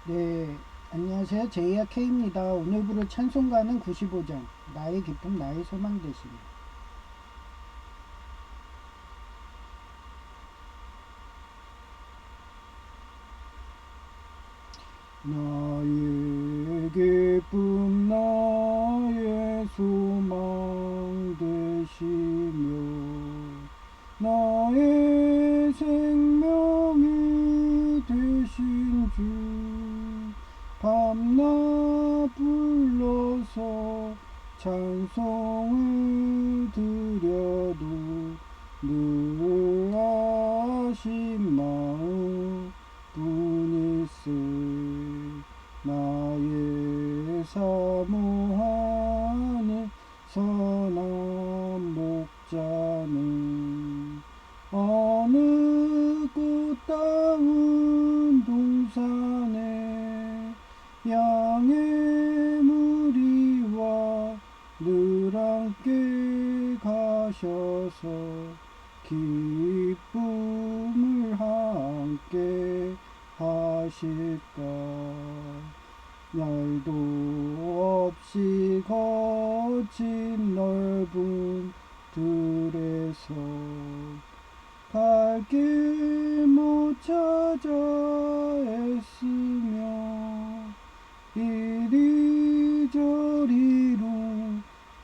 네, 안녕하세요. 제이야 K입니다. 오늘 부를 찬송가는 95장, 나의 기쁨, 나의 소망 되시니. 나의 기쁨, 나의 소망 되시며, 나의 생명이 되신 주, 밤낮 불러서 찬송을 드려도 늘 아신 마음 뿐일세. 나의 사모하는 선한 목자는 어느 꽃다운 동산에 양의 무리와 늘 함께 가셔서 기쁨을 함께 하실까. 날도 없이 거친 넓은 들에서 갈 길 못 찾아 애쓰며 이리저리로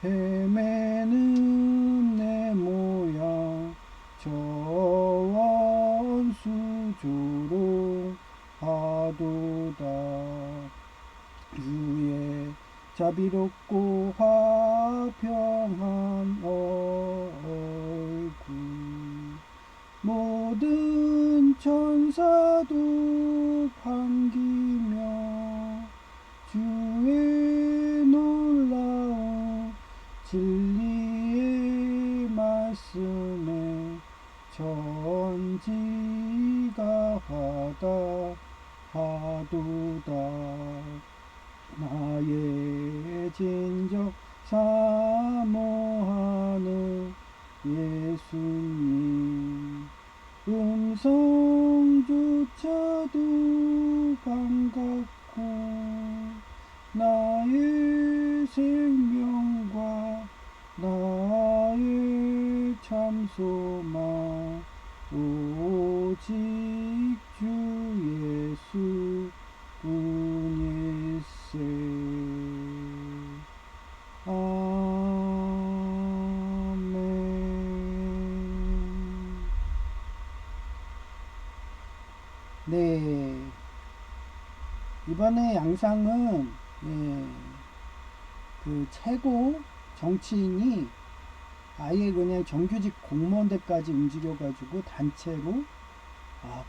헤매는 내 모양 저원수조롱 하도다. 주의 자비롭고 화평한 얼굴 모든 천사도 반기며 주의 놀라운 진리의 말씀에 전지가 하도다. 나의 진정 사모하는 예수님 음성조차도 반갑고 나의 생명과 나의 참소망 오직 주 예수 뿐일세. 아멘. 네, 이번에 양상은 그 최고 정치인이 아예 그냥 정규직 공무원들까지 움직여가지고 단체로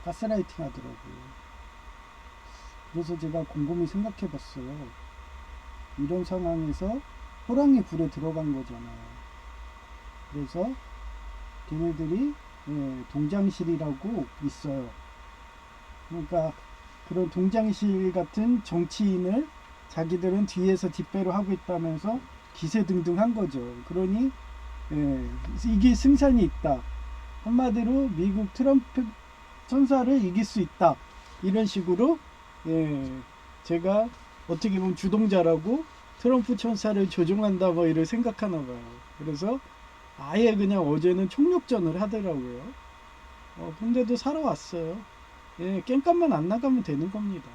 가스라이팅 하더라고요. 그래서 제가 곰곰이 생각해 봤어요. 이런 상황에서 호랑이 굴에 들어간 거잖아요. 그래서 걔네들이 동장실이라고 있어요. 그러니까 그런 동장실 같은 정치인을 자기들은 뒤에서 뒷배로 하고 있다면서 기세등등한 거죠. 그러니 이게 승산이 있다. 한마디로 미국 트럼프 천사를 이길 수 있다. 이런 식으로 제가 어떻게 보면 주동자라고 트럼프 천사를 조종한다 뭐 이를 생각하나 봐요. 그래서 아예 그냥 어제는 총력전을 하더라고요. 근데도 살아왔어요. 깽값만 안 나가면 되는 겁니다.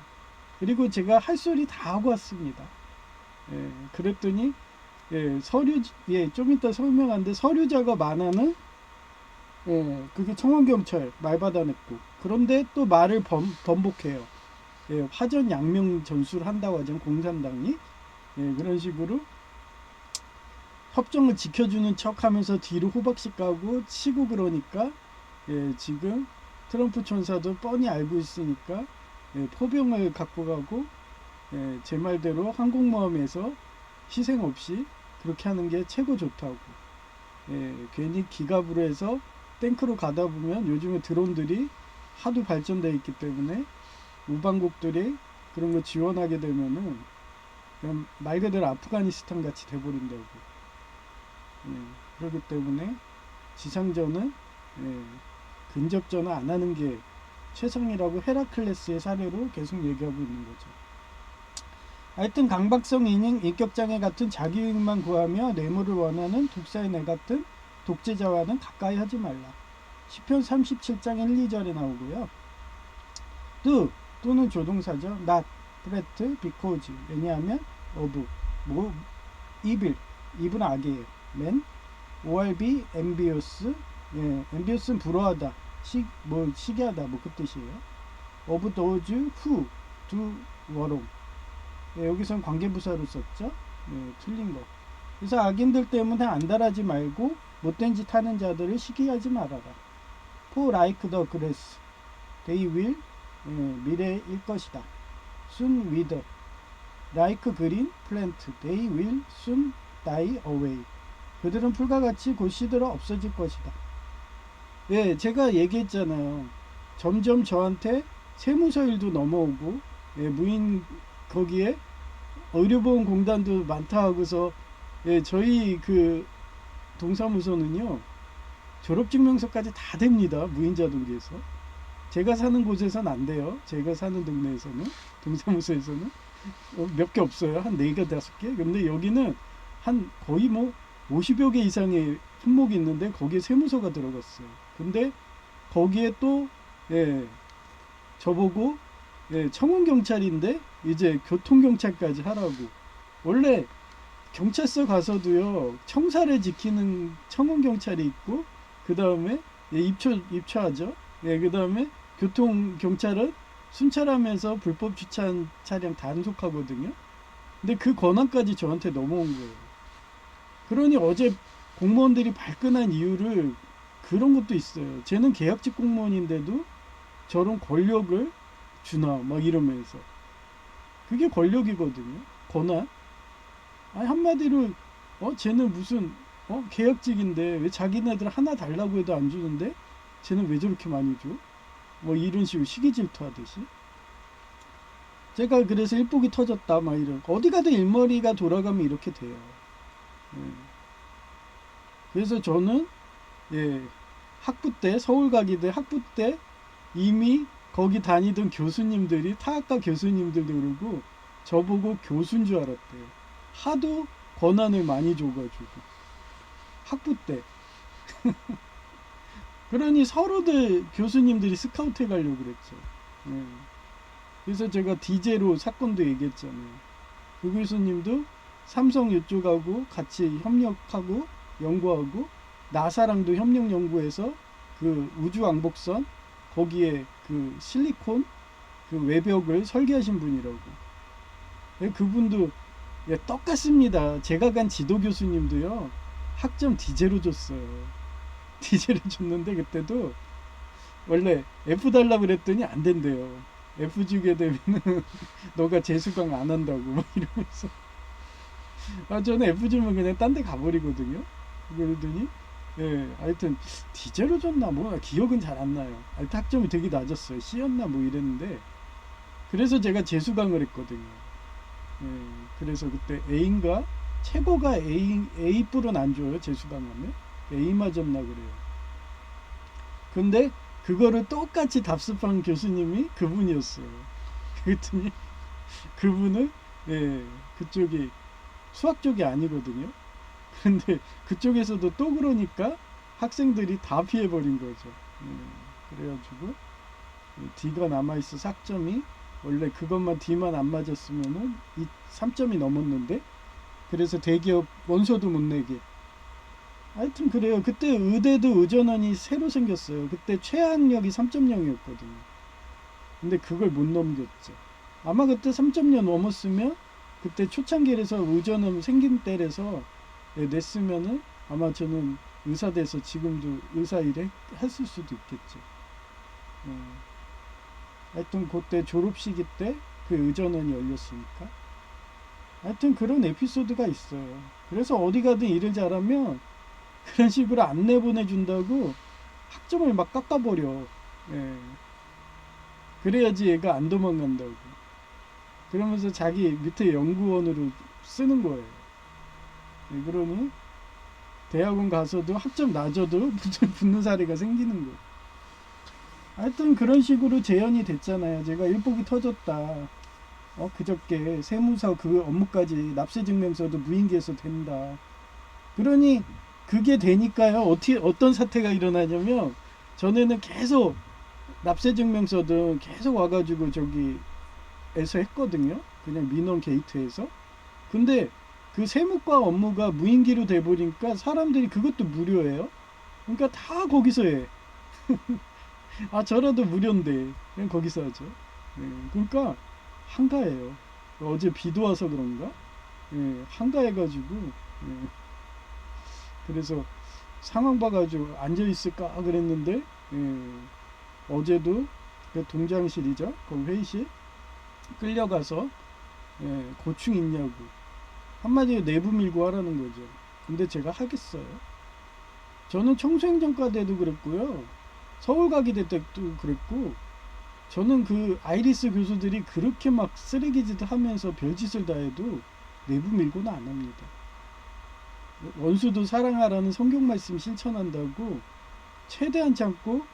그리고 제가 할 소리 다 하고 왔습니다. 그랬더니 좀 이따 설명하는데 서류자가 많아는 그게 청원경찰 말 받아냈고 그런데 또 말을 번복해요. 화전 양명 전술을 한다고 하죠. 공산당이 그런 식으로 협정을 지켜주는 척하면서 뒤로 호박씩 가고 치고 그러니까 지금 트럼프 천사도 뻔히 알고 있으니까 포병을 갖고 가고 제 말대로 항공모함에서 희생 없이 그렇게 하는 게 최고 좋다고. 괜히 기갑으로 해서 탱크로 가다 보면 요즘에 드론들이 하도 발전되어 있기 때문에 우방국들이 그런 거 지원하게 되면은 그냥 말 그대로 아프가니스탄 같이 돼버린다고. 그렇기 때문에 지상전은 근접전을 안 하는 게 최상이라고 헤라클레스의 사례로 계속 얘기하고 있는 거죠. 하여튼 강박성 인격장애 같은 자기이익만 구하며 뇌물을 원하는 독사의 뇌 같은 독재자와는 가까이 하지 말라. 시편 37장 1, 2절에 나오고요. 또는 조동사죠. not, threat, because. 왜냐하면 of, evil 악이에요. man, orb, envious. 예, envious는 부러워하다, 시기하다, 그 뜻이에요. of those who do wrong. 예, 여기선 관계부사로 썼죠. 예, 틀린 거. 그래서 악인들 때문에 안달하지 말고 못된 짓 하는 자들을 시기하지 말아라. For like the grass, they will. 예, 미래일 것이다. soon wither. Like green plant, they will soon die away. 그들은 풀과 같이 곧 시들어 없어질 것이다. 예, 제가 얘기했잖아요. 점점 저한테 세무서 일도 넘어오고, 예, 무인 거기에 의료보험공단도 많다 하고서, 예, 저희 그 동사무소는요, 졸업증명서까지 다 됩니다. 무인자동기에서. 제가 사는 곳에서는 안 돼요. 제가 사는 동네에서는, 동사무소에서는 몇 개 없어요. 한 4개, 5개. 근데 여기는 한 거의 50여 개 이상의 품목이 있는데 거기에 세무서가 들어갔어요. 근데 거기에 또, 예, 저보고, 예, 청원경찰인데 이제 교통경찰까지 하라고. 원래 경찰서 가서도요, 청사를 지키는 청원경찰이 있고, 그 다음에, 예, 입초하죠. 예, 그 다음에 교통경찰은 순찰하면서 불법 주차한 차량 단속하거든요. 근데 그 권한까지 저한테 넘어온 거예요. 그러니 어제 공무원들이 발끈한 이유를 그런 것도 있어요. 쟤는 계약직 공무원인데도 저런 권력을 주나 막 이러면서. 그게 권력이거든요. 권한. 아니 한마디로 쟤는 무슨 계약직인데 왜 자기네들 하나 달라고 해도 안 주는데 쟤는 왜 저렇게 많이 줘? 이런 식으로 시기 질투하듯이. 제가 그래서 일복이 터졌다 막 이런. 어디 가도 일머리가 돌아가면 이렇게 돼요. 예. 그래서 저는, 예, 학부 때, 서울 가기 때 학부 때 이미 거기 다니던 교수님들이, 타학과 교수님들도 그러고 저보고 교수인 줄 알았대요. 하도 권한을 많이 줘가지고. 학부 때. 그러니 서로들 교수님들이 스카우트 해가려고 그랬죠. 예. 그래서 제가 디제로 사건도 얘기했잖아요. 그 교수님도 삼성 이쪽하고 같이 협력하고 연구하고 나사랑도 협력 연구해서 그 우주왕복선 거기에 그 실리콘 그 외벽을 설계하신 분이라고. 예, 그분도, 예, 똑같습니다. 제가 간 지도 교수님도요, 학점 D제로 줬어요. D제로 줬는데 그때도 원래 F 달라고 그랬더니 안 된대요. F 주게 되면은 너가 재수강 안 한다고 막 이러면서. 저는 F 주면 그냥 딴 데 가버리거든요. 그러더니, 예, 하여튼 D제로 줬나 기억은 잘 안 나요. 하여튼 학점이 되게 낮았어요. C였나 이랬는데, 그래서 제가 재수강을 했거든요. 예, 그래서 그때 A인가 최고가 A+은 안 줘요. 재수강하면 A 맞았나 그래요. 근데 그거를 똑같이 답습한 교수님이 그분이었어요. 그랬더니 그분은, 예, 그쪽이 수학 쪽이 아니거든요. 근데 그쪽에서도 또 그러니까 학생들이 다 피해버린 거죠. 그래가지고 D가 남아있어. 학점이 원래 그것만 D만 안 맞았으면은 3점이 넘었는데, 그래서 대기업 원서도 못 내게. 하여튼 그래요. 그때 의대도 의전원이 새로 생겼어요. 그때 최하학력이 3.0이었거든요. 근데 그걸 못 넘겼죠. 아마 그때 3.0 넘었으면 그때 초창기에서 의전원 생긴 때라서, 네, 냈으면은 아마 저는 의사 돼서 지금도 의사 일에 했을 수도 있겠죠. 하여튼 그때 졸업식이 때 그 의전원이 열렸으니까. 하여튼 그런 에피소드가 있어요. 그래서 어디 가든 일을 잘하면 그런 식으로 안 내보내준다고 학점을 막 깎아버려. 예. 그래야지 얘가 안 도망간다고. 그러면서 자기 밑에 연구원으로 쓰는 거예요. 예, 그러니 대학원 가서도 학점 낮아도 붙는 사례가 생기는 거예요. 하여튼 그런 식으로 재현이 됐잖아요. 제가 일복이 터졌다. 그저께 세무서 그 업무까지 납세증명서도 무인기에서 된다. 그러니 그게 되니까요. 어떤 사태가 일어나냐면 전에는 계속 납세증명서도 계속 와가지고 저기에서 했거든요. 그냥 민원 게이트에서. 근데 그 세무과 업무가 무인기로 돼버리니까 사람들이 그것도 무료예요. 그러니까 다 거기서 해. 아, 저라도 무료인데 그냥 거기서 하죠. 그러니까 한가해요. 어제 비도 와서 그런가? 한가해가지고 그래서 상황 봐가지고 앉아 있을까 그랬는데 어제도 그 동장실이죠. 그 회의실 끌려가서 고충 있냐고 한마디로 내부 밀고 하라는 거죠. 근데 제가 하겠어요? 저는 청소행정과 때도 그랬고요. 서울가기대 때도 그랬고 저는 그 아이리스 교수들이 그렇게 막 쓰레기짓 하면서 별짓을 다 해도 내부 밀고는 안 합니다. 원수도 사랑하라는 성경 말씀 실천한다고 최대한 참고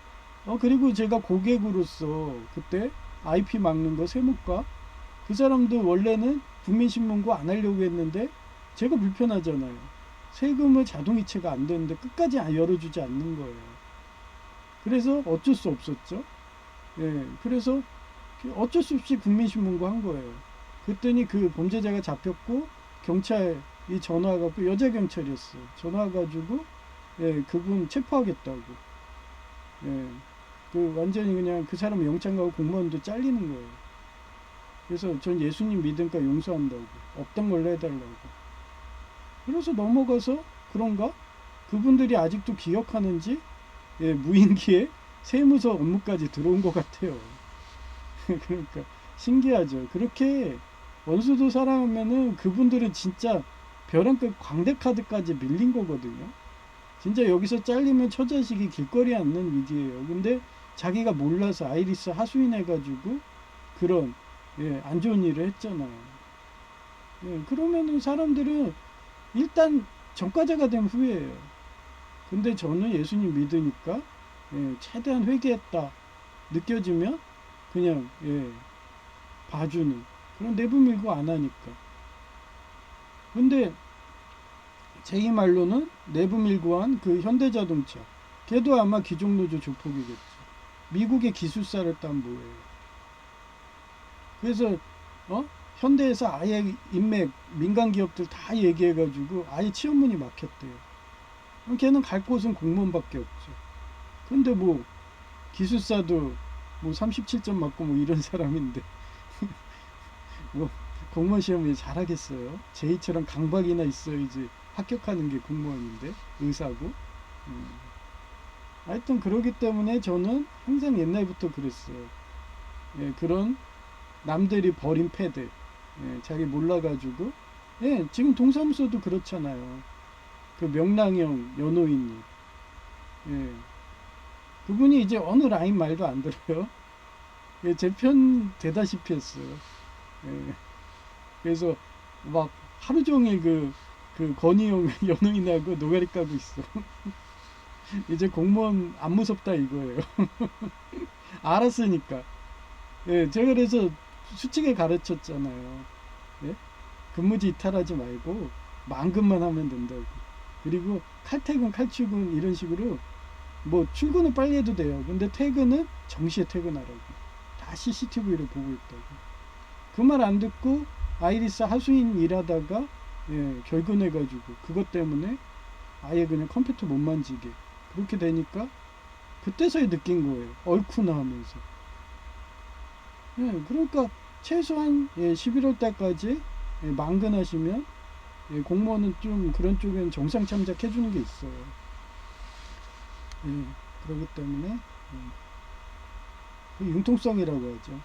그리고 제가 고객으로서 그때 IP 막는 거 세무과 그 사람도 원래는 국민신문고 안 하려고 했는데 제가 불편하잖아요. 세금을 자동이체가 안 되는데 끝까지 열어주지 않는 거예요. 그래서 어쩔 수 없었죠. 그래서 어쩔 수 없이 국민신문고 한 거예요. 그랬더니 그 범죄자가 잡혔고 경찰이 전화 와갖고 여자 경찰이었어. 전화 와가지고 그분 체포하겠다고. 그 완전히 그냥 그 사람 영장 가고 공무원도 잘리는 거예요. 그래서 전 예수님 믿으니까 용서한다고. 없던 걸로 해달라고. 그래서 넘어가서 그런가? 그분들이 아직도 기억하는지 무인기에 세무서 업무까지 들어온 것 같아요. 그러니까 신기하죠. 그렇게 원수도 사랑하면은 그분들은 진짜 벼랑끝 광대카드까지 밀린 거거든요. 진짜 여기서 잘리면 처자식이 길거리에 앉는 위기예요. 근데 자기가 몰라서 아이리스 하수인 해가지고 그런 안 좋은 일을 했잖아요. 그러면은 사람들은 일단 전과자가 된 후회해요. 근데 저는 예수님 믿으니까 최대한 회개했다 느껴지면 그냥 봐주는 그런 내부 밀고 안 하니까. 근데 제 말로는 내부 밀고 한 그 현대자동차 걔도 아마 기종노조 조폭이겠죠. 미국의 기술사를 딴 뭐예요. 그래서 현대에서 아예 인맥 민간 기업들 다 얘기해가지고 아예 취업문이 막혔대요. 그럼 걔는 갈 곳은 공무원밖에 없죠. 근데 뭐 기술사도 뭐 37점 맞고 뭐 이런 사람인데 뭐 공무원 시험에 잘하겠어요? 제이처럼 강박이나 있어야지 합격하는 게 공무원인데 의사고. 하여튼 그러기 때문에 저는 항상 옛날부터 그랬어요. 그런 남들이 버린 패드 자기 몰라가지고 지금 동사무소도 그렇잖아요. 그 명랑형 연호인님 그분이 이제 어느 라인 말도 안 들어요. 제 편 되다시피 했어요. 그래서 막 하루 종일 그 건희용 연호인하고 노가리 까고 있어. 이제 공무원 안 무섭다 이거예요. 알았으니까. 제가 그래서 수칙에 가르쳤잖아요. 근무지 이탈하지 말고 만근만 하면 된다고. 그리고 칼퇴근, 칼출근 이런 식으로 뭐 출근은 빨리 해도 돼요. 근데 퇴근은 정시에 퇴근하라고. 다 CCTV를 보고 있다고. 그 말 안 듣고 아이리스 하수인 일하다가 결근해가지고 그것 때문에 아예 그냥 컴퓨터 못 만지게 그렇게 되니까 그때서야 느낀 거예요. 옳구나 하면서. 그러니까 최소한 11월 달까지 만근하시면 공무원은 좀 그런 쪽엔 정상 참작해 주는 게 있어요. 그렇기 때문에 그 융통성이라고 하죠.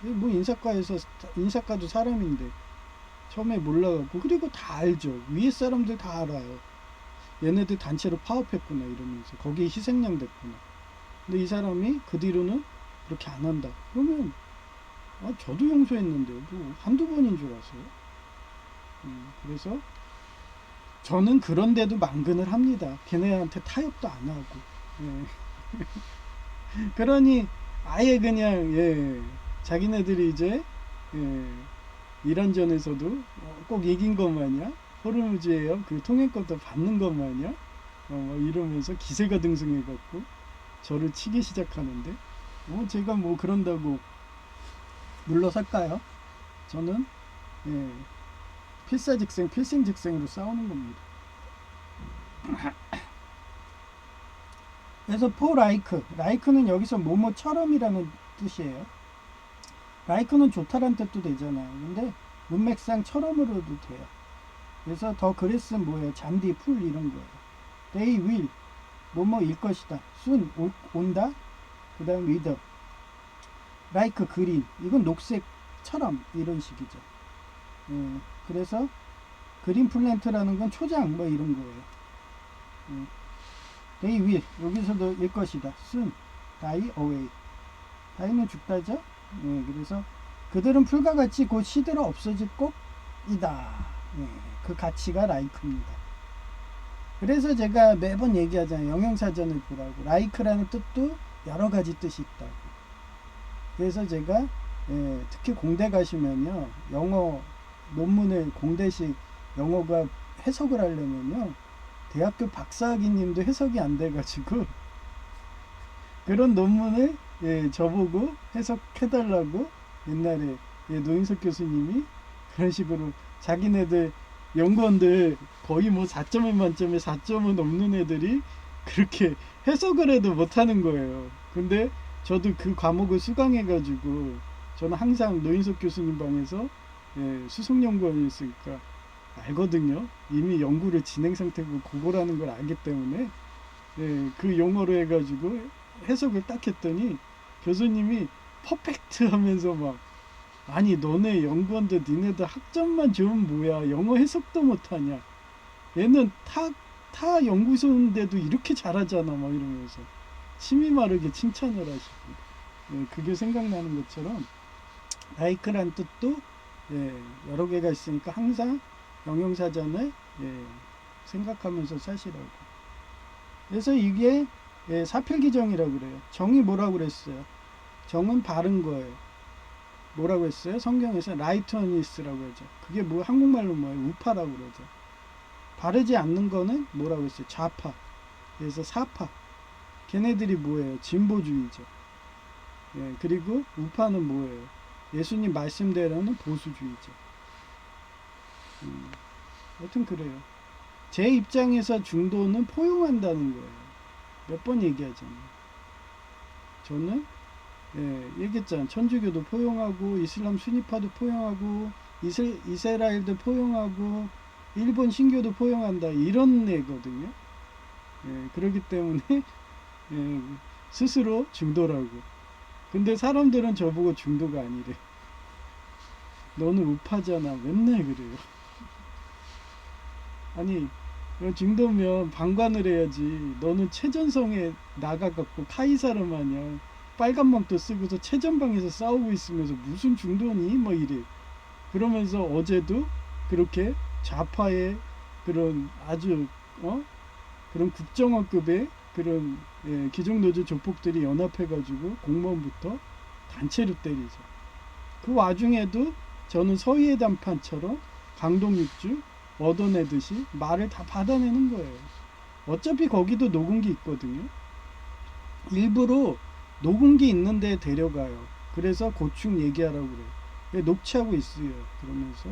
뭐 인사과도 사람인데 처음에 몰라갖고 그리고 다 알죠. 위에 사람들 다 알아요. 얘네들 단체로 파업했구나 이러면서 거기에 희생양 됐구나. 근데 이 사람이 그 뒤로는 그렇게 안 한다. 그러면 저도 용서했는데 뭐 한두 번인 줄 아세요? 그래서 저는 그런데도 만근을 합니다. 걔네한테 타협도 안 하고. 그러니 아예 그냥 자기네들이 이제 이란전에서도 꼭 이긴 것 마냥 호르무즈예요 그 통행권도 받는 것 마냥 뭐 이러면서 기세가 등등해갖고 저를 치기 시작하는데 제가 뭐 그런다고 물러설까요? 저는 필사직생 필생직생으로 싸우는 겁니다. 그래서 라이크는 여기서 뭐뭐처럼이라는 뜻이에요. 라이크는 좋다란 뜻도 되잖아요. 근데 문맥상처럼으로도 돼요. 그래서 더 그레스는 뭐예요? 잔디, 풀 이런 거예요. They will 뭐뭐일 것이다. soon 온다. 그 다음 with like 그린 이건 녹색처럼 이런 식이죠. 그래서 그린 플랜트라는 건 초장 뭐 이런 거예요. They will 여기서도 일 것이다. soon die away die는 죽다죠. 그래서 그들은 풀과 같이 곧 시들어 없어질 것이다. 그 가치가 like입니다. 그래서 제가 매번 얘기하잖아요. 영영사전을 보라고. like라는 뜻도 여러 가지 뜻이 있다고. 그래서 제가 특히 공대 가시면요. 영어 논문을 공대식 영어가 해석을 하려면요. 대학교 박사학위님도 해석이 안 돼가지고 그런 논문을 저보고 해석해달라고 옛날에 노인석 교수님이 그런 식으로 자기네들 연구원들 거의 뭐 4점의 만점에 4점은 넘는 애들이 그렇게 해석을 해도 못하는 거예요. 근데 저도 그 과목을 수강해가지고 저는 항상 노인석 교수님 방에서 수석연구원이었으니까 알거든요. 이미 연구를 진행 상태고 그거라는 걸 알기 때문에 그 용어로 해가지고 해석을 딱 했더니 교수님이 퍼펙트 하면서 막 아니 너네 연구원들 니네들 학점만 좋으면 뭐야 영어 해석도 못하냐 얘는 타 연구소인데도 이렇게 잘하잖아 막 이러면서 침이 마르게 칭찬을 하시고 그게 생각나는 것처럼 라이크란 뜻도 여러 개가 있으니까 항상 영영사전을 생각하면서 사시라고. 그래서 이게 사필기정이라고 그래요. 정이 뭐라고 그랬어요? 정은 바른 거예요. 뭐라고 했어요? 성경에서 라이트니스라고 하죠. 그게 뭐 한국말로 뭐예요? 우파라고 그러죠. 바르지 않는 거는 뭐라고 했어요? 좌파. 그래서 사파. 걔네들이 뭐예요? 진보주의죠. 그리고 우파는 뭐예요? 예수님 말씀대로는 보수주의죠. 여튼 그래요. 제 입장에서 중도는 포용한다는 거예요. 몇 번 얘기하잖아요. 저는 얘기했잖아요. 천주교도 포용하고 이슬람 수니파도 포용하고 이스라엘도 포용하고 일본 신교도 포용한다 이런 애거든요. 그렇기 때문에 스스로 중도라고. 근데 사람들은 저보고 중도가 아니래. 너는 우파잖아. 맨날 그래요. 아니 중도면 방관을 해야지. 너는 최전성에 나가갖고 카이사르 마냥 빨간 망토 쓰고서 최전방에서 싸우고 있으면서 무슨 중도니? 뭐 이래. 그러면서 어제도 그렇게 좌파의 그런 아주 그런 국정원급의 그런 기종노조 조폭들이 연합해가지고 공무원부터 단체로 때리죠. 그 와중에도 저는 서희의 단판처럼 강동육주 얻어내듯이 말을 다 받아내는 거예요. 어차피 거기도 녹음기 있거든요. 일부러 녹음기 있는 데 데려가요. 그래서 고충 얘기하라고 그래요. 녹취하고 있어요. 그러면서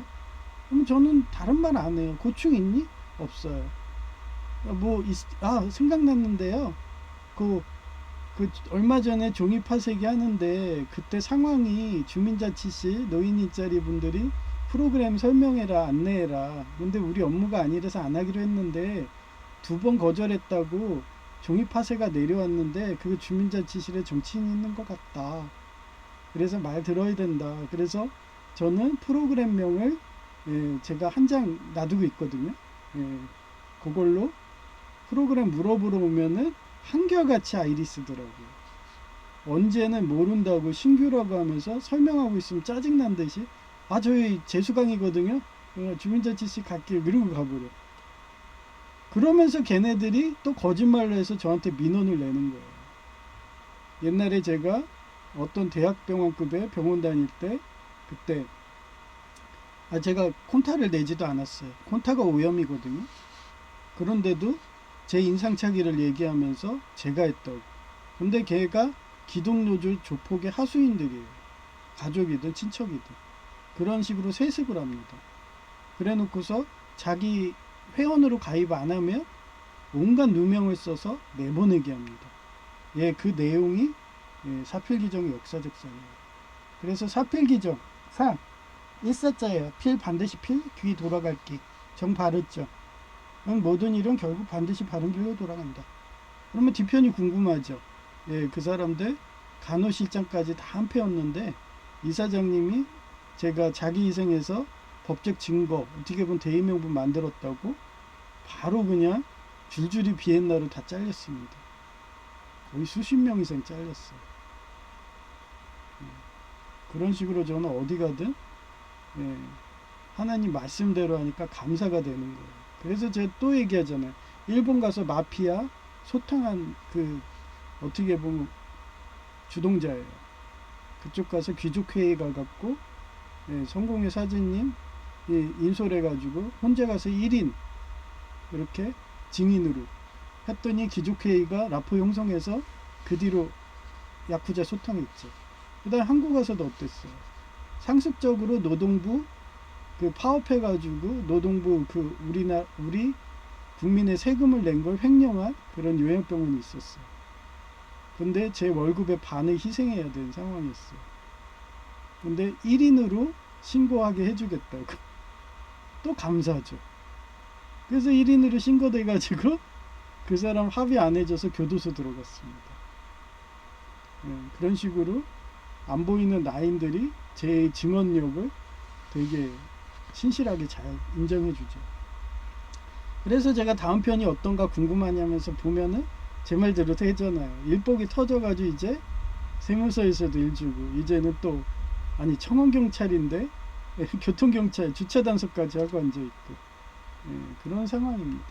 그럼 저는 다른 말 안 해요. 고충 있니? 없어요. 생각났는데요. 그 얼마 전에 종이 파쇄기 하는데 그때 상황이 주민자치시 노인 일자리 분들이 프로그램 설명해라 안내해라. 근데 우리 업무가 아니라서 안 하기로 했는데 2번 거절했다고 종이 파쇄가 내려왔는데 그 주민자치실에 정치인이 있는 것 같다. 그래서 말 들어야 된다. 그래서 저는 프로그램명을 제가 한 장 놔두고 있거든요. 그걸로 프로그램 물어보러 오면은 한결같이 아이리스더라고요. 언제는 모른다고 신규라고 하면서 설명하고 있으면 짜증난 듯이 저희 재수강이거든요. 주민자치시 갈게요. 그러고 가버려. 그러면서 걔네들이 또 거짓말로 해서 저한테 민원을 내는 거예요. 옛날에 제가 어떤 대학병원급의 병원 다닐 때 그때 제가 콘타를 내지도 않았어요. 콘타가 오염이거든요. 그런데도 제 인상착의를 얘기하면서 제가 했다고. 근데 걔가 기독노조 조폭의 하수인들이에요. 가족이든 친척이든. 그런 식으로 세습을 합니다. 그래 놓고서 자기 회원으로 가입 안 하면 온갖 누명을 써서 내보내게 합니다. 예, 그 내용이 사필기정의 역사적 사례예요. 그래서 사필기정 사 일사자예요. 필 반드시 필, 귀 돌아갈 기. 정 바르죠. 모든 일은 결국 반드시 바른 길로 돌아간다. 그러면 뒤편이 궁금하죠. 예, 그 사람들 간호실장까지 다 한패였는데 이사장님이 제가 자기 희생해서 법적 증거 어떻게 보면 대의명분 만들었다고 바로 그냥 줄줄이 비엔나로 다 잘렸습니다. 거의 수십 명 이상 잘렸어요. 그런 식으로 저는 어디 가든 하나님 말씀대로 하니까 감사가 되는 거예요. 그래서 제가 또 얘기하잖아요. 일본 가서 마피아 소탕한 그 어떻게 보면 주동자예요. 그쪽 가서 귀족회의 가갖고 성공의 사진님 인솔해가지고 혼자 가서 1인 이렇게 증인으로 했더니 귀족회의가 라포 형성해서 그 뒤로 야쿠자 소탕했죠. 그 다음에 한국 가서도 어땠어요? 상습적으로 노동부 그 파업해가지고 노동부 그 우리 국민의 세금을 낸 걸 횡령한 그런 요양병원이 있었어요. 근데 제 월급의 반을 희생해야 되는 상황이었어요. 근데 1인으로 신고하게 해주겠다고. 또 감사하죠. 그래서 1인으로 신고돼가지고 그 사람 합의 안 해줘서 교도소 들어갔습니다. 그런 식으로 안 보이는 나인들이 제 증언력을 되게 신실하게 잘 인정해주죠. 그래서 제가 다음 편이 어떤가 궁금하냐면서 보면은 제 말대로 되잖아요. 일복이 터져가지고 이제 세무서에서도 일주고 이제는 또 아니 청원경찰인데 교통경찰 주차단속까지 하고 앉아있고 그런 상황입니다.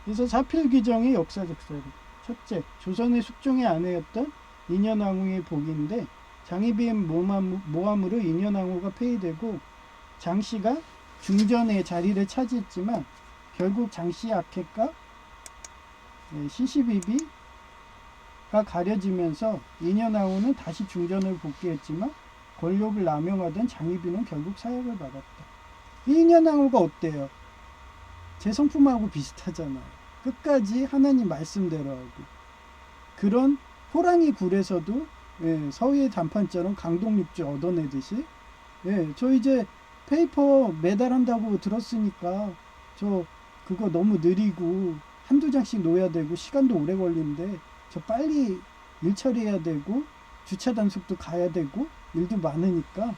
그래서 사필규정의 역사적 사례. 첫째, 조선의 숙종의 아내였던 인현왕후의 복인데 장희비의 모함으로 인현왕후가 폐위되고 장씨가 중전의 자리를 차지했지만 결국 장씨의 악행과 시시비비가 가려지면서 인현왕후는 다시 중전을 복귀했지만 권력을 남용하던 장희비는 결국 사역을 받았다. 인현왕후가 어때요? 제 성품하고 비슷하잖아요. 끝까지 하나님 말씀대로 하고 그런 호랑이 굴에서도 서희의 단판처럼 강동육주 얻어내듯이 저 이제 페이퍼 매달한다고 들었으니까 저 그거 너무 느리고 한두 장씩 놓아야 되고 시간도 오래 걸리는데 저 빨리 일 처리해야 되고 주차 단속도 가야 되고 일도 많으니까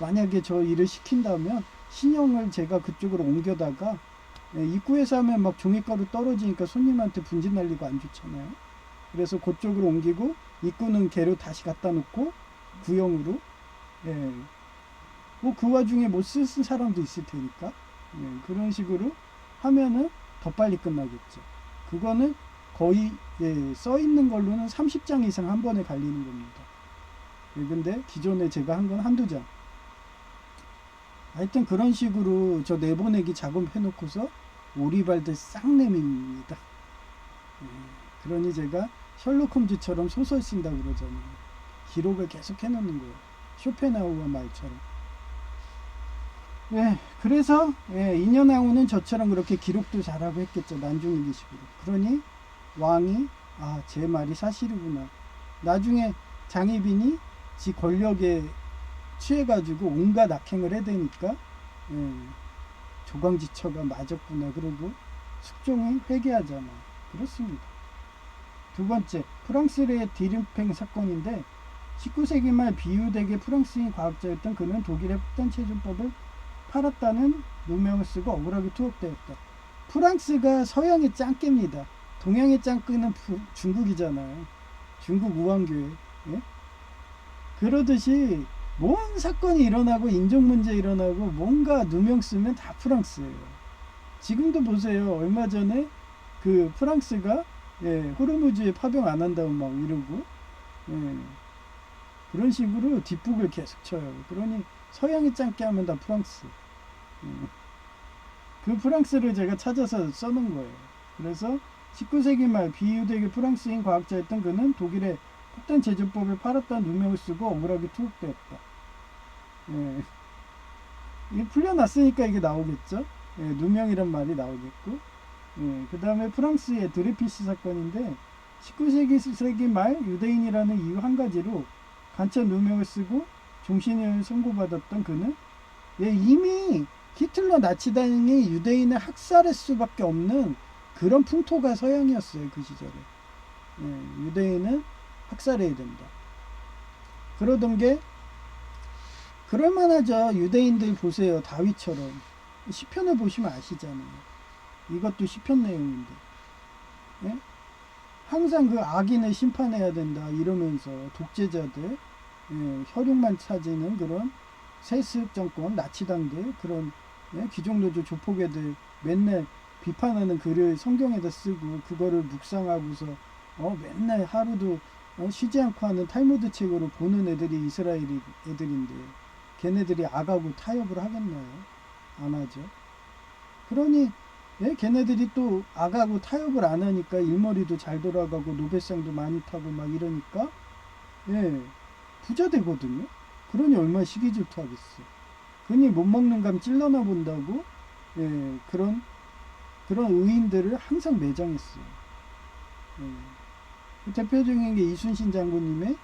만약에 저 일을 시킨다면 신형을 제가 그쪽으로 옮겨다가 입구에서 하면 막 종이가루 떨어지니까 손님한테 분진 날리고 안 좋잖아요. 그래서 그쪽으로 옮기고 입구는 개로 다시 갖다 놓고 구형으로 뭐 그 와중에 못 쓸 사람도 있을 테니까 그런 식으로 하면은 더 빨리 끝나겠죠. 그거는 거의 써 있는 걸로는 30장 이상 한 번에 갈리는 겁니다. 근데 기존에 제가 한 건 한두 장. 하여튼 그런 식으로 저 내보내기 작업 해놓고서 오리발들 싹 내밉니다. 그러니 제가 셜록 홈즈처럼 소설 쓴다고 그러잖아요. 기록을 계속 해놓는 거예요. 쇼펜하우어 말처럼. 그래서 인현왕후는 저처럼 그렇게 기록도 잘하고 했겠죠. 난중일기식으로. 그러니 왕이 제 말이 사실이구나. 나중에 장희빈이 지 권력에 취해가지고 온갖 악행을 해대니까 조광지처가 맞았구나. 그러고 숙종이 회개하잖아. 그렇습니다. 두 번째, 프랑스의 디르팽 사건인데 19세기 말 비유되게 프랑스인 과학자였던 그는 독일의 폭탄 체조법을 팔았다는 누명을 쓰고 억울하게 투옥되었다. 프랑스가 서양의 짱깨입니다. 동양의 짱깨는 중국이잖아요. 중국 우왕교회. 그러듯이 뭔 사건이 일어나고 인종 문제 일어나고 뭔가 누명 쓰면 다 프랑스예요. 지금도 보세요. 얼마 전에 그 프랑스가 호르무즈에 파병 안 한다고 막 이러고 그런 식으로 뒷북을 계속 쳐요. 그러니 서양이 짱게 하면 다 프랑스. 그 프랑스를 제가 찾아서 써놓은 거예요. 그래서 19세기 말 비유대계 프랑스인 과학자였던 그는 독일의 폭탄 제조법을 팔았다는 누명을 쓰고 억울하게 투옥되었다. 예. 이게 풀려났으니까 이게 나오겠죠. 예, 누명이란 말이 나오겠고. 예, 그 다음에 프랑스의 드레피시 사건인데 19세기 말 유대인이라는 이유 한 가지로 간첩 누명을 쓰고 종신을 선고받았던 그는 이미 히틀러 나치당이 유대인을 학살할 수밖에 없는 그런 풍토가 서양이었어요. 그 시절에. 유대인은 학살해야 된다. 그러던 게 그럴만하죠. 유대인들 보세요. 다윗처럼. 시편을 보시면 아시잖아요. 이것도 시편 내용인데. 예? 항상 그 악인을 심판해야 된다 이러면서 독재자들, 혈육만 찾는 그런 세습 정권, 나치당들, 그런 귀족노조 조폭애들 맨날 비판하는 글을 성경에다 쓰고 그거를 묵상하고서 맨날 하루도 쉬지 않고 하는 탈무드 책으로 보는 애들이 이스라엘 애들인데 걔네들이 악하고 타협을 하겠나요? 안 하죠. 그러니 걔네들이 또 악하고 타협을 안 하니까 일머리도 잘 돌아가고 노벨상도 많이 타고 막 이러니까 부자 되거든요. 그러니 얼마나 시기 질투하겠어. 그러니 못 먹는 감 찔러나 본다고 그런 의인들을 항상 매장했어요. 그 대표적인 게 이순신 장군님의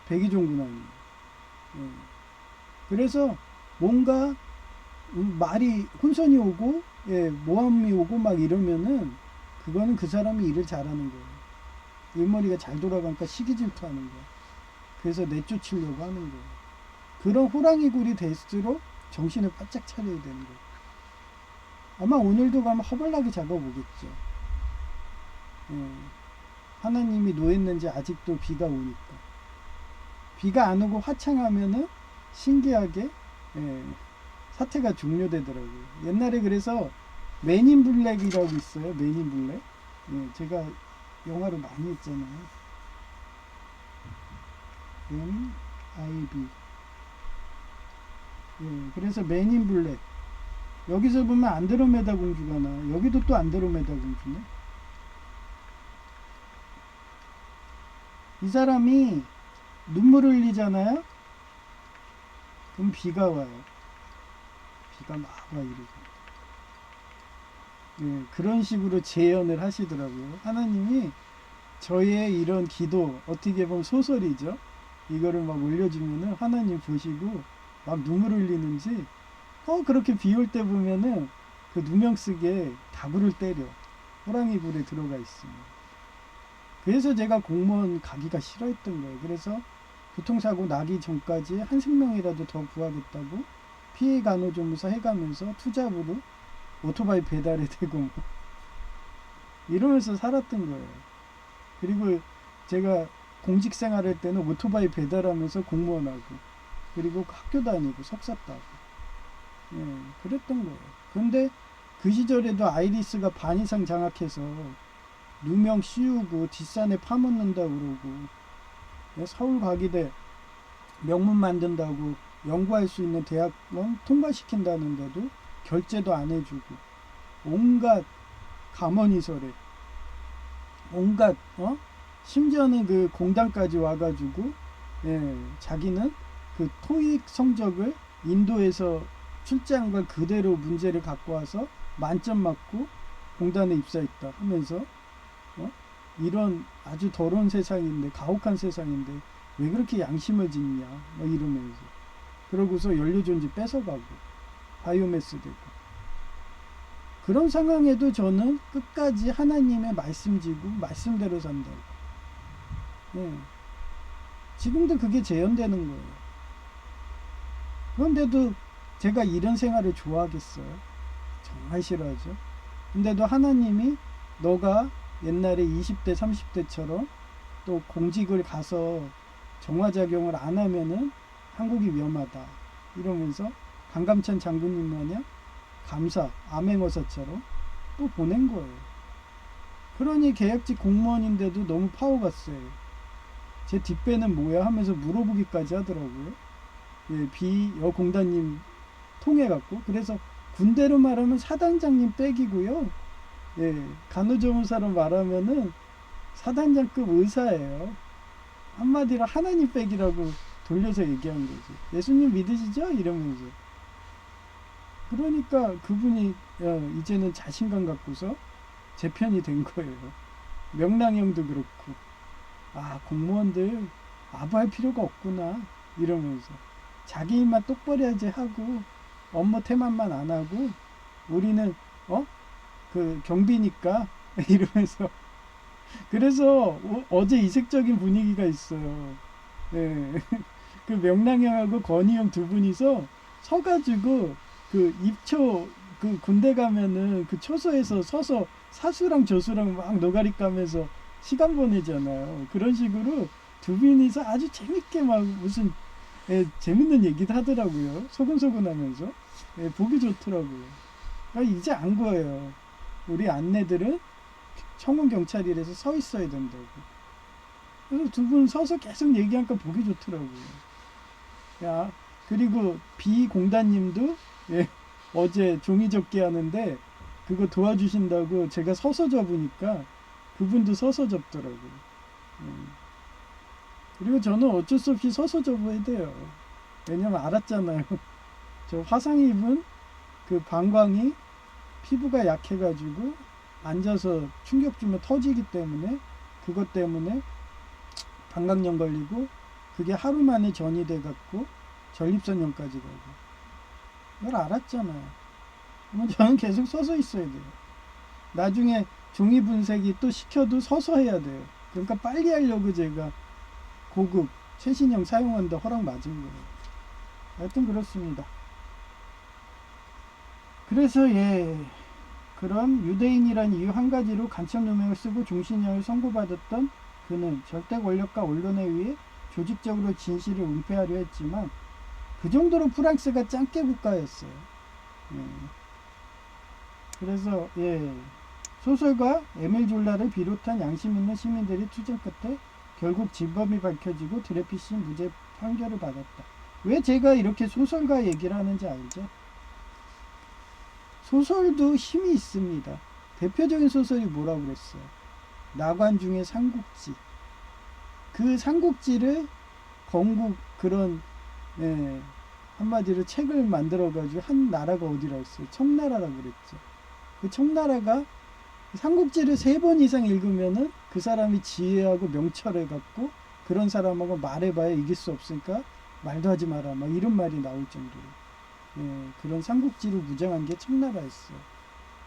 백의종군왕이에요. 그래서 뭔가 말이 혼선이 오고 모함이 오고 막 이러면은 그거는 그 사람이 일을 잘하는 거예요. 일머리가 잘 돌아가니까 시기 질투하는 거예요. 그래서 내쫓으려고 하는 거예요. 그런 호랑이 굴이 될수록 정신을 바짝 차려야 되는 거예요. 아마 오늘도 가면 허벌나게 잡아보겠죠. 하나님이 노했는지 아직도 비가 오니까. 비가 안 오고 화창하면은 신기하게 사태가 종료되더라고요. 옛날에 그래서 맨인 블랙이라고 있어요. 맨인 블랙. 제가 영화를 많이 했잖아요. MIB. 그래서 맨인 블랙. 여기서 보면 안드로메다 공주가 나. 여기도 또 안드로메다 공주네. 이 사람이 눈물을 흘리잖아요. 그럼 비가 와요. 비가 막 와 이러고. 그런 식으로 재현을 하시더라고요. 하나님이 저의 이런 기도, 어떻게 보면 소설이죠. 이거를 막 올려주면은 하나님 보시고 막 눈물 흘리는지, 그렇게 비 올 때 보면은 그 누명 쓰게 다구를 때려. 호랑이 굴에 들어가 있으면. 그래서 제가 공무원 가기가 싫어했던 거예요. 그래서 교통사고 나기 전까지 한 생명이라도 더 구하겠다고 피해 간호조무사 해가면서 투잡으로 오토바이 배달에 대고 뭐 이러면서 살았던 거예요. 그리고 제가 공직 생활할 때는 오토바이 배달하면서 공무원하고 그리고 학교 다니고 석사 따고 그랬던 거예요. 근데 그 시절에도 아이리스가 반 이상 장악해서 누명 씌우고 뒷산에 파묻는다고 그러고 서울 과기대 명문 만든다고 연구할 수 있는 대학원 통과시킨다는데도 결제도 안 해주고 온갖 감언이설에 온갖 심지어는 그 공단까지 와가지고 자기는 그 토익 성적을 인도에서 출제한 걸 그대로 문제를 갖고 와서 만점 맞고 공단에 입사했다 하면서 이런 아주 더러운 세상인데 가혹한 세상인데 왜 그렇게 양심을 짓냐 막 이러면서 그러고서 연료전지 뺏어가고 바이오매스 되고 그런 상황에도 저는 끝까지 하나님의 말씀 지고 말씀대로 산다고. 지금도 그게 재현되는 거예요. 그런데도 제가 이런 생활을 좋아하겠어요? 정말 싫어하죠. 근데도 하나님이 너가 옛날에 20대 30대처럼 또 공직을 가서 정화작용을 안 하면은 한국이 위험하다 이러면서 강감찬 장군님 마냥 감사 암행어사처럼 또 보낸 거예요. 그러니 계약직 공무원인데도 너무 파워가 세요. 제 뒷배는 뭐야 하면서 물어보기까지 하더라고요. 예, 비여공단님 통해 갖고. 그래서 군대로 말하면 사단장님 백이고요. 예, 간호조무사로 말하면은 사단장급 의사예요. 한마디로 하나님 백이라고 돌려서 얘기한 거지. 예수님 믿으시죠? 이러면서. 그러니까 그분이 이제는 자신감 갖고서 제 편이 된 거예요. 명랑형도 그렇고, 아, 공무원들 아부할 필요가 없구나 이러면서 자기 일만 똑바로 해야지 하고 업무 태만만 안 하고 우리는 그 경비니까 이러면서. 그래서 어제 이색적인 분위기가 있어요. 예. 그 명랑형하고 건희형 두 분이서 서가지고 그 입초 그 군대 가면은 그 초소에서 서서 사수랑 조수랑 막 노가리 까면서 시간 보내잖아요. 그런 식으로 두 분이서 아주 재밌게 막 무슨 재밌는 얘기도 하더라고요. 소근소근하면서 보기 좋더라고요. 그러니까 이제 안 거예요. 우리 안내들은 청원 경찰이라서 서 있어야 된다고. 그래서 두 분 서서 계속 얘기하니까 보기 좋더라고요. 야, 그리고 비공단님도 어제 종이 접기 하는데 그거 도와주신다고 제가 서서 접으니까 그분도 서서 접더라고요. 그리고 저는 어쩔 수 없이 서서 접어야 돼요. 왜냐면 알았잖아요. 저 화상 입은 그 방광이 피부가 약해가지고 앉아서 충격 주면 터지기 때문에 그것 때문에 방광염 걸리고 그게 하루 만에 전이 돼갖고 전립선염까지 가고. 그걸 알았잖아요. 그러면 저는 계속 서서 있어야 돼요. 나중에 종이 분쇄기 또 시켜도 서서 해야 돼요. 그러니까 빨리 하려고 제가 고급 최신형 사용한다 허락 맞은 거예요. 하여튼 그렇습니다. 그래서 그런 유대인이란 이유 한 가지로 간첩 누명을 쓰고 종신형을 선고받았던 그는 절대 권력과 언론에 의해 조직적으로 진실을 은폐하려 했지만 그 정도로 프랑스가 짱깨 국가였어요. 그래서 소설가 에밀 졸라를 비롯한 양심 있는 시민들이 투쟁 끝에 결국 진범이 밝혀지고 드레피씨는 무죄 판결을 받았다. 왜 제가 이렇게 소설가 얘기를 하는지 알죠? 소설도 힘이 있습니다. 대표적인 소설이 뭐라고 그랬어요? 나관중의 삼국지. 그 삼국지를 건국 그런 한마디로 책을 만들어가지고 한 나라가 어디라 했어요? 청나라라고 그랬죠. 그 청나라가 삼국지를 3번 이상 읽으면은 그 사람이 지혜하고 명철해갖고 그런 사람하고 말해봐야 이길 수 없으니까 말도 하지 마라. 막 이런 말이 나올 정도로. 그런 삼국지로 무장한 게 청나라였어요.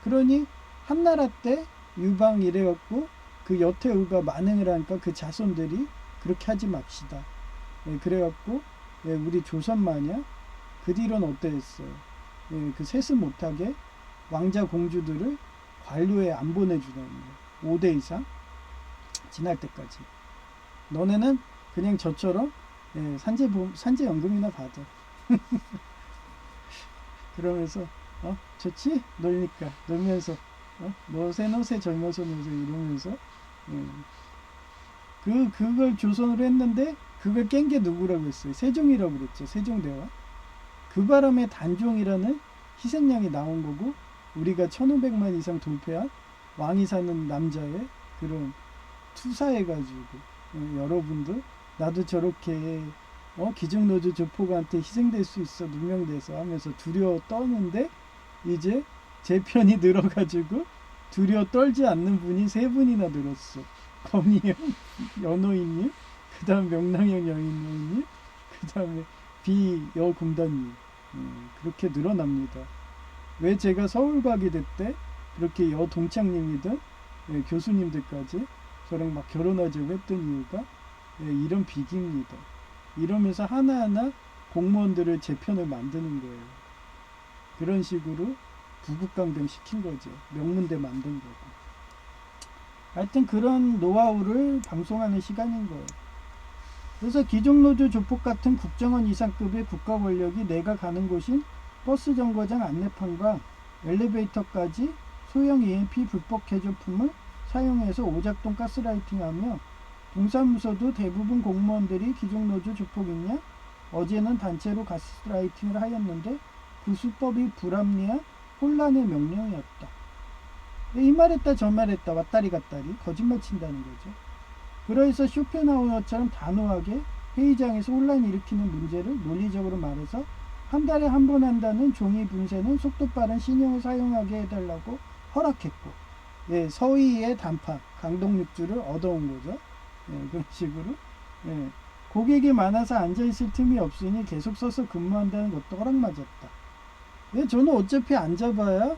그러니 한나라 때 유방 이래갖고 그 여태우가 만행을 하니까 그 자손들이 그렇게 하지 맙시다. 그래갖고 우리 조선 마냥 그 뒤로는 어땠어요? 그 세습 못하게 왕자 공주들을 관료에 안 보내주는 거예요. 5대 이상 지날 때까지. 너네는 그냥 저처럼 산재연금이나 받아. 그러면서 좋지? 놀니까 놀면서 노세 젊어서 노세 이러면서 그걸 조선으로 했는데 그걸 깬 게 누구라고 했어요? 세종이라고 그랬죠. 세종대왕. 그 바람에 단종이라는 희생양이 나온 거고 우리가 1500만 이상 돌패한 왕이 사는 남자의 그런 투사해가지고 여러분들 나도 저렇게 기증노조 조폭한테 희생될 수 있어 누명돼서 하면서 두려워 떠는데 이제 제 편이 늘어가지고 두려워 떨지 않는 분이 3분이나 늘었어. 건희형 연호인님, 그 다음 명랑형 여인님, 그 다음에 비여공단님. 그렇게 늘어납니다. 왜 제가 서울과기대 때 그렇게 여동창님이든 교수님들까지 저랑 막 결혼하자고 했던 이유가 이런 비기입니다. 이러면서 하나하나 공무원들을 제 편을 만드는 거예요. 그런 식으로 부국강병 시킨 거죠. 명문대 만든 거고. 하여튼 그런 노하우를 방송하는 시간인 거예요. 그래서 기종노조 조폭 같은 국정원 이상급의 국가 권력이 내가 가는 곳인 버스 정거장 안내판과 엘리베이터까지 소형 EMP 불법 개조품을 사용해서 오작동 가스라이팅하며 동사무소도 대부분 공무원들이 기종노조 조폭이냐? 어제는 단체로 가스라이팅을 하였는데 그 수법이 불합리한 혼란의 명령이었다. 이 말했다 저 말했다 왔다리 갔다리 거짓말 친다는 거죠. 그래서 쇼펜하우어처럼 단호하게 회의장에서 혼란 일으키는 문제를 논리적으로 말해서 한 달에 한 번 한다는 종이 분쇄는 속도 빠른 신형을 사용하게 해달라고 허락했고, 예, 서희의 단파 강동육주를 얻어온 거죠. 예, 그런 식으로. 예, 고객이 많아서 앉아있을 틈이 없으니 계속 서서 근무한다는 것도 허락맞았다. 예, 저는 어차피 앉아봐야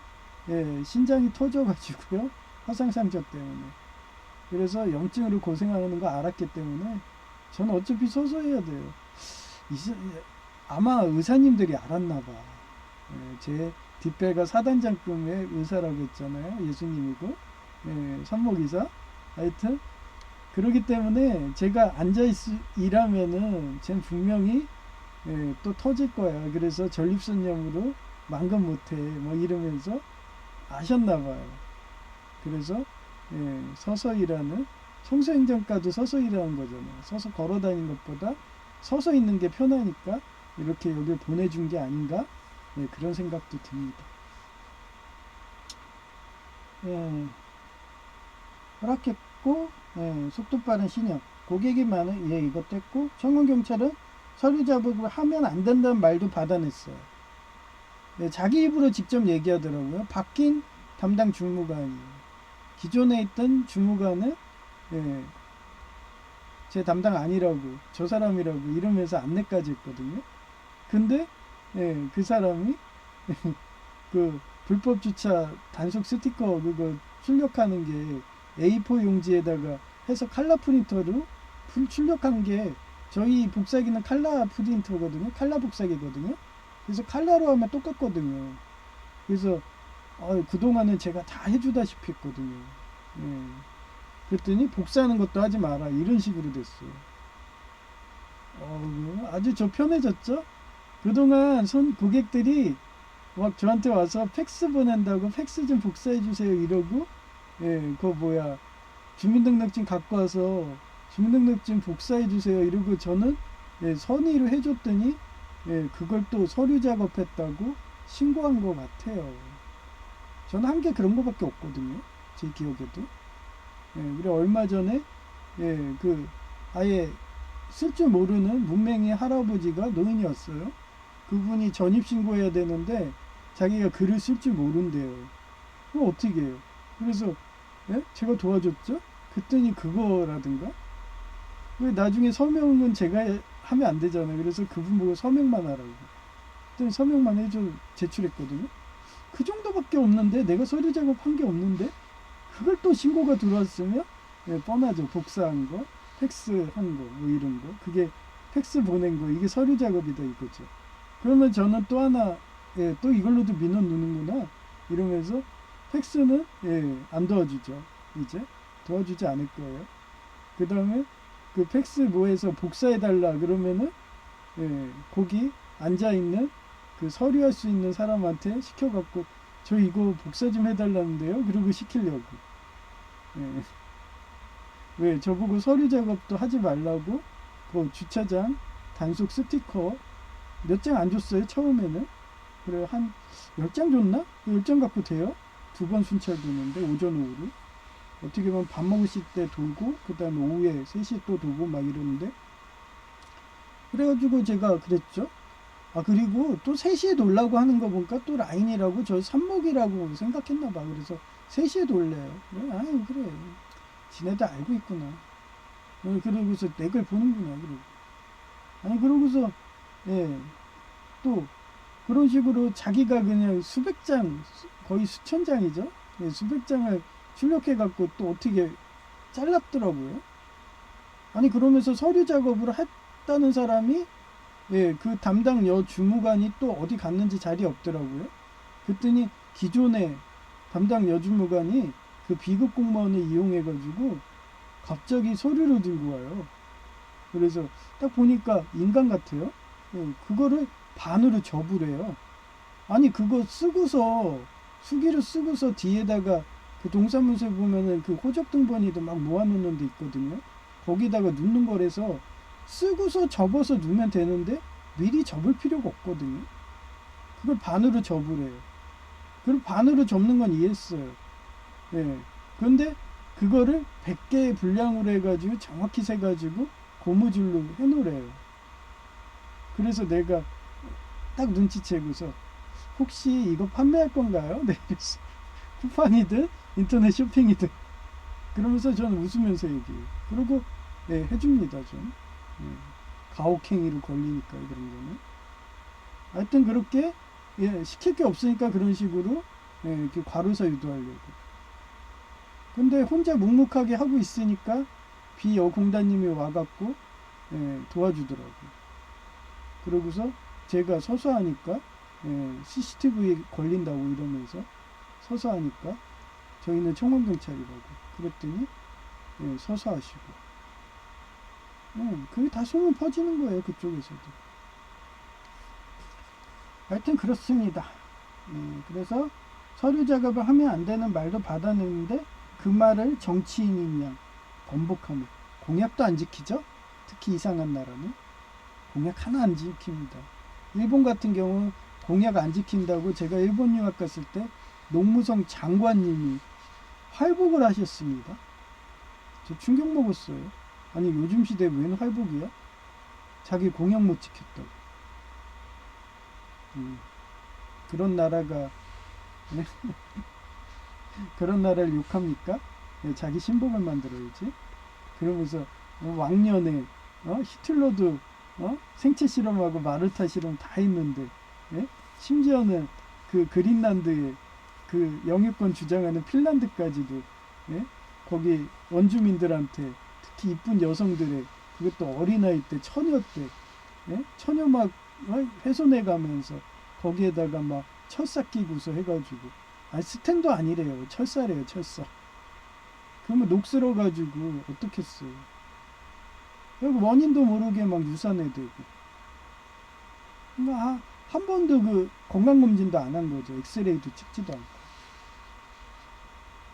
예, 신장이 터져가지고요. 화상상처 때문에. 그래서 염증으로 고생하는 거 알았기 때문에 저는 어차피 서서 해야 돼요. 아마 의사님들이 알았나봐. 예, 제 뒷배가 사단장급의 의사라고 했잖아요. 예수님이고. 예, 산모기사. 하여튼 그러기 때문에 제가 앉아있으라면은 쟤는 분명히 예, 또 터질 거야. 그래서 전립선염으로 망금 못해. 뭐 이러면서 아셨나봐요. 그래서 예, 서서 일하는 청소행정과도 서서 일하는 거잖아요. 서서 걸어다니는 것보다 서서 있는 게 편하니까 이렇게 여길 보내준 게 아닌가 예, 그런 생각도 듭니다. 예, 허락했고 예, 속도 빠른 신형 고객이 많은 예, 이것도 했고 청원경찰은 서류 작업을 하면 안 된다는 말도 받아냈어요. 예, 자기 입으로 직접 얘기하더라고요. 바뀐 담당 주무관이 기존에 있던 주무관은 예, 제 담당 아니라고 저 사람이라고 이러면서 안내까지 했거든요. 근데 예, 그 사람이 그 불법 주차 단속 스티커 그거 출력하는 게 A4 용지에다가 해서 칼라 프린터로 출력한 게 저희 복사기는 칼라 프린터거든요. 칼라 복사기거든요. 그래서 칼라로 하면 똑같거든요. 그래서 그동안은 제가 다 해주다시피 했거든요. 예. 그랬더니 복사하는 것도 하지 마라 이런 식으로 됐어요. 아주 저 편해졌죠. 그동안 고객들이 막 저한테 와서 팩스 보낸다고 팩스 좀 복사해 주세요 이러고 예, 그거 뭐야 주민등록증 갖고 와서 주민등록증 복사해 주세요 이러고 저는 예, 선의로 해줬더니 예, 그걸 또 서류 작업했다고 신고한 것 같아요. 저는 한 게 그런 거밖에 없거든요. 제 기억에도. 예, 그래 얼마 전에 예, 그 아예 쓸 줄 모르는 문맹이 할아버지가 노인이었어요. 그분이 전입신고해야 되는데 자기가 글을 쓸 줄 모른대요. 그럼 어떻게 해요? 그래서 예? 제가 도와줬죠. 그랬더니 그거라든가 왜 나중에 서명은 제가 하면 안 되잖아요. 그래서 그분 보고 서명만 하라고. 그랬더니 서명만 해줘 제출했거든요. 그 정도밖에 없는데 내가 서류 작업한 게 없는데 그걸 또 신고가 들어왔으면 예, 뻔하죠. 복사한 거, 팩스 한 거, 뭐 이런 거. 그게 팩스 보낸 거, 이게 서류 작업이다 이거죠. 그러면 저는 또 하나, 예, 또 이걸로도 민원 넣는구나 이러면서 팩스는 예, 안 도와주죠. 이제 도와주지 않을 거예요. 그 다음에 그 팩스 뭐해서 복사해달라 그러면은 예, 거기 앉아있는 그 서류할 수 있는 사람한테 시켜갖고 저 이거 복사 좀 해달라는데요. 그러고 시키려고. 예. 왜 저보고 서류 작업도 하지 말라고 그 주차장 단속 스티커 몇 장 안 줬어요 처음에는. 그래 한 10장 줬나? 10장 갖고 돼요? 2번 순찰 도는데 오전 오후로 어떻게 보면 밥 먹으실 때 돌고 그 다음에 오후에 3시에 또 돌고 막 이러는데 그래가지고 제가 그랬죠. 그리고 또 3시에 돌라고 하는 거 보니까 또 라인이라고 저 삽목이라고 생각했나봐. 그래서 3시에 돌래요. 그래, 아유 그래 지네도 알고 있구나. 그러고서 내 걸 보는구나. 그러고 아니 그러고서 예, 또 그런 식으로 자기가 그냥 수백 장 거의 수천 장이죠. 예, 수백 장을 출력해 갖고 또 어떻게 잘랐더라고요. 아니 그러면서 서류 작업을 했다는 사람이 예, 그 담당 여주무관이 또 어디 갔는지 자리에 없더라고요. 그랬더니 기존에 담당 여주무관이 그 비급 공무원을 이용해가지고 갑자기 서류를 들고 와요. 그래서 딱 보니까 인간 같아요. 예, 그거를 반으로 접으래요. 아니 그거 쓰고서 수기로 쓰고서 뒤에다가 그 동사무소에 보면은 그 호적 등본이도 막 모아놓는 데 있거든요. 거기다가 눕는 거라서 쓰고서 접어서 누면 되는데 미리 접을 필요가 없거든요. 그걸 반으로 접으래요. 그리고 반으로 접는 건 이해했어요. 예. 그런데 그거를 100개의 분량으로 해가지고 정확히 세가지고 고무줄로 해놓으래요. 그래서 내가 딱 눈치채고서 혹시 이거 판매할 건가요? 네, 그랬어. 쿠팡이든 인터넷 쇼핑이든. 그러면서 저는 웃으면서 얘기해요. 그리고 예, 해줍니다. 좀 가혹행위로 걸리니까 그런 거는. 하여튼 그렇게 예, 시킬 게 없으니까 그런 식으로 예, 이렇게 과로사 유도하려고. 근데 혼자 묵묵하게 하고 있으니까 비여공단님이 와갖고 예, 도와주더라고요. 그러고서 제가 서서 하니까 CCTV에 걸린다고 이러면서 서서 하니까 저희는 청원경찰이라고 그랬더니 서서 하시고 그게 다 소문 퍼지는 거예요. 그쪽에서도. 하여튼 그렇습니다. 그래서 서류 작업을 하면 안 되는 말도 받아내는데 그 말을 정치인인 양 번복하며 공약도 안 지키죠. 특히 이상한 나라는 공약 하나 안 지킵니다. 일본 같은 경우 공약 안 지킨다고 제가 일본 유학 갔을 때 농무성 장관님이 활복을 하셨습니다. 저 충격 먹었어요. 아니 요즘 시대에 웬 활복이야? 자기 공약 못 지켰다고. 그런 나라가 그런 나라를 욕합니까? 자기 신복을 만들어야지. 그러면서 왕년에 히틀러도 생체 실험하고 마르타 실험 다 했는데 심지어는 그 그린란드에 그 영유권 주장하는 핀란드까지도 거기 원주민들한테 특히 이쁜 여성들의 그것도 어린아이 때 처녀 때 처녀 막 훼손해 가면서 거기에다가 막 철사 끼고서 해가지고 스탠도 아니래요. 철사래요. 철사. 그러면 녹슬어 가지고 어떻겠어요. 원인도 모르게 막 유산해되고 한 번도 그 건강검진도 안 한 거죠. 엑스레이도 찍지도 않고.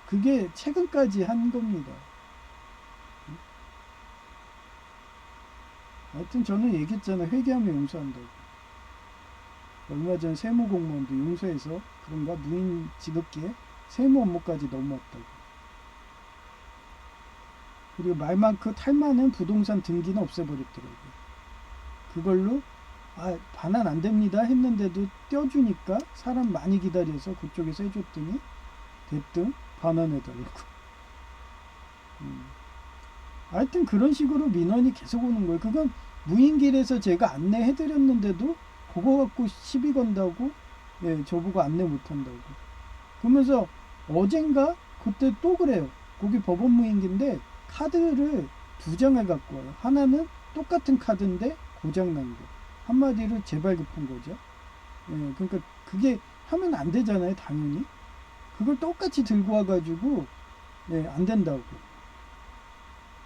그게 최근까지 한 겁니다. 하여튼 저는 얘기했잖아요. 회개하면 용서한다고. 얼마 전 세무공무원도 용서해서 그런가 무인 지급기에 세무 업무까지 넘어왔다고. 그리고 말 많고 탈 많은 부동산 등기는 없애버렸더라고요. 그걸로 반환 안 됩니다 했는데도 떼어주니까 사람 많이 기다려서 그쪽에서 해줬더니 대뜸 반환해달라고. 하여튼 그런 식으로 민원이 계속 오는 거예요. 그건 무인길에서 제가 안내해드렸는데도 그거 갖고 시비 건다고 저보고 안내 못한다고. 그러면서 어젠가 그때 또 그래요. 거기 법원 무인기인데 카드를 2장을 갖고 와요. 하나는 똑같은 카드인데 고장난 거. 한마디로 재발급한 거죠. 그러니까 그게 하면 안 되잖아요. 당연히. 그걸 똑같이 들고 와가지고 안 된다고.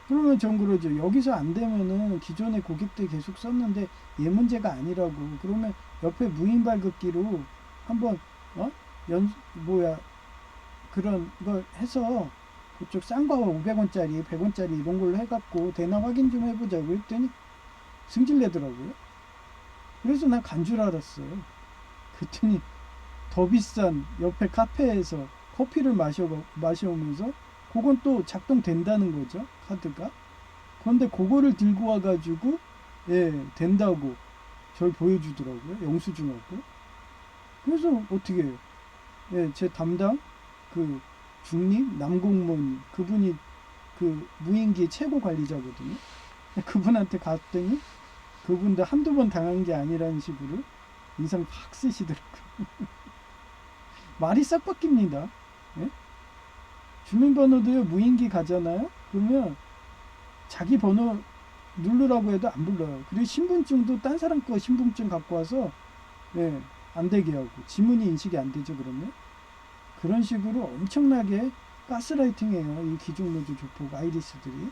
그러면 전 그러죠. 여기서 안 되면은 기존의 고객들 계속 썼는데 얘 문제가 아니라고. 그러면 옆에 무인 발급기로 한번 그런 걸 해서 그쪽 싼 거 500원짜리 100원짜리 이런 걸로 해갖고 되나 확인 좀 해보자고 했더니 승질내더라고요. 그래서 난 간 줄 알았어요. 그랬더니 더 비싼 옆에 카페에서 커피를 마셔오면서 그건 또 작동된다는 거죠. 카드가. 그런데 그거를 들고 와가지고 된다고 저를 보여주더라고요. 영수증하고. 그래서 어떻게 해요? 제 담당 그 중립 남공무원 그분이 그 무인기 최고 관리자거든요. 그분한테 갔더니 그분도 한두 번 당한 게 아니라는 식으로 인상 팍 쓰시더라고요. 말이 싹 바뀝니다. 주민번호도요, 무인기 가잖아요? 그러면 자기 번호 누르라고 해도 안 불러요. 그리고 신분증도 딴 사람 거 신분증 갖고 와서 안 되게 하고 지문이 인식이 안 되죠. 그러면 그런 식으로 엄청나게 가스라이팅해요. 이 기종노조 조폭 아이리스들이.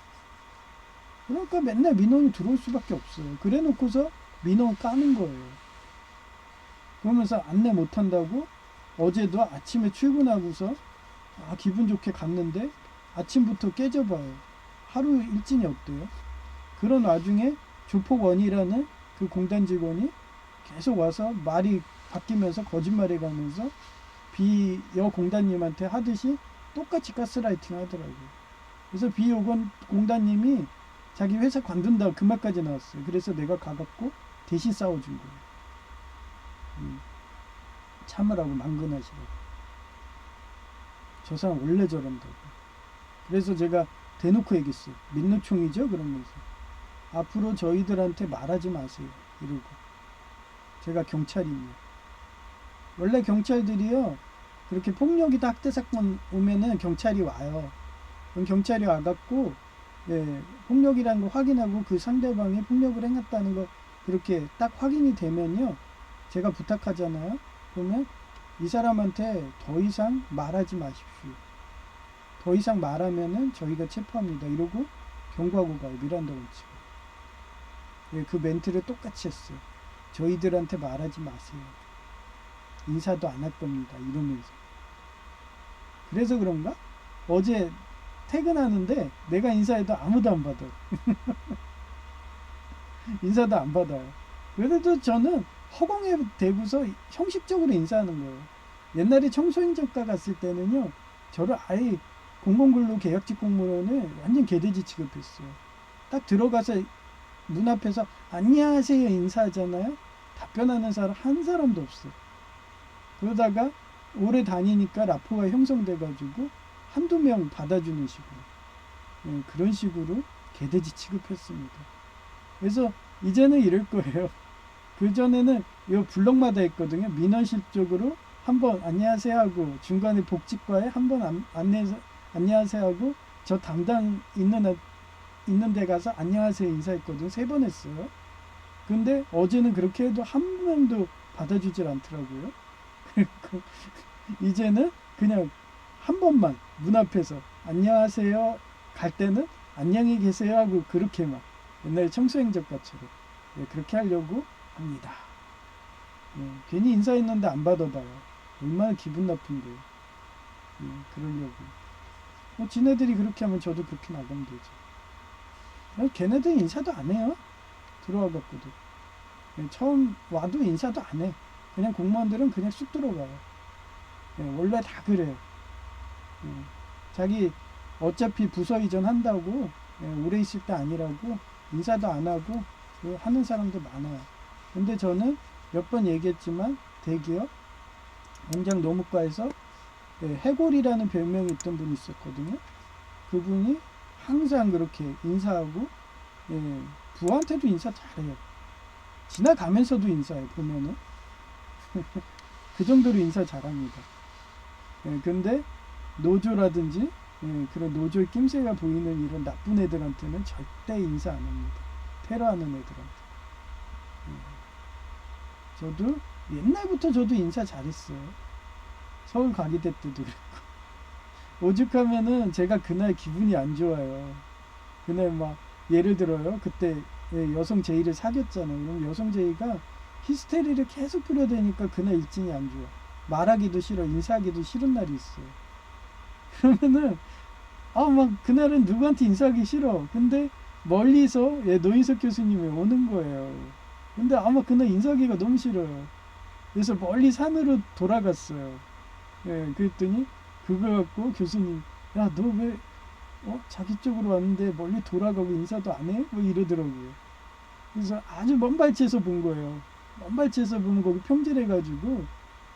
그러니까 맨날 민원이 들어올 수밖에 없어요. 그래 놓고서 민원 까는 거예요. 그러면서 안내 못한다고 어제도 아침에 출근하고서 기분 좋게 갔는데 아침부터 깨져봐요. 하루 일진이 없대요. 그런 와중에 조폭원이라는 그 공단 직원이 계속 와서 말이 바뀌면서 거짓말해 가면서 비여 공단님한테 하듯이 똑같이 가스라이팅 하더라고요. 그래서 비여건 공단님이 자기 회사 관둔다 그 말까지 나왔어요. 그래서 내가 가갖고 대신 싸워준 거예요. 참으라고 망근하시라고. 저 사람 원래 저런다고. 그래서 제가 대놓고 얘기했어요. 민노총이죠? 그러면서 앞으로 저희들한테 말하지 마세요. 이러고. 제가 경찰이에요. 원래 경찰들이요. 그렇게 폭력이다 학대 사건 오면은 경찰이 와요. 그럼 경찰이 와갖고 폭력이라는 거 확인하고 그 상대방이 폭력을 행했다는 거 그렇게 딱 확인이 되면요. 제가 부탁하잖아요. 그러면 이 사람한테 더 이상 말하지 마십시오. 더 이상 말하면은 저희가 체포합니다. 이러고 경고하고 가요. 미란다 원칙. 그 멘트를 똑같이 했어요. 저희들한테 말하지 마세요. 인사도 안 할 겁니다. 이러면서. 그래서 그런가? 어제 퇴근하는데 내가 인사해도 아무도 안 받아요. 인사도 안 받아요. 그래도 저는 허공에 대고서 형식적으로 인사하는 거예요. 옛날에 청소인정과 갔을 때는요. 저를 아예 공공근로 계약직 공무원을 완전 개돼지 취급했어요. 딱 들어가서 문 앞에서 안녕하세요 인사하잖아요. 답변하는 사람 한 사람도 없어요. 그러다가 오래 다니니까 라포가 형성돼가지고 한두 명 받아주는 식으로 그런 식으로 개돼지 취급했습니다. 그래서 이제는 이럴 거예요. 그전에는 이 블럭마다 했거든요. 민원실 쪽으로 한번 안녕하세요 하고 중간에 복지과에 한번 안녕하세요 하고 저 담당 있는 데 가서 안녕하세요 인사했거든요. 3번 했어요. 근데 어제는 그렇게 해도 한 명도 받아주질 않더라고요. 이제는 그냥 한 번만 문 앞에서 안녕하세요 갈 때는 안녕히 계세요 하고 그렇게 막 옛날에 청소행적과처럼 그렇게 하려고 합니다. 괜히 인사했는데 안 받아봐요. 얼마나 기분 나쁜데요. 그러려고. 지네들이 그렇게 하면 저도 그렇게 나가면 되죠. 걔네들 인사도 안 해요. 들어와갖고도. 처음 와도 인사도 안 해. 그냥 공무원들은 그냥 쑥 들어가요. 원래 다 그래요. 자기 어차피 부서 이전 한다고 오래 있을 때 아니라고 인사도 안 하고 하는 사람도 많아요. 근데 저는 몇 번 얘기했지만 대기업 공장 노무과에서 해골이라는 별명이 있던 분이 있었거든요. 그분이 항상 그렇게 인사하고 부하한테도 인사 잘해요. 지나가면서도 인사해 보면은 그 정도로 인사 잘합니다. 근데 노조라든지 그런 노조의 낌새가 보이는 이런 나쁜 애들한테는 절대 인사 안 합니다. 테러하는 애들한테. 저도 옛날부터 저도 인사 잘했어요. 서울 가기대 때도 그랬고. 오죽하면은 제가 그날 기분이 안 좋아요. 그날 막 예를 들어요. 그때 여성 제의를 사귀었잖아요. 그럼 여성 제의가 히스테리를 계속 부려대니까 그날 일진이 안 좋아. 말하기도 싫어. 인사하기도 싫은 날이 있어요. 그러면은 막 그날은 누구한테 인사하기 싫어. 근데 멀리서 노인석 교수님이 오는 거예요. 근데 아마 그날 인사하기가 너무 싫어요. 그래서 멀리 산으로 돌아갔어요. 그랬더니 그거 갖고 교수님, 야, 너 왜 자기 쪽으로 왔는데 멀리 돌아가고 인사도 안 해? 뭐 이러더라고요. 그래서 아주 먼 발치에서 본 거예요. 먼 발치에서 보면 거기 평질해가지고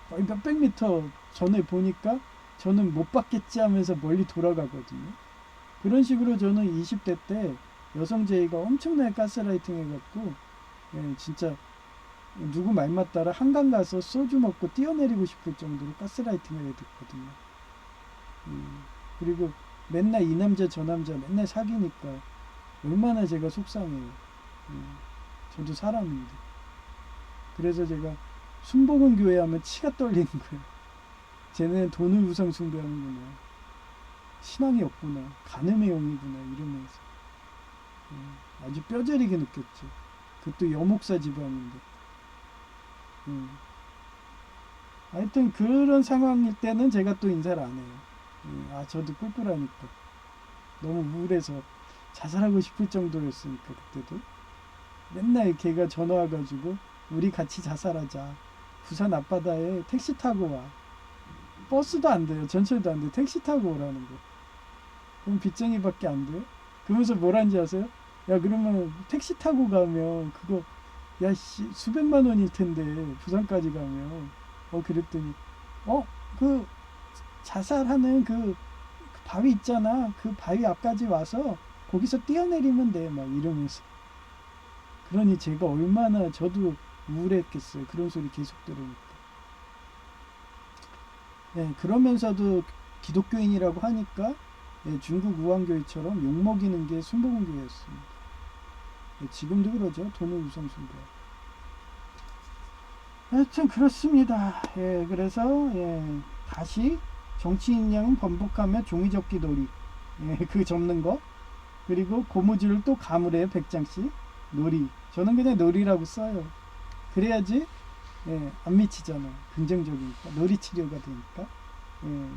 거의 몇백 미터 전에 보니까 저는 못 받겠지 하면서 멀리 돌아가거든요. 그런 식으로 저는 20대 때 여성 제의가 엄청나게 가스라이팅 해갖고 진짜 누구 말만 따라 한강 가서 소주 먹고 뛰어내리고 싶을 정도로 가스라이팅을 해댔거든요. 그리고 맨날 이 남자 저 남자 맨날 사귀니까 얼마나 제가 속상해요. 저도 사람인데. 그래서 제가 순복음 교회 하면 치가 떨리는 거예요. 쟤는 돈을 우상 숭배하는구나. 신앙이 없구나. 간음의 영이구나. 이러면서 아주 뼈저리게 느꼈죠. 그것도 여목사 집안인데. 하여튼 그런 상황일 때는 제가 또 인사를 안 해요. 저도 꿀꿀하니까. 너무 우울해서 자살하고 싶을 정도였으니까. 그때도 맨날 걔가 전화 와가지고 우리 같이 자살하자. 부산 앞바다에 택시 타고 와. 버스도 안 돼요. 전철도 안 돼. 택시 타고 오라는 거. 그럼 빚쟁이밖에 안 돼요? 그러면서 뭐라는지 아세요? 야, 그러면 택시 타고 가면 그거 야 씨 수백만 원일 텐데 부산까지 가면. 그랬더니 그 자살하는 그 바위 있잖아. 그 바위 앞까지 와서 거기서 뛰어내리면 돼. 막 이러면서. 그러니 제가 얼마나 저도 우울했겠어요. 그런 소리 계속 들으니까. 네, 그러면서도 기독교인이라고 하니까 중국 우한교회처럼 욕먹이는 게 순복음교회였습니다. 지금도 그러죠. 돈을 우선 숭배하고. 하여튼 그렇습니다. 그래서 다시 정치인 양은 번복하며 종이접기 놀이, 그 접는 거, 그리고 고무줄을 또 가물해요. 100장씩 놀이. 저는 그냥 놀이라고 써요. 그래야지 안 미치잖아요. 긍정적이니까. 놀이 치료가 되니까.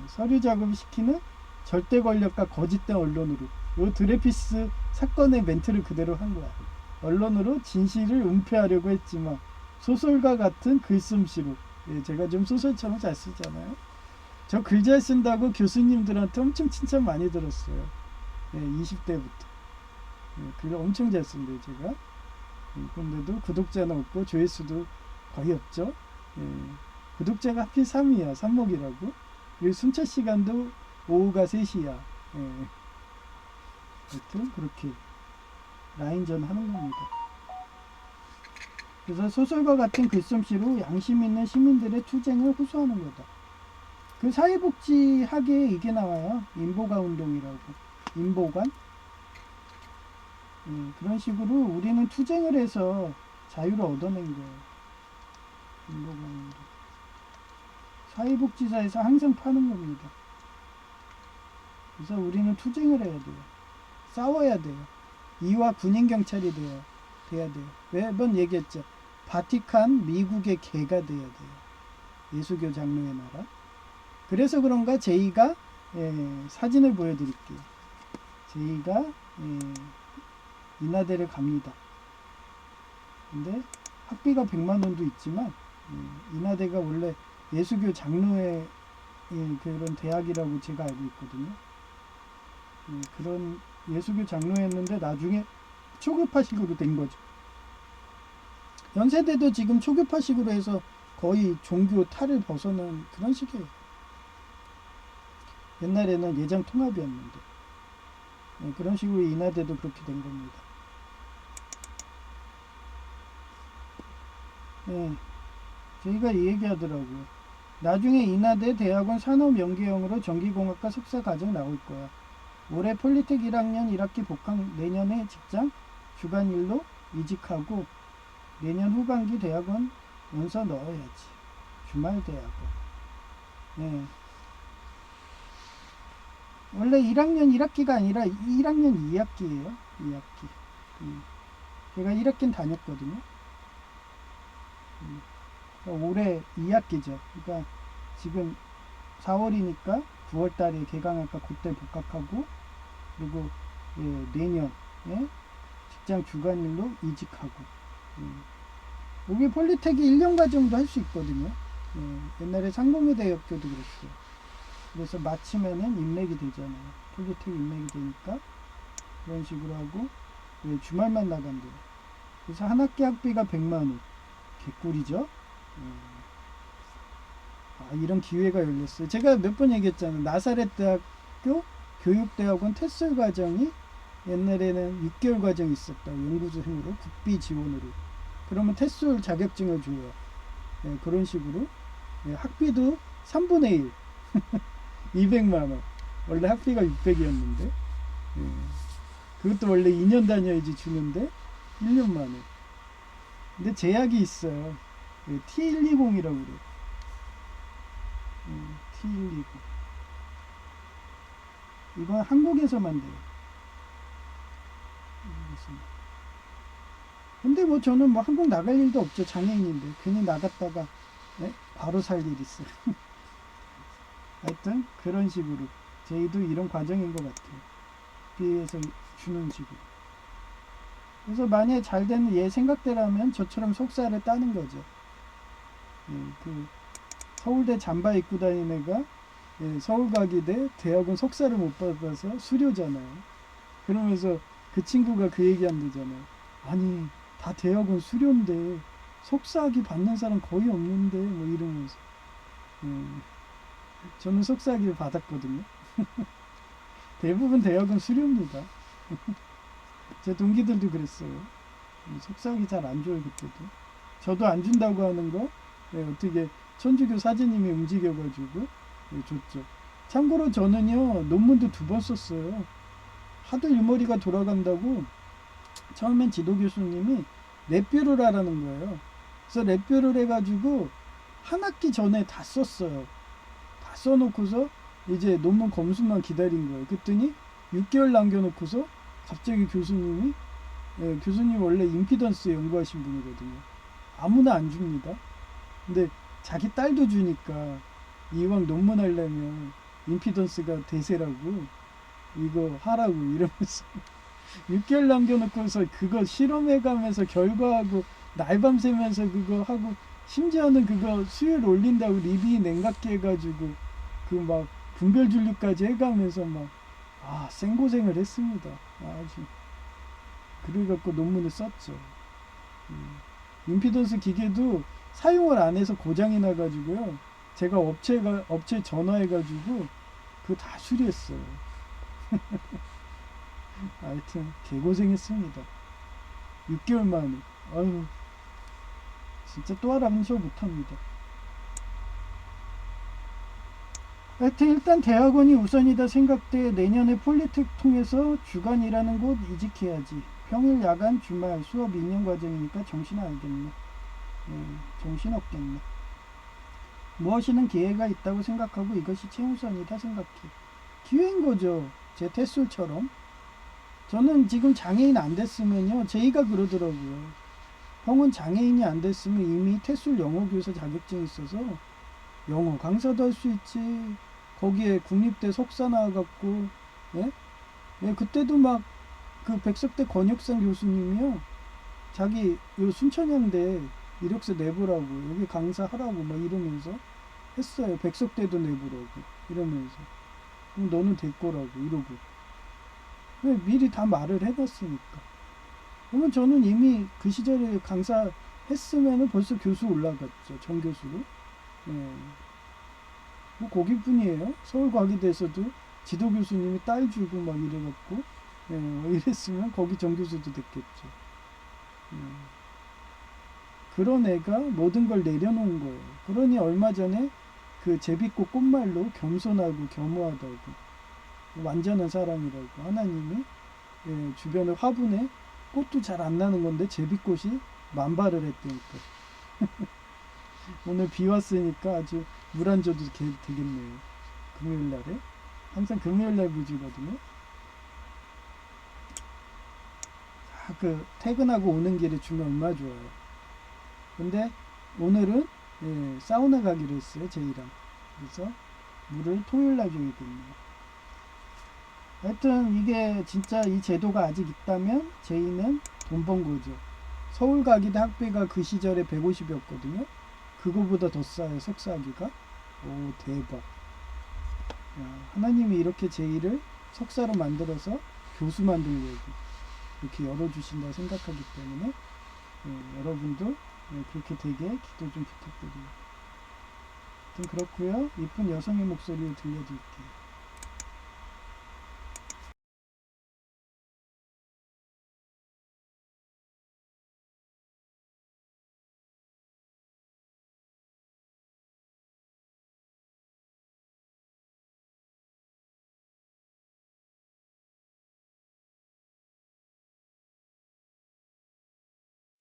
서류 작업 시키는 절대 권력과 거짓된 언론으로. 요 드레피스 사건의 멘트를 그대로 한 거야. 언론으로 진실을 은폐하려고 했지만 소설과 같은 글솜씨로. 제가 좀 소설처럼 잘 쓰잖아요. 저 글 잘 쓴다고 교수님들한테 엄청 칭찬 많이 들었어요. 20대부터. 글 엄청 잘 쓴대요, 제가. 그런데도 구독자는 없고 조회수도 거의 없죠. 구독자가 하필 3이야. 3목이라고. 그리고 순차 시간도 오후가 3시야. 하여튼 그렇게 라인전 하는 겁니다. 그래서 소설과 같은 글솜씨로 양심 있는 시민들의 투쟁을 호소하는 거다. 그 사회복지학에 이게 나와요. 인보가 운동이라고. 인보관? 그런 식으로 우리는 투쟁을 해서 자유를 얻어낸 거예요. 인보관 운동. 사회복지사에서 항상 파는 겁니다. 그래서 우리는 투쟁을 해야 돼요. 싸워야 돼요. 이와 군인경찰이 돼야 돼요. 매번 얘기했죠. 바티칸 미국의 개가 돼야 돼요. 예수교 장로의 나라. 그래서 그런가 제이가 사진을 보여드릴게요. 제이가 인하대를 갑니다. 근데 학비가 100만 원도 있지만 인하대가 원래 예수교 장로의 그런 대학이라고 제가 알고 있거든요. 그런 예수교 장로였는데 나중에 초교파식으로 된 거죠. 연세대도 지금 초교파식으로 해서 거의 종교 탈을 벗어난 그런 식이에요. 옛날에는 예장 통합이었는데 그런 식으로 인하대도 그렇게 된 겁니다. 저희가 이 얘기하더라고요. 나중에 인하대 대학원 산업연계형으로 전기공학과 석사 과정 나올 거야. 올해 폴리텍 1학년 1학기 복학, 내년에 직장 주간일로 이직하고 내년 후반기 대학원 원서 넣어야지. 주말 대학원. 원래 1학년 1학기가 아니라 1학년 2학기예요. 2학기. 제가 1학기는 다녔거든요. 올해 2학기죠. 그러니까 지금 4월이니까 9월달에 개강할까 그때 복학하고 그리고 내년 직장 주간일로 이직하고 여기 폴리텍이 1년 과정도 할 수 있거든요. 옛날에 상공회대학교도 그랬어요. 그래서 마치면은 인맥이 되잖아요. 폴리텍 인맥이 되니까 그런 식으로 하고 주말만 나간대요. 그래서 한 학기 학비가 100만 원. 개꿀이죠. 이런 기회가 열렸어요. 제가 몇 번 얘기했잖아요. 나사렛 대학교 교육대학원 테슬 과정이 옛날에는 6개월 과정이 있었다고. 연구생으로 국비 지원으로. 그러면 테슬 자격증을 줘요. 그런 식으로 학비도 3분의 1 200만원. 원래 학비가 600이었는데 그것도 원래 2년 다녀야지 주는데 1년만에. 근데 제약이 있어요. T120이라고 그래요. T120. 이건 한국에서만 돼요. 근데 뭐 저는 뭐 한국 나갈 일도 없죠. 장애인인데. 괜히 나갔다가 바로 살 일 있어요. 하여튼 그런 식으로 저희도 이런 과정인 것 같아요. 비해서 주는 식으로. 그래서 만약에 잘 되는 얘 생각대로면 저처럼 속사를 따는 거죠. 예, 그 서울대 잠바 입고 다니는 애가 서울과기대 대학원 석사를 못 받아서 수료잖아요. 그러면서 그 친구가 그 얘기한대잖아요. 아니 다 대학원 수료인데 석사학위 받는 사람 거의 없는데 뭐 이러면서. 저는 석사학위를 받았거든요. 대부분 대학원 수료입니다. 제 동기들도 그랬어요. 석사학위 잘 안 줘요 그때도. 저도 안 준다고 하는 거 어떻게 천주교 사제님이 움직여가지고 줬죠. 참고로 저는요 논문도 2번 썼어요. 하도 유머리가 돌아간다고 처음엔 지도 교수님이 랩뷰를 하라는 거예요. 그래서 랩뷰를 해가지고 한 학기 전에 다 썼어요. 다 써놓고서 이제 논문 검수만 기다린 거예요. 그랬더니 6개월 남겨놓고서 갑자기 교수님이 교수님 원래 임피던스 연구하신 분이거든요. 아무나 안 줍니다. 근데 자기 딸도 주니까 이왕 논문 하려면 임피던스가 대세라고 이거 하라고 이러면서 6개월 남겨놓고서 그거 실험해가면서 결과하고 날밤 새면서 그거 하고 심지어는 그거 수율 올린다고 리비 냉각기 해가지고 그 막 분별 준류까지 해가면서 막 생고생을 했습니다. 아주 그래갖고 논문을 썼죠. 임피던스 기계도 사용을 안 해서 고장이 나가지고요. 제가 업체 전화해가지고 그거 다 수리했어요. 하여튼 개고생했습니다. 6개월 만에. 아유 진짜 또 하라면 저 못합니다. 하여튼 일단 대학원이 우선이다 생각돼. 내년에 폴리텍 통해서 주간이라는 곳 이직해야지. 평일 야간 주말 수업 2년 과정이니까 정신 알겠네. 정신 없겠네. 무엇이든 기회가 있다고 생각하고 이것이 최우선이다 생각해. 기회인 거죠. 제 테술처럼. 저는 지금 장애인 안 됐으면요. 제이가 그러더라고요. 형은 장애인이 안 됐으면 이미 테술 영어교사 자격증이 있어서 영어 강사도 할 수 있지. 거기에 국립대 석사 나와갖고 그때도 막 그 백석대 권혁상 교수님이요. 자기 요 순천향대 이력서 내보라고 여기 강사하라고 막 이러면서 했어요. 백석대도 내보라고 이러면서. 그럼 너는 될 거라고 이러고. 왜 미리 다 말을 해놨으니까. 그러면 저는 이미 그 시절에 강사 했으면은 벌써 교수 올라갔죠. 전 교수로. 뭐 거기뿐이에요. 서울과기대에서도 지도 교수님이 딸 주고 막 이래갖고 이랬으면 거기 전 교수도 됐겠죠. 그런 애가 모든 걸 내려놓은 거예요. 그러니 얼마 전에 그 제비꽃 꽃말로 겸손하고 겸허하다고 완전한 사람이라고 하나님이 주변의 화분에 꽃도 잘 안 나는 건데 제비꽃이 만발을 했다니까. 오늘 비 왔으니까 아주 물 안 줘도 되겠네요. 금요일날에 항상 금요일날 물 주거든요. 그 퇴근하고 오는 길에 주면 얼마나 좋아요. 근데 오늘은 사우나 가기로 했어요. 제이랑. 그래서 물을 토요일날 줘야겠네요. 하여튼 이게 진짜 이 제도가 아직 있다면 제이는 돈 번 거죠. 서울 가기대 학비가 그 시절에 150이었거든요. 그거보다 더 싸요. 석사학위가. 오 대박. 야, 하나님이 이렇게 제이를 석사로 만들어서 교수 만들려고 이렇게 열어주신다 생각하기 때문에 여러분도 그렇게 되게 기도 좀 부탁드려요. 좀 그렇고요. 이쁜 여성의 목소리를 들려드릴게요.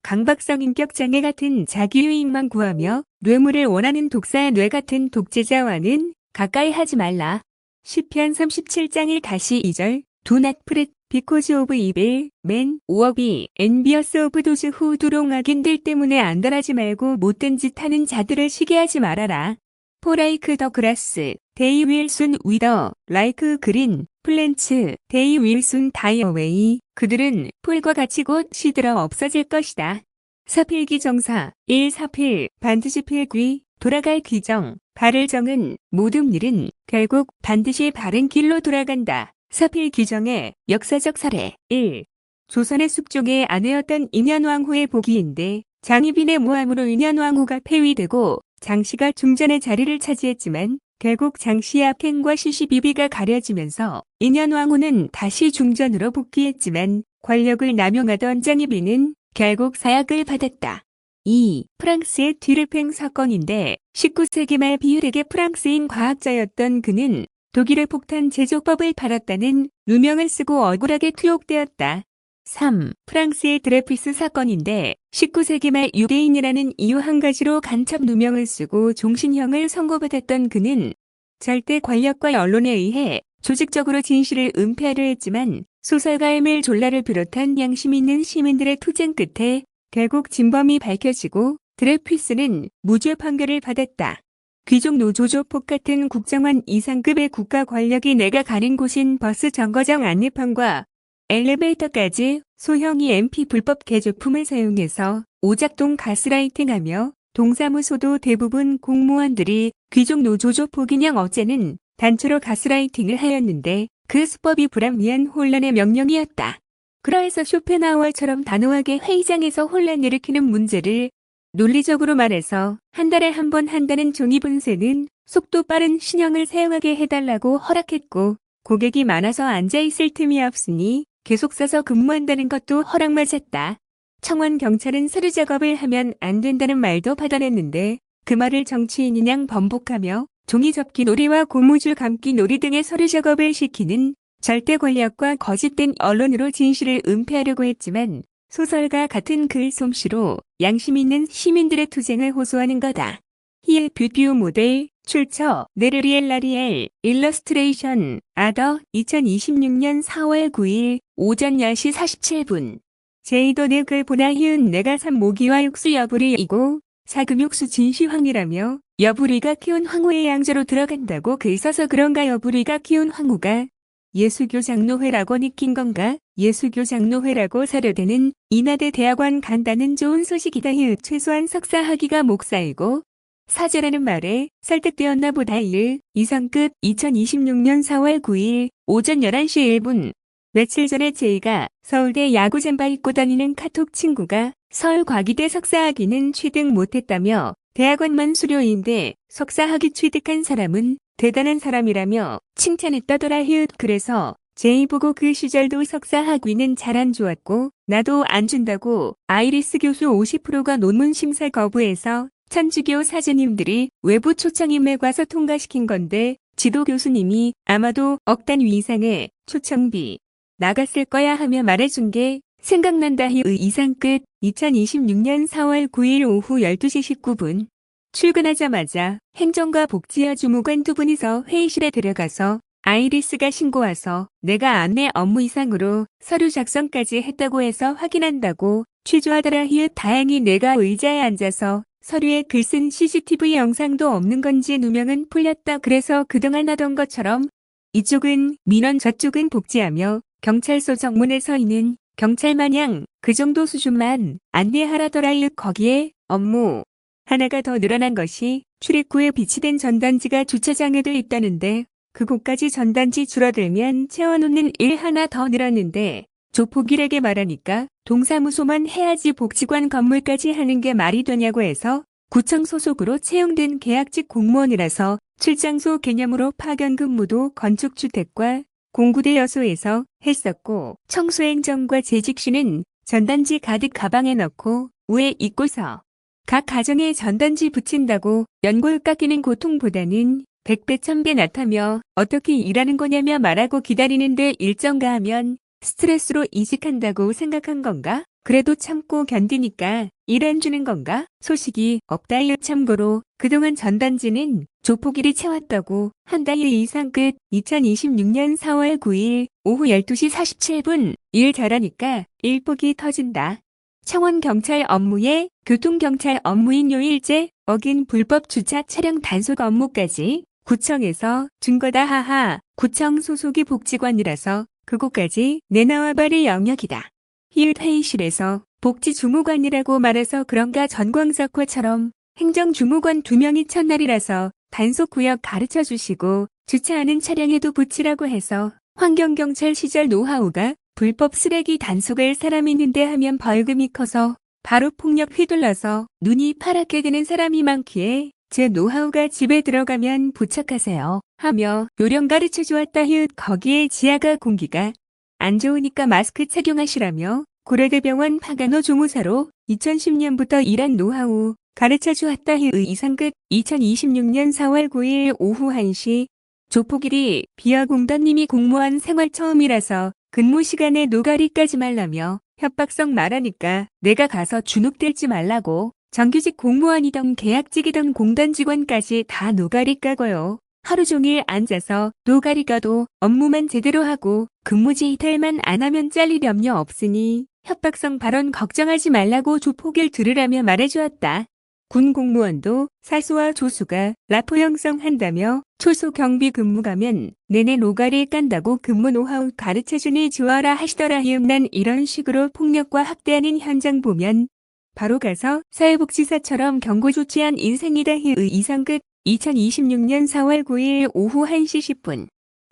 강박성 인격장애 같은 자기유익만 구하며 뇌물을 원하는 독사의 뇌 같은 독재자와는 가까이 하지 말라. 시편 37장 1-2절 Do not fret because of evil men or be envious of those who do wrong. 악인들 때문에 안달하지 말고 못된 짓 하는 자들을 시기하지 말아라. For like the grass, they will soon wither, like green 플랜츠, 데이 윌슨 다이어웨이. 그들은 폴과 같이 곧 시들어 없어질 것이다. 사필기 정사 1. 사필, 반드시 필귀, 돌아갈 귀정. 바를 정은 모든 일은 결국 반드시 바른 길로 돌아간다. 사필 귀정의 역사적 사례 1. 조선의 숙종의 아내였던 인현왕후의 보기인데 장희빈의 모함으로 인현왕후가 폐위되고 장씨가 중전의 자리를 차지했지만 결국 장씨의 악행과 시시비비가 가려지면서 인현왕후는 다시 중전으로 복귀했지만 권력을 남용하던 장희빈은 결국 사약을 받았다. 2. 프랑스의 뒤르팽 사건인데 19세기 말 비율에게 프랑스인 과학자였던 그는 독일의 폭탄 제조법을 팔았다는 누명을 쓰고 억울하게 투옥되었다. 3. 프랑스의 드레피스 사건인데 19세기 말 유대인이라는 이유 한 가지로 간첩 누명을 쓰고 종신형을 선고받았던 그는 절대 권력과 언론에 의해 조직적으로 진실을 은폐하려 했지만 소설가 에밀 졸라를 비롯한 양심 있는 시민들의 투쟁 끝에 결국 진범이 밝혀지고 드레피스는 무죄 판결을 받았다. 귀족 노조조폭 같은 국정원 이상급의 국가 권력이 내가 가는 곳인 버스 정거장 안내판과 엘리베이터까지 소형 EMP 불법 개조품을 사용해서 오작동 가스라이팅하며 동사무소도 대부분 공무원들이 귀족 노조조폭이냥 어째는 단체로 가스라이팅을 하였는데 그 수법이 불합리한 혼란의 명령이었다. 그러해서 쇼펜하우어처럼 단호하게 회의장에서 혼란 일으키는 문제를 논리적으로 말해서 한 달에 한 번 한다는 종이분쇄는 속도 빠른 신형을 사용하게 해달라고 허락했고 고객이 많아서 앉아있을 틈이 없으니 계속 서서 근무한다는 것도 허락맞았다. 청원 경찰은 서류 작업을 하면 안 된다는 말도 받아냈는데 그 말을 정치인이냥 번복하며 종이 접기 놀이와 고무줄 감기 놀이 등의 서류 작업을 시키는 절대 권력과 거짓된 언론으로 진실을 은폐하려고 했지만 소설가 같은 글 솜씨로 양심 있는 시민들의 투쟁을 호소하는 거다. 히엘 뷰뷰 모델, 출처, 네르리엘 라리엘, 일러스트레이션, 아더, 2026년 4월 9일, 오전 10시 47분. 제이도 내 글 보나 희은 내가 산 모기와 육수 여부리이고, 사금육수 진시황이라며, 여부리가 키운 황후의 양조로 들어간다고 글 써서 그런가 여부리가 키운 황후가 예수교 장로회라고 느낀 건가? 예수교 장로회라고 사료되는 인하대 대학원 간다는 좋은 소식이다. 히읗 최소한 석사 학위가 목사이고 사제라는 말에 설득되었나 보다. 이상 끝. 2026년 4월 9일 오전 11시 1분. 며칠 전에 제이가 서울대 야구 잠바 입고 다니는 카톡 친구가 서울과기대 석사학위는 취득 못했다며 대학원만 수료인데 석사학위 취득한 사람은 대단한 사람이라며 칭찬했다더라. 그래서 제이 보고 그 시절도 석사학위는 잘 안 주었고 나도 안 준다고 아이리스 교수 50%가 논문 심사 거부해서 천주교 사제님들이 외부 초청임에 과서 통과시킨 건데 지도 교수님이 아마도 억 단위 이상의 초청비 나갔을 거야 하며 말해준 게 생각난다. 이상 끝. 2026년 4월 9일 오후 12시 19분. 출근하자마자 행정과 복지와 주무관 두 분이서 회의실에 들어가서 아이리스가 신고 와서 내가 안내 업무 이상으로 서류 작성까지 했다고 해서 확인한다고 취조하더라. 다행히 내가 의자에 앉아서 서류에 글 쓴 CCTV 영상도 없는 건지 누명은 풀렸다. 그래서 그동안 하던 것처럼 이쪽은 민원 저쪽은 복지하며 경찰서 정문에 서 있는 경찰 마냥 그 정도 수준만 안내하라더라. 거기에 업무 하나가 더 늘어난 것이 출입구에 비치된 전단지가 주차장에도 있다는데 그곳까지 전단지 줄어들면 채워놓는 일 하나 더 늘었는데 조폭일에게 말하니까 동사무소만 해야지 복지관 건물까지 하는 게 말이 되냐고 해서 구청 소속으로 채용된 계약직 공무원이라서 출장소 개념으로 파견 근무도 건축주택과 공구대 여소에서 했었고 청소행정과 재직시는 전단지 가득 가방에 넣고 우에 입고서 각 가정에 전단지 붙인다고 연골 깎이는 고통보다는 100배 1000배 낫다며 어떻게 일하는 거냐며 말하고 기다리는데 일정가 하면 스트레스로 이직한다고 생각한 건가? 그래도 참고 견디니까 일 안 주는 건가? 소식이 없다. 참고로 그동안 전단지는 조폭일이 채웠다고 한다. 이상 끝. 2026년 4월 9일 오후 12시 47분. 일 잘하니까 일복이 터진다. 청원경찰 업무에 교통경찰 업무인 요일제, 어긴 불법 주차 차량 단속 업무까지 구청에서 준 거다 하하. 구청 소속이 복지관이라서 그곳까지 내놔와 발의 영역이다. 히읗 회의실에서 복지주무관이라고 말해서 그런가. 전광석화처럼 행정주무관 2명이 첫날이라서 단속구역 가르쳐 주시고 주차하는 차량에도 붙이라고 해서 환경경찰 시절 노하우가 불법 쓰레기 단속할 사람 있는데 하면 벌금이 커서 바로 폭력 휘둘러서 눈이 파랗게 되는 사람이 많기에 제 노하우가 집에 들어가면 부착하세요 하며 요령 가르쳐 주었다. 히읗 거기에 지하가 공기가 안 좋으니까 마스크 착용하시라며 고려대병원 파간호 조무사로 2010년부터 일한 노하우 가르쳐 주었다. 히읗 이상 끝. 2026년 4월 9일 오후 1시 조폭일이 비아공단님이 공무원 생활 처음이라서 근무 시간에 노가리 까지 말라며 협박성 말하니까 내가 가서 주눅 들지 말라고 정규직 공무원이던 계약직이던 공단 직원까지 다 노가리 까고요. 하루 종일 앉아서 노가리 까도 업무만 제대로 하고 근무지 이탈만 안 하면 잘릴 염려 없으니 협박성 발언 걱정하지 말라고 조폭일 들으라며 말해주었다. 군 공무원도 사수와 조수가 라포 형성한다며 초소 경비 근무 가면 내내 노가리 깐다고 근무 노하우 가르쳐주니 주어라 하시더라. 난 이런 식으로 폭력과 학대하는 현장 보면 바로 가서 사회복지사처럼 경고 조치한 인생이다. 이상 끝. 2026년 4월 9일 오후 1시 10분.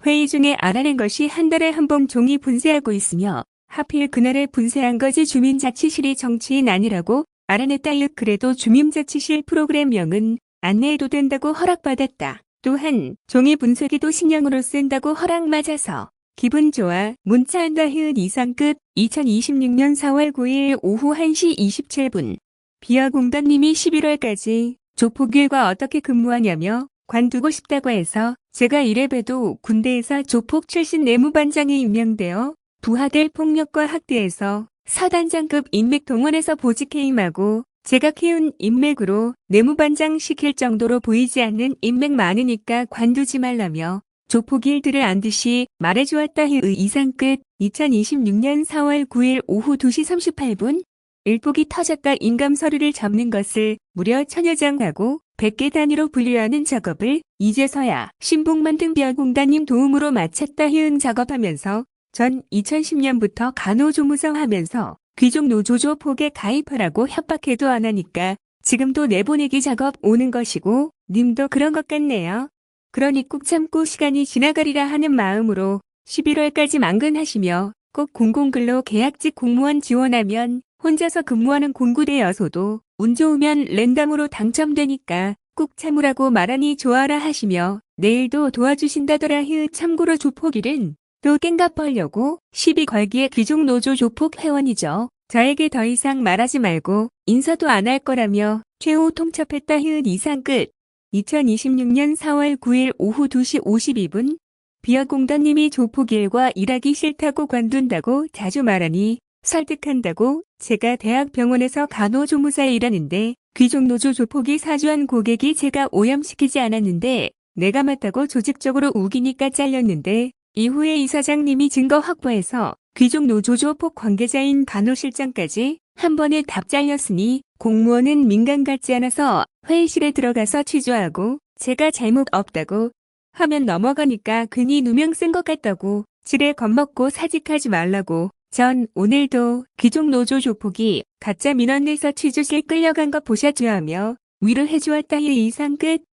회의 중에 알아낸 것이 한 달에 한 번 종이 분쇄하고 있으며 하필 그날에 분쇄한 것이 주민자치실이 정치인 아니라고 알아냈다. 그래도 주민자치실 프로그램명은 안내해도 된다고 허락받았다. 또한 종이 분쇄기도 식량으로 쓴다고 허락 맞아서 기분 좋아 문자한다. 이상 끝. 2026년 4월 9일 오후 1시 27분. 비아공단님이 11월까지 조폭일과 어떻게 근무하냐며 관두고 싶다고 해서 제가 이래봬도 군대에서 조폭 출신 내무반장이 임명되어 부하들 폭력과 학대에서 사단장급 인맥 동원해서 보직해임하고 제가 키운 인맥으로 내무반장 시킬 정도로 보이지 않는 인맥 많으니까 관두지 말라며 조폭일들을 안 듯이 말해주었다. 이상 끝. 2026년 4월 9일 오후 2시 38분. 일복이 터졌다. 인감 서류를 접는 것을 무려 1000여 장 하고 100개 단위로 분류하는 작업을 이제서야 신봉만 등 비아공단님 도움으로 마쳤다. 작업하면서 전 2010년부터 간호조무사 하면서 귀족 노조조폭에 가입하라고 협박해도 안 하니까 지금도 내보내기 작업 오는 것이고 님도 그런 것 같네요. 그러니 꾹 참고 시간이 지나가리라 하는 마음으로 11월까지 망근하시며 꼭 공공근로 계약직 공무원 지원하면 혼자서 근무하는 공구대 여소도 운 좋으면 랜덤으로 당첨되니까 꾹 참으라고 말하니 좋아라 하시며 내일도 도와주신다더라. 참고로 조폭일은 또 깽갑 벌려고 시비 걸기에 귀족 노조 조폭 회원이죠. 저에게 더 이상 말하지 말고 인사도 안 할 거라며 최후 통첩했다. 이상 끝. 2026년 4월 9일 오후 2시 52분. 비아공단님이 조폭일과 일하기 싫다고 관둔다고 자주 말하니 설득한다고 제가 대학병원에서 간호조무사에 일하는데 귀족노조 조폭이 사주한 고객이 제가 오염시키지 않았는데 내가 맞다고 조직적으로 우기니까 잘렸는데 이후에 이사장님이 증거 확보해서 귀족노조 조폭 관계자인 간호실장까지 한 번에 답 잘렸으니 공무원은 민간 같지 않아서 회의실에 들어가서 취조하고 제가 잘못 없다고 하면 넘어가니까 괜히 누명 쓴 것 같다고 지레 겁먹고 사직하지 말라고 전 오늘도 귀족 노조 조폭이 가짜 민원 내서 취조실 끌려간 거 보셔줘하며 위로해 주었다. 이상 끝.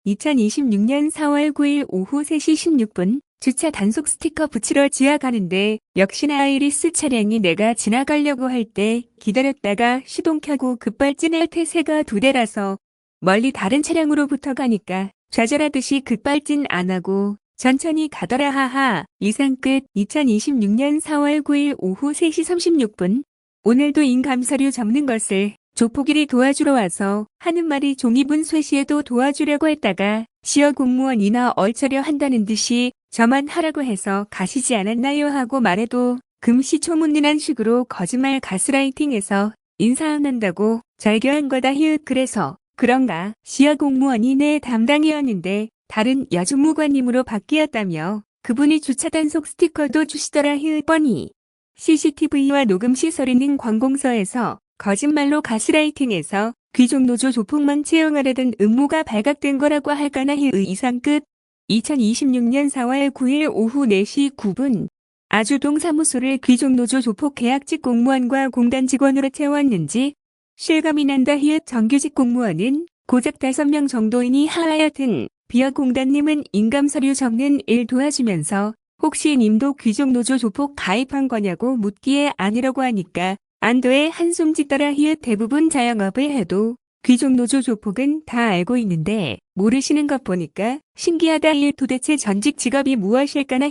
(2026년 4월 9일) 오후 3시 16분 주차 단속 스티커 붙이러 지하 가는데 역시나 아이리스 차량이 내가 지나가려고 할 때 기다렸다가 시동 켜고 급발진할 태세가 2대라서 멀리 다른 차량으로부터 가니까 좌절하듯이 급발진 안 하고 천천히 가더라. 하하. 이상 끝. 2026년 4월 9일 오후 3시 36분 오늘도 인감서류 접는 것을 조폭일이 도와주러 와서 하는 말이 종이분쇄 시에도 도와주려고 했다가 시어 공무원이나 얼차려 한다는 듯이 저만 하라고 해서 가시지 않았나요 하고 말해도 금시초문이란 식으로 거짓말 가스라이팅해서 인사 안 한다고 절교한 거다. 그래서 그런가 시어 공무원이 내 담당이었는데 다른 여주무관님으로 바뀌었다며 그분이 주차 단속 스티커도 주시더라 뻔히. CCTV와 녹음 시설 있는 관공서에서 거짓말로 가스라이팅해서 귀족노조 조폭만 채용하려던 음모가 발각된 거라고 할까나 이상 끝. 2026년 4월 9일 오후 4시 9분. 아주동 사무소를 귀족노조 조폭 계약직 공무원과 공단 직원으로 채웠는지 실감이 난다 정규직 공무원은 고작 5명 정도이니 하여튼 비어공단님은 인감서류 적는 일 도와주면서 혹시 님도 귀족노조 조폭 가입한 거냐고 묻기에 아니라고 하니까 안도에 한숨 짓더라 대부분 자영업을 해도 귀족노조 조폭은 다 알고 있는데 모르시는 것 보니까 신기하다 도대체 전직 직업이 무엇일까나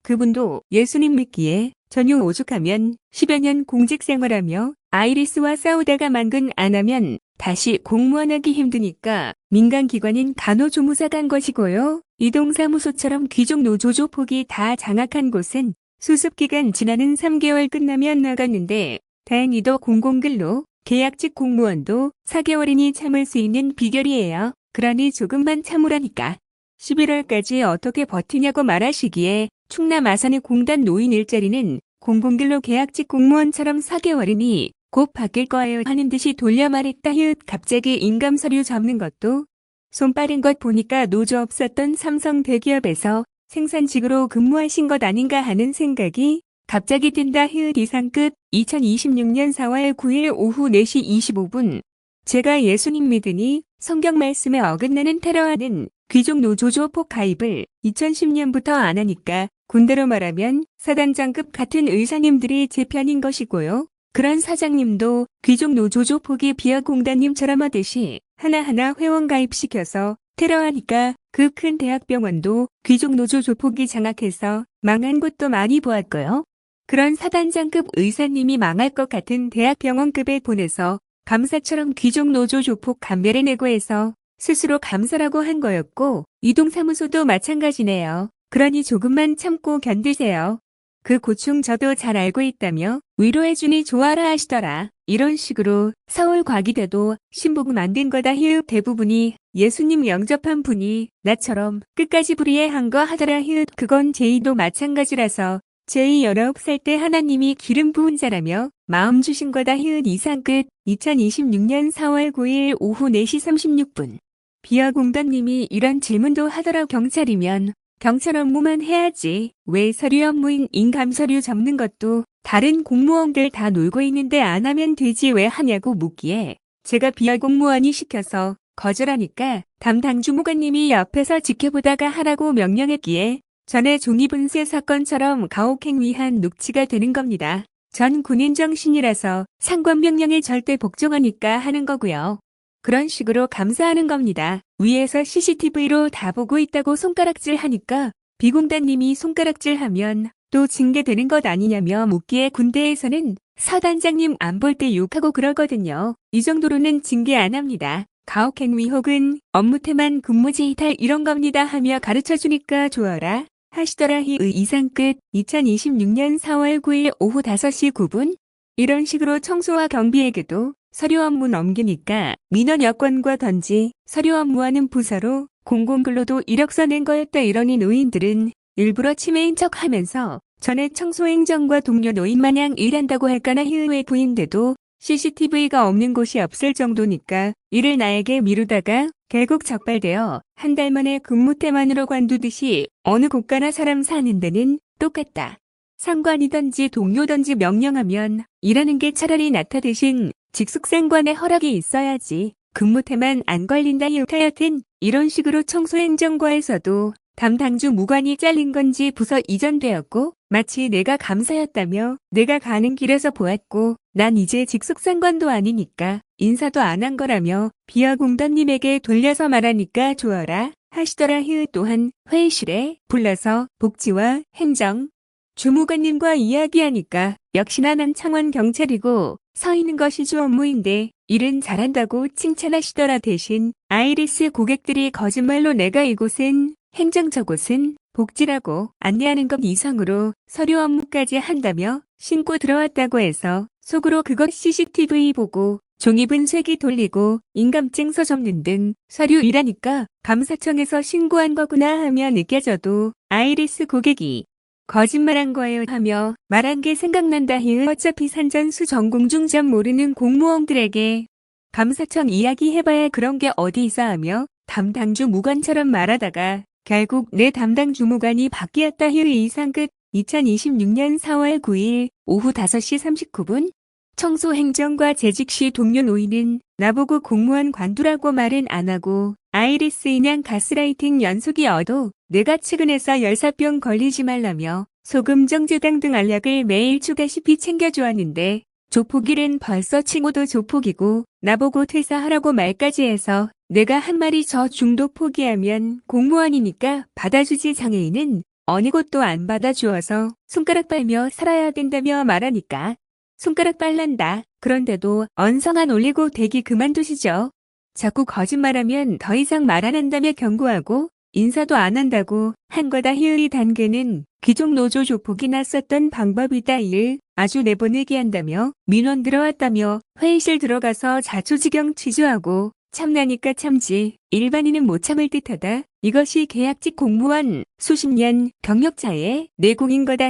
그분도 예수님 믿기에 전혀 오죽하면 10여 년 공직 생활하며 아이리스와 싸우다가 만근 안 하면 다시 공무원하기 힘드니까 민간기관인 간호조무사 간 것이고요. 이동사무소처럼 귀족노조 조폭이 다 장악한 곳은 수습기간 지나는 3개월 끝나면 나갔는데 다행히도 공공근로 계약직 공무원도 4개월이니 참을 수 있는 비결이에요. 그러니 조금만 참으라니까. 11월까지 어떻게 버티냐고 말하시기에 충남 아산의 공단 노인 일자리는 공공근로 계약직 공무원처럼 4개월이니 곧 바뀔 거예요 하는 듯이 돌려 말했다 갑자기 인감서류 접는 것도 손 빠른 것 보니까 노조 없었던 삼성 대기업에서 생산직으로 근무하신 것 아닌가 하는 생각이 갑자기 든다 이상 끝. 2026년 4월 9일 오후 4시 25분. 제가 예수님 믿으니 성경 말씀에 어긋나는 테러하는 귀족노조 조폭 가입을 2010년부터 안 하니까 군대로 말하면 사단장급 같은 의사님들이 제 편인 것이고요. 그런 사장님도 귀족노조 조폭이 비어공단님처럼 하듯이 하나하나 회원 가입시켜서 테러하니까 그 큰 대학병원도 귀족노조 조폭이 장악해서 망한 곳도 많이 보았고요. 그런 사단장급 의사님이 망할 것 같은 대학병원급에 보내서 감사처럼 귀족노조 조폭 감별해내고 해서 스스로 감사라고 한 거였고 이동사무소도 마찬가지네요. 그러니 조금만 참고 견디세요. 그 고충 저도 잘 알고 있다며 위로해주니 좋아라 하시더라. 이런 식으로 서울과기대도 신복음 안 된 거다 대부분이 예수님 영접한 분이 나처럼 끝까지 불의한 거 하더라 그건 제이도 마찬가지라서 제이 19살 때 하나님이 기름 부은 자라며 마음 주신 거다 이상 끝. 2026년 4월 9일 오후 4시 36분. 비어공단님이 이런 질문도 하더라. 경찰이면 경찰 업무만 해야지. 왜 서류 업무인 인감서류 접는 것도 다른 공무원들 다 놀고 있는데 안 하면 되지 왜 하냐고 묻기에 제가 비어공무원이 시켜서 거절하니까 담당 주무관님이 옆에서 지켜보다가 하라고 명령했기에 전에 종이분쇄 사건처럼 가혹행위한 녹취가 되는 겁니다. 전 군인 정신이라서 상관 명령에 절대 복종하니까 하는 거고요. 그런 식으로 감사하는 겁니다. 위에서 CCTV로 다 보고 있다고 손가락질 하니까 비공단님이 손가락질 하면 또 징계되는 것 아니냐며 묻기에 군대에서는 사단장님 안 볼 때 욕하고 그러거든요. 이 정도로는 징계 안 합니다. 가혹행위 혹은 업무태만 근무지 이탈 이런 겁니다 하며 가르쳐주니까 좋아라 하시더라 이상 끝. 2026년 4월 9일 오후 5시 9분. 이런 식으로 청소와 경비에게도 서류 업무 넘기니까 민원 여건과 던지 서류 업무하는 부서로 공공근로도 이력서 낸 거였다 이러니 노인들은 일부러 치매인 척 하면서 전에 청소행정과 동료 노인 마냥 일한다고 할까나 왜 부인돼도 CCTV가 없는 곳이 없을 정도니까 일을 나에게 미루다가 결국 적발되어 한 달 만에 근무 태만으로 관두듯이 어느 곳가나 사람 사는 데는 똑같다. 상관이든지 동료든지 명령하면 일하는 게 차라리 낫다 대신 직속상관의 허락이 있어야지 근무태만 안 걸린다 하여튼 이런 식으로 청소행정과에서도 담당주 무관이 잘린 건지 부서 이전되었고 마치 내가 감사였다며 내가 가는 길에서 보았고 난 이제 직속상관도 아니니까 인사도 안 한 거라며 비어공단님에게 돌려서 말하니까 좋아라 하시더라 또한 회의실에 불러서 복지와 행정 주무관님과 이야기하니까 역시나 난 창원 경찰이고 서 있는 것이 주 업무인데 일은 잘한다고 칭찬하시더라 대신 아이리스 고객들이 거짓말로 내가 이곳은 행정 저곳은 복지라고 안내하는 것 이상으로 서류 업무까지 한다며 신고 들어왔다고 해서 속으로 그것 CCTV 보고 종이분쇄기 돌리고 인감증서 접는 등 서류 일하니까 감사청에서 신고한 거구나 하며 느껴져도 아이리스 고객이 거짓말한 거예요 하며 말한 게 생각난다. 어차피 산전수 전공 중점 모르는 공무원들에게 감사청 이야기 해봐야 그런 게 어디 있어 하며 담당주 무관처럼 말하다가 결국 내 담당 주무관이 바뀌었다. 이상 끝. 2026년 4월 9일 오후 5시 39분 청소행정과 재직시 동료 노인은 나보고 공무원 관두라고 말은 안 하고 아이리스 인양 가스라이팅 연속이 얻어 내가 측은해서 열사병 걸리지 말라며 소금 정제당 등 알약을 매일 추가시피 챙겨주었는데 조폭일은 벌써 칭호도 조폭이고 나보고 퇴사하라고 말까지 해서 내가 한 마리 저 중독 포기하면 공무원이니까 받아주지. 장애인은 어느 곳도 안 받아주어서 손가락 빨며 살아야 된다며 말하니까 손가락 빨란다. 그런데도 언성안 올리고 대기 그만두시죠. 자꾸 거짓말하면 더 이상 말 안 한다며 경고하고 인사도 안 한다고 한 거다. 이 단계는 귀족노조 조폭이 났었던 방법이다. 아주 내보내게 한다며 민원 들어왔다며 회의실 들어가서 자초지경 취조하고 참나니까 참지 일반인은 못 참을 듯하다. 이것이 계약직 공무원 수십 년 경력자의 내공인 거다.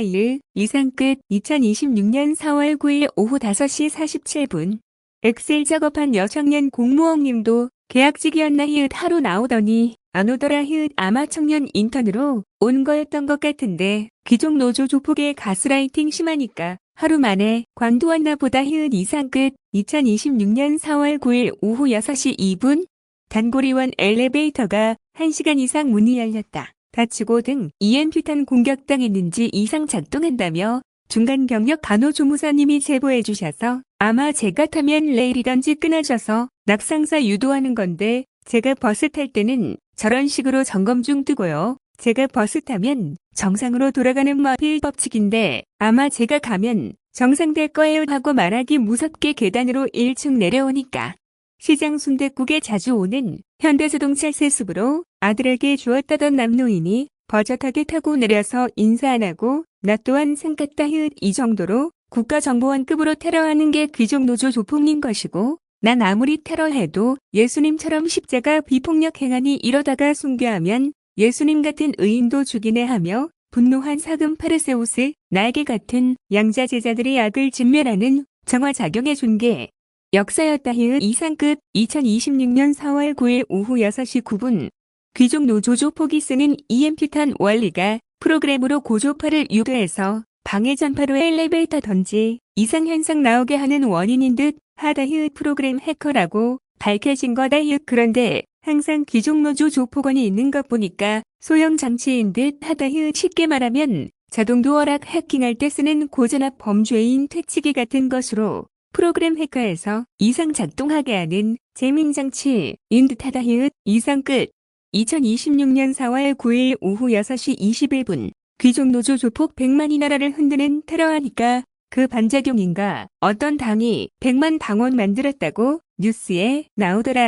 이상 끝. 2026년 4월 9일 오후 5시 47분 엑셀 작업한 여청년 공무원님도 계약직이었나. 하루 나오더니 안 오더라. 아마 청년 인턴으로 온 거였던 것 같은데 귀족 노조 조폭의 가스라이팅 심하니까 하루 만에 관두었나 보다. 이상 끝. 2026년 4월 9일 오후 6시 2분 단고리원 엘리베이터가 1시간 이상 문이 열렸다. 다치고 등 EMP탄 공격당했는지 이상 작동한다며 중간 경력 간호조무사님이 제보해 주셔서 아마 제가 타면 레일이던지 끊어져서 낙상사 유도하는 건데 제가 버스 탈 때는 저런 식으로 점검 중 뜨고요. 제가 버스 타면 정상으로 돌아가는 마필 법칙인데 아마 제가 가면 정상될 거예요 하고 말하기 무섭게 계단으로 1층 내려오니까 시장 순댓국에 자주 오는 현대자동차 세습으로 아들에게 주었다던 남노인이 버젓하게 타고 내려서 인사 안 하고 나 또한 생각다. 이 정도로 국가정보원급으로 테러하는 게 귀족노조 조폭님 것이고 난 아무리 테러해도 예수님처럼 십자가 비폭력 행하니 이러다가 순교하면 예수님 같은 의인도 죽이네 하며 분노한 사금 파르세우스 나에게 같은 양자 제자들의 악을 진멸하는 정화작용해 준 게 역사였다. 이상 끝. 2026년 4월 9일 오후 6시 9분 귀족 노조 조폭이 쓰는 EMP탄 원리가 프로그램으로 고조파를 유도해서 방해 전파로 엘리베이터 던지 이상현상 나오게 하는 원인인 듯 하다. 프로그램 해커라고 밝혀진 거다. 그런데 항상 귀족노조 조폭원이 있는 것 보니까 소형 장치인 듯 하다. 쉽게 말하면 자동도어락 해킹할 때 쓰는 고전압 범죄인 퇴치기 같은 것으로 프로그램 해커에서 이상 작동하게 하는 재민장치인 듯하다. 이상 끝. 2026년 4월 9일 오후 6시 21분 귀족노조 조폭 100만이 나라를 흔드는 테러하니까 그 반작용인가 어떤 당이 100만 당원 만들었다고 뉴스에 나오더라.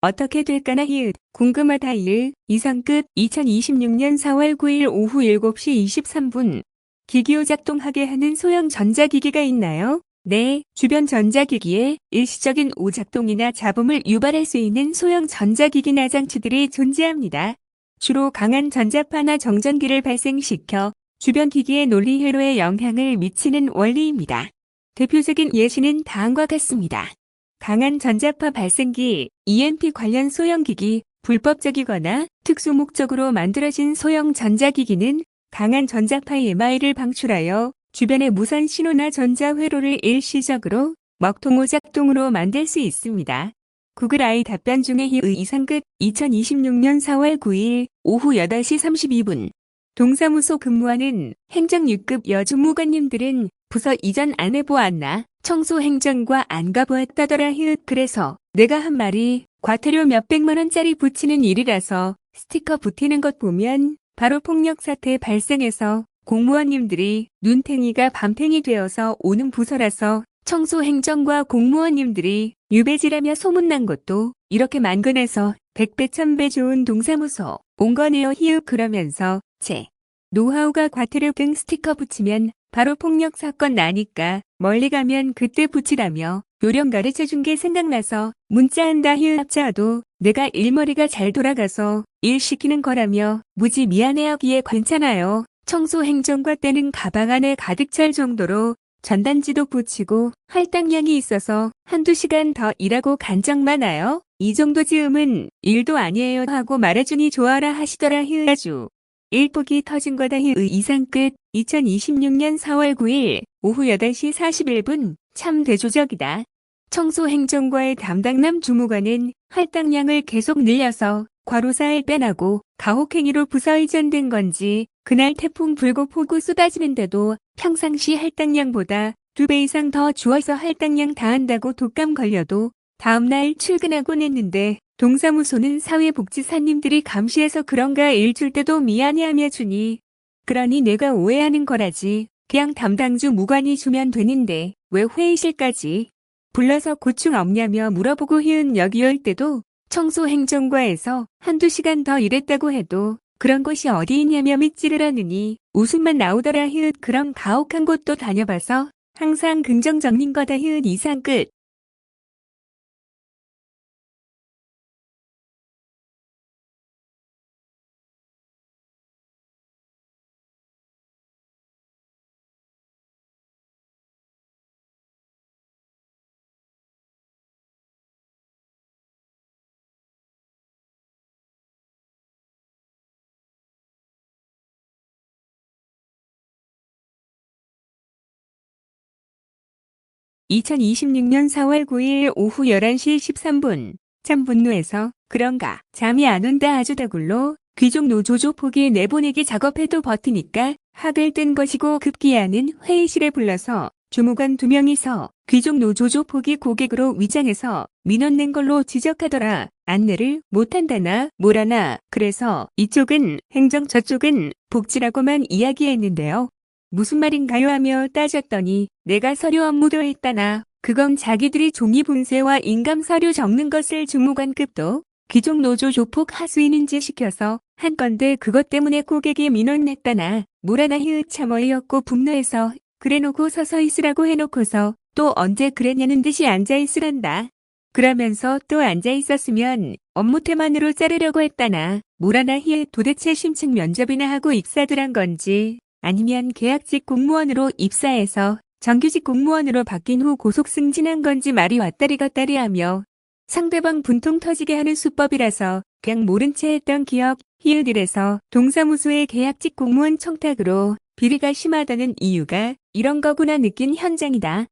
어떻게 될까나. 궁금하다. 이상 끝. 2026년 4월 9일 오후 7시 23분 기기호 작동하게 하는 소형 전자기기가 있나요? 네, 주변 전자기기에 일시적인 오작동이나 잡음을 유발할 수 있는 소형 전자기기나 장치들이 존재합니다. 주로 강한 전자파나 정전기를 발생시켜 주변 기기의 논리 회로에 영향을 미치는 원리입니다. 대표적인 예시는 다음과 같습니다. 강한 전자파 발생기, EMP 관련 소형기기, 불법적이거나 특수 목적으로 만들어진 소형 전자기기는 강한 전자파 EMI를 방출하여 주변의 무선 신호나 전자 회로를 일시적으로 먹통호 작동으로 만들 수 있습니다. 구글 아이 답변 중에 이상 끝. 2026년 4월 9일 오후 8시 32분 동사무소 근무하는 행정 6급 여주무관님들은 부서 이전 안 해보았나? 청소행정과 안 가보았다더라. 그래서 내가 한 말이 과태료 몇백만 원짜리 붙이는 일이라서 스티커 붙이는 것 보면 바로 폭력 사태 발생해서 공무원님들이 눈탱이가 밤탱이 되어서 오는 부서라서 청소행정과 공무원님들이 유배지라며 소문난 것도 이렇게 만근해서 100배 1000배 좋은 동사무소 온 거네요. 그러면서 제 노하우가 과태료 등 스티커 붙이면 바로 폭력 사건 나니까 멀리 가면 그때 붙이라며 요령 가르쳐준 게 생각나서 문자한다 합자도 내가 일머리가 잘 돌아가서 일 시키는 거라며 무지 미안해하기에 괜찮아요. 청소 행정과 때는 가방 안에 가득 찰 정도로 전단지도 붙이고 할당량이 있어서 한두 시간 더 일하고 간 적 많아요. 이 정도 즈음은 일도 아니에요 하고 말해주니 좋아라 하시더라 아주. 일복이 터진 거다 이상 끝. 2026년 4월 9일 오후 8시 41분 참 대조적이다. 청소행정과의 담당남 주무관은 할당량을 계속 늘려서 과로사를 빼나고 가혹행위로 부서 이전된 건지 그날 태풍 불고 폭우 쏟아지는데도 평상시 할당량보다 2배 이상 더 주어서 할당량 다 한다고 독감 걸려도 다음날 출근하곤 했는데 동사무소는 사회복지사님들이 감시해서 그런가 일 줄 때도 미안해하며 주니 그러니 내가 오해하는 거라지 그냥 담당주 무관이 주면 되는데 왜 회의실까지 불러서 고충 없냐며 물어보고 여기 올 때도 청소행정과에서 한두 시간 더 일했다고 해도 그런 곳이 어디 있냐며 믿지를 않으니 웃음만 나오더라 그런 가혹한 곳도 다녀봐서 항상 긍정적인 거다 이상 끝. (2026년 4월 9일) 오후 11시 13분 참 분노해서 그런가 잠이 안 온다 아주 다굴로 귀족 노조조 포기 내보내기 작업해도 버티니까 학을 뜬 것이고 급기야는 회의실에 불러서 주무관 2명이서 귀족 노조조 포기 고객으로 위장해서 민원 낸 걸로 지적하더라. 안내를 못한다나 뭐라나. 그래서 이쪽은 행정 저쪽은 복지라고만 이야기했는데요. 무슨 말인가요 하며 따졌더니 내가 서류 업무도 했다나 그건 자기들이 종이 분쇄와 인감 서류 적는 것을 주무관급도 귀족 노조 조폭 하수인인지 시켜서 한 건데 그것 때문에 고객이 민원 냈다나 뭐라나 참 어이없고 분노해서 그래놓고 서서 있으라고 해놓고서 또 언제 그랬냐는 듯이 앉아있으란다. 그러면서 또 앉아있었으면 업무 태만으로 자르려고 했다나 뭐라나 도대체 심층 면접이나 하고 입사들 한 건지 아니면 계약직 공무원으로 입사해서 정규직 공무원으로 바뀐 후 고속 승진한 건지 말이 왔다리 갔다리 하며 상대방 분통 터지게 하는 수법이라서 그냥 모른 채 했던 기억 이래서 동사무소의 계약직 공무원 청탁으로 비리가 심하다는 이유가 이런 거구나 느낀 현장이다.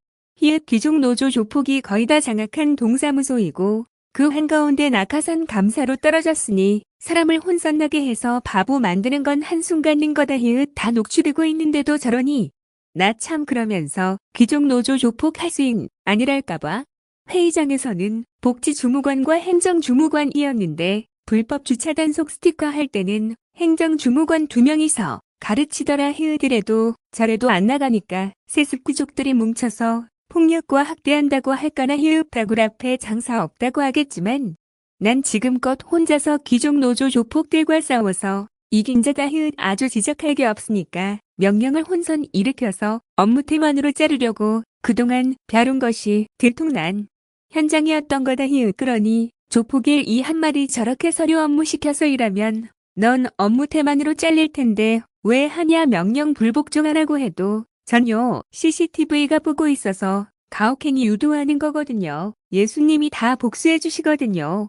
귀족 노조 조폭이 거의 다 장악한 동사무소이고 그 한가운데 낙하산 감사로 떨어졌으니 사람을 혼선나게 해서 바보 만드는 건 한순간인 거다 다 녹취되고 있는데도 저러니 나 참 그러면서 귀족 노조 조폭 하수인 아니랄까봐 회의장에서는 복지주무관과 행정주무관이었는데 불법 주차 단속 스티커 할 때는 행정주무관 2명이서 가르치더라 그래도 저래도 안 나가니까 세습 귀족들이 뭉쳐서 폭력과 학대한다고 할까나 다굴 앞에 장사 없다고 하겠지만 난 지금껏 혼자서 귀족 노조 조폭들과 싸워서 이긴 자다 아주 지적할 게 없으니까 명령을 혼선 일으켜서 업무 태만으로 자르려고 그동안 벼룬 것이 들통난 현장이었던 거다 그러니 조폭일 이 한마디 저렇게 서류 업무 시켜서 일하면 넌 업무 태만으로 잘릴 텐데 왜 하냐 명령 불복종 하라고 해도 전요 CCTV가 보고 있어서 가혹행위 유도하는 거거든요. 예수님이 다 복수해 주시거든요.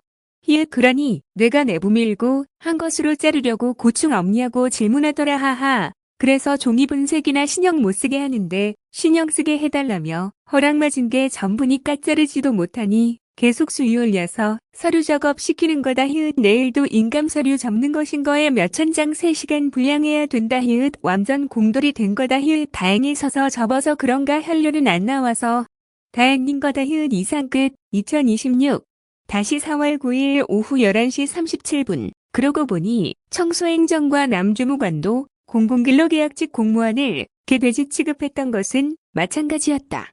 그러니 내가 내부밀고 한 것으로 자르려고 고충 없냐고 질문하더라 하하. 그래서 종이 분색이나 신형 못 쓰게 하는데 신형 쓰게 해달라며 허락 맞은 게 전부니까 자르지도 못하니 계속 수위 올려서 서류 작업 시키는 거다 내일도 인감 서류 접는 것인 거에 몇천 장 3시간 분량해야 된다 완전 공돌이 된 거다 다행히 서서 접어서 그런가 혈류는 안 나와서 다행인 거다 이상 끝. 2026 다시 4월 9일 오후 11시 37분 그러고 보니 청소행정과 남주무관도 공공근로계약직 공무원을 개돼지 취급했던 것은 마찬가지였다.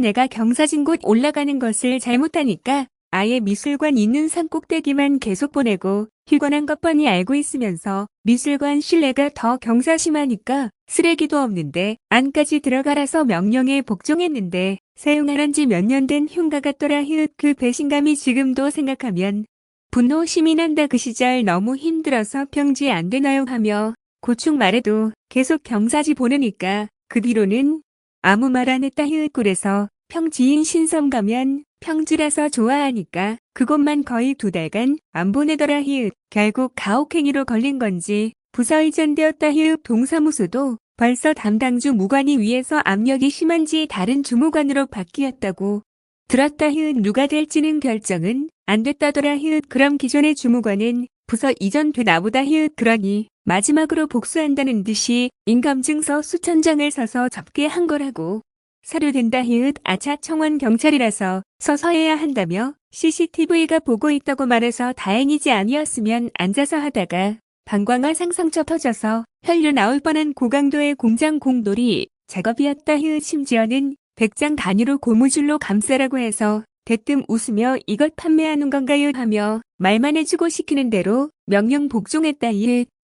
내가 경사진 곳 올라가는 것을 잘못하니까 아예 미술관 있는 산 꼭대기만 계속 보내고 휴관한 것 뻔히 알고 있으면서 미술관 실내가 더 경사심하니까 쓰레기도 없는데 안까지 들어가라서 명령에 복종했는데 사용하란 지 몇 년 된 흉가 같더라. 그 배신감이 지금도 생각하면 분노심이 난다. 그 시절 너무 힘들어서 평지 안 되나요 하며 고충 말해도 계속 경사지 보내니까 그 뒤로는 아무 말 안 했다. 그래서 평지인 신섬 가면 평지라서 좋아하니까 그곳만 거의 2달간 안 보내더라. 결국 가혹행위로 걸린 건지 부서 이전되었다. 동사무소도 벌써 담당주 무관이 위에서 압력이 심한지 다른 주무관으로 바뀌었다고 들었다. 누가 될지는 결정은 안 됐다더라. 그럼 기존의 주무관은 부서 이전돼 나보다. 그러니 마지막으로 복수한다는 듯이 인감증서 수천 장을 서서 접게 한 거라고. 사료된다. 아차 청원 경찰이라서 서서 해야 한다며 CCTV가 보고 있다고 말해서 다행이지. 아니었으면 앉아서 하다가 방광화 상상처 터져서 혈류 나올 뻔한 고강도의 공장 공돌이 작업이었다. 심지어는 100장 단위로 고무줄로 감싸라고 해서 대뜸 웃으며 이것 판매하는 건가요 하며 말만 해주고 시키는 대로 명령 복종했다.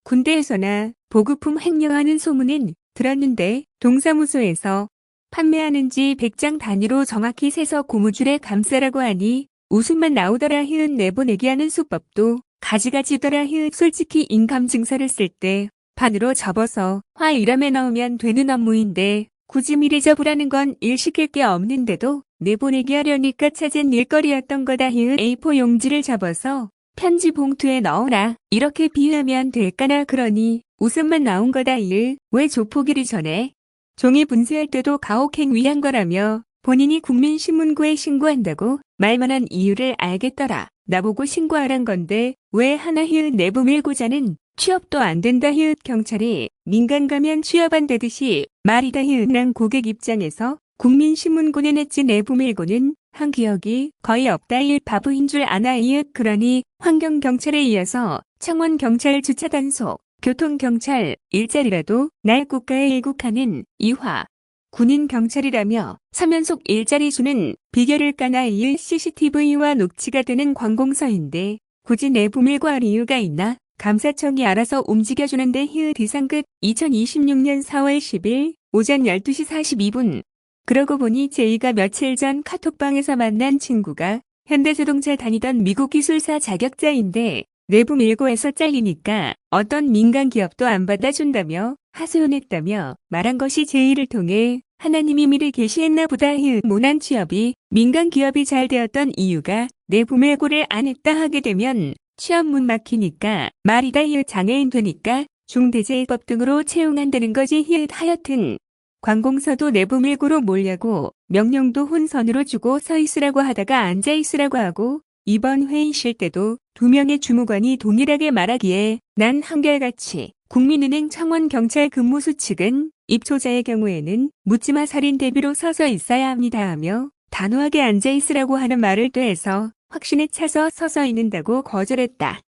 군대에서나 보급품 횡령하는 소문은 들었는데 동사무소에서 판매하는지 100장 단위로 정확히 세서 고무줄에 감싸라고 하니 웃음만 나오더라. 내보내기 하는 수법도 가지가지더라. 솔직히 인감증서를 쓸 때 판으로 접어서 화일함에 넣으면 되는 업무인데 굳이 미리 접으라는 건 일 시킬 게 없는데도 내보내기 하려니까 찾은 일거리였던 거다. A4 용지를 접어서 편지 봉투에 넣어라. 이렇게 비유하면 될까나. 그러니 웃음만 나온 거다. 왜 조폭이기 전에 종이 분쇄할 때도 가혹행위한 거라며 본인이 국민신문고에 신고한다고 말만 한 이유를 알겠더라. 나보고 신고하란 건데 왜 하나. 내보밀고자는 취업도 안 된다. 경찰이 민간 가면 취업 안 되듯이 말이다. 난 고객 입장에서 국민신문고는 했지 내보밀고는 한 기억이 거의 없다. 바보인 줄 아나. 그러니 환경경찰에 이어서 청원경찰 주차단속 교통경찰 일자리라도 날 국가에 일국하는 이화 군인경찰이라며 3연속 일자리 주는 비결을 까나. CCTV와 녹취가 되는 관공서인데 굳이 내보밀고 할 이유가 있나? 감사청이 알아서 움직여주는데. 이상 끝. 2026년 4월 10일 오전 12시 42분. 그러고 보니 제이가 며칠 전 카톡방에서 만난 친구가 현대자동차 다니던 미국 기술사 자격자인데 내부 밀고에서 잘리니까 어떤 민간 기업도 안 받아준다며 하소연했다며 말한 것이 제이를 통해 하나님이 미리 계시했나 보다. 모난 취업이 민간 기업이 잘 되었던 이유가 내부 밀고를 안 했다 하게 되면 취업 문 막히니까 말이다. 장애인 되니까 중대재해법 등으로 채용한다는 거지. 하여튼 관공서도 내부 밀고로 몰려고 명령도 혼선으로 주고 서 있으라고 하다가 앉아 있으라고 하고 이번 회의실 때도 2명의 주무관이 동일하게 말하기에 난 한결같이 국민은행 청원경찰 근무수칙은 입초자의 경우에는 묻지마 살인 대비로 서서 있어야 합니다 하며 단호하게 앉아 있으라고 하는 말을 떼서 확신에 차서 서서 있는다고 거절했다.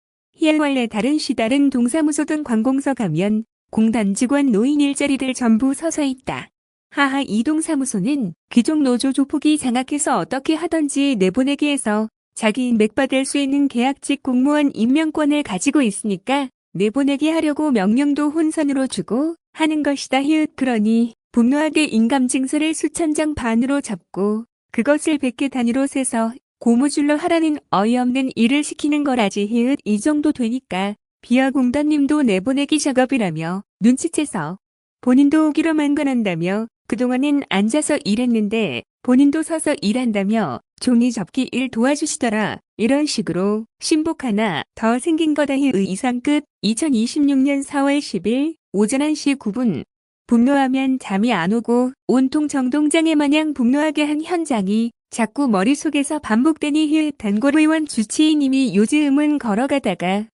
원래 다른 시다른 동사무소 등 관공서 가면 공단 직원 노인 일자리들 전부 서서 있다. 하하 이 동사무소는 귀족 노조 조폭이 장악해서 어떻게 하던지 내보내기 해서 자기 인맥 받을 수 있는 계약직 공무원 임명권을 가지고 있으니까 내보내기 하려고 명령도 혼선으로 주고 하는 것이다. 그러니 분노하게 인감증서를 수천 장 반으로 접고 그것을 100개 단위로 세서 고무줄로 하라는 어이없는 일을 시키는 거라지. 이 정도 되니까 비아공단님도 내보내기 작업이라며 눈치채서 본인도 오기로만 권한다며 그동안은 앉아서 일했는데 본인도 서서 일한다며 종이 접기 일 도와주시더라. 이런 식으로 신복 하나 더 생긴 거다. 이상 끝. 2026년 4월 10일 오전 1시 9분. 분노하면 잠이 안 오고 온통 정동장애 마냥 분노하게 한 현장이 자꾸 머릿속에서 반복되니. 단골의원 주치의님이 요즘은 걸어가다가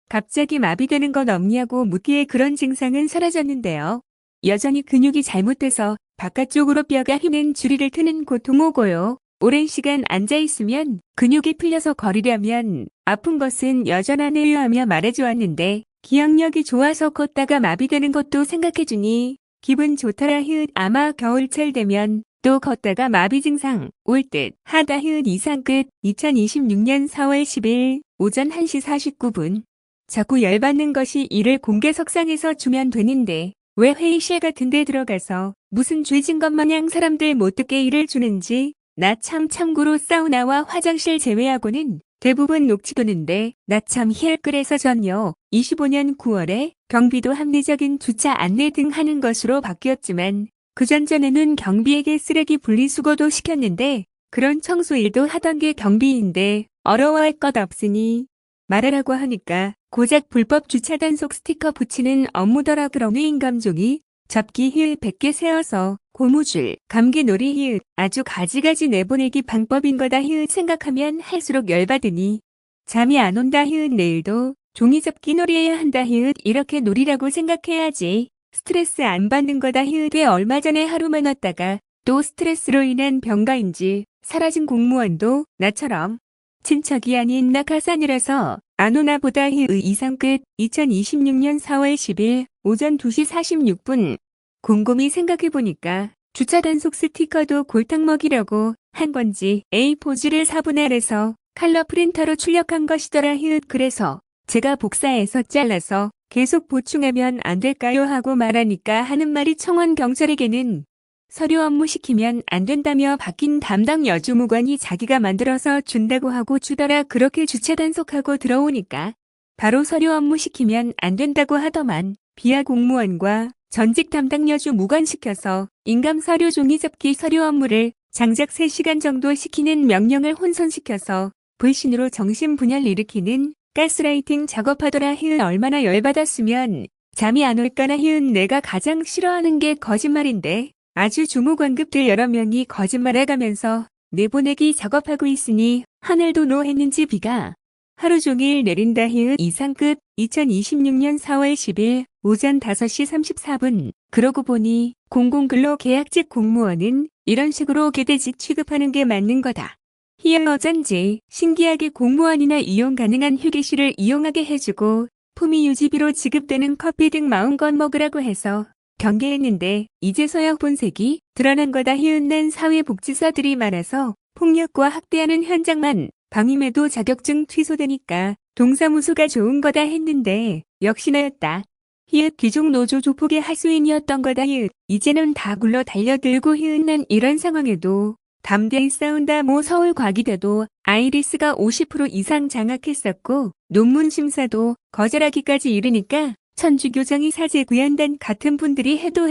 갑자기 마비되는 건 없냐고 묻기에 그런 증상은 사라졌는데요. 여전히 근육이 잘못돼서 바깥쪽으로 뼈가 휘는 주리를 트는 고통 오고요. 오랜 시간 앉아있으면 근육이 풀려서 걸으려면 아픈 것은 여전하네요 하며 말해주었는데 기억력이 좋아서 걷다가 마비되는 것도 생각해주니 기분 좋더라. 아마 겨울철 되면 또 걷다가 마비 증상 올 듯 하다. 이상 끝. 2026년 4월 10일 오전 1시 49분. 자꾸 열받는 것이 일을 공개석상에서 주면 되는데 왜 회의실 같은 데 들어가서 무슨 죄진 것 마냥 사람들 못 듣게 일을 주는지. 나 참고로 사우나와 화장실 제외하고는 대부분 녹취도는데 나 참 희열. 그래서 전요 25년 9월에 경비도 합리적인 주차 안내 등 하는 것으로 바뀌었지만 그전에는 경비에게 쓰레기 분리수거도 시켰는데 그런 청소 일도 하던 게 경비인데 어려워할 것 없으니 말하라고 하니까 고작 불법 주차 단속 스티커 붙이는 업무더라. 그러니 인감종이 접기 힐 100개 세워서 고무줄, 감기놀이 힐 아주 가지가지 내보내기 방법인 거다 힐 생각하면 할수록 열받으니 잠이 안 온다 힐 내일도 종이 접기 놀이해야 한다 힐 이렇게 놀이라고 생각해야지. 스트레스 안 받는 거다 힐. 꽤 얼마 전에 하루만 왔다가 또 스트레스로 인한 병가인지 사라진 공무원도 나처럼 친척이 아닌 낙하산이라서 안 오나 보다 힐. 이상 끝. 2026년 4월 10일 오전 2시 46분. 곰곰이 생각해보니까 주차 단속 스티커도 골탕 먹이려고 한 건지 A4지를 4분할해서 컬러 프린터로 출력한 것이더라 힐. 그래서 제가 복사해서 잘라서 계속 보충하면 안 될까요 하고 말하니까 하는 말이 청원 경찰에게는 서류 업무 시키면 안 된다며 바뀐 담당 여주무관이 자기가 만들어서 준다고 하고 주더라. 그렇게 주차 단속하고 들어오니까 바로 서류 업무 시키면 안 된다고 하더만. 비하 공무원과 전직 담당 여주무관 시켜서 인감 서류 종이 접기 서류 업무를 장작 3시간 정도 시키는 명령을 혼선시켜서 불신으로 정신분열 일으키는 가스라이팅 작업하더라 힐. 얼마나 열받았으면 잠이 안 올까나 힐. 내가 가장 싫어하는 게 거짓말인데 아주 주무관급들 여러 명이 거짓말해가면서 내보내기 작업하고 있으니 하늘도 노했는지 비가 하루 종일 내린다 힐. 이상 끝. 2026년 4월 10일 오전 5시 34분. 그러고 보니 공공근로계약직 공무원은 이런 식으로 개대직 취급하는 게 맞는 거다. 희열. 어쩐지 신기하게 공무원이나 이용 가능한 휴게실을 이용하게 해주고 품위 유지비로 지급되는 커피 등 마음껏 먹으라고 해서 경계했는데 이제서야 본색이 드러난 거다 힐. 난 사회복지사들이 많아서 폭력과 학대하는 현장만 방임해도 자격증 취소되니까 동사무소가 좋은 거다 했는데 역시나였다. 히읗. 귀족 노조 조폭의 하수인이었던 거다 힐. 이제는 다 굴러 달려들고 힐. 난 이런 상황에도 담대히 싸운다. 뭐 서울과기대도 아이리스가 50% 이상 장악했었고 논문 심사도 거절하기까지 이르니까 천주교장이 사제 구현단 같은 분들이 해도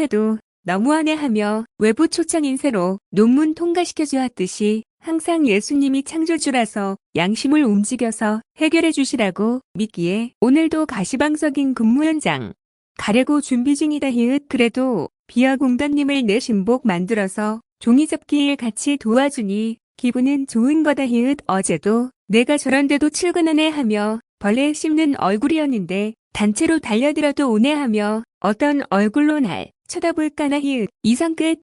너무하네 하며 외부 초청 인쇄로 논문 통과시켜 주었듯이 항상 예수님이 창조주라서 양심을 움직여서 해결해 주시라고 믿기에 오늘도 가시방석인 근무 현장 가려고 준비 중이다 히읗. 그래도 비아공단님을 내 신복 만들어서 종이 접기일 같이 도와주니 기분은 좋은 거다 히읗. 어제도 내가 저런데도 출근하네 하며 벌레 씹는 얼굴이었는데 단체로 달려들어도 오네 하며 어떤 얼굴로 날 쳐다볼까나 히읗. 이상 끝.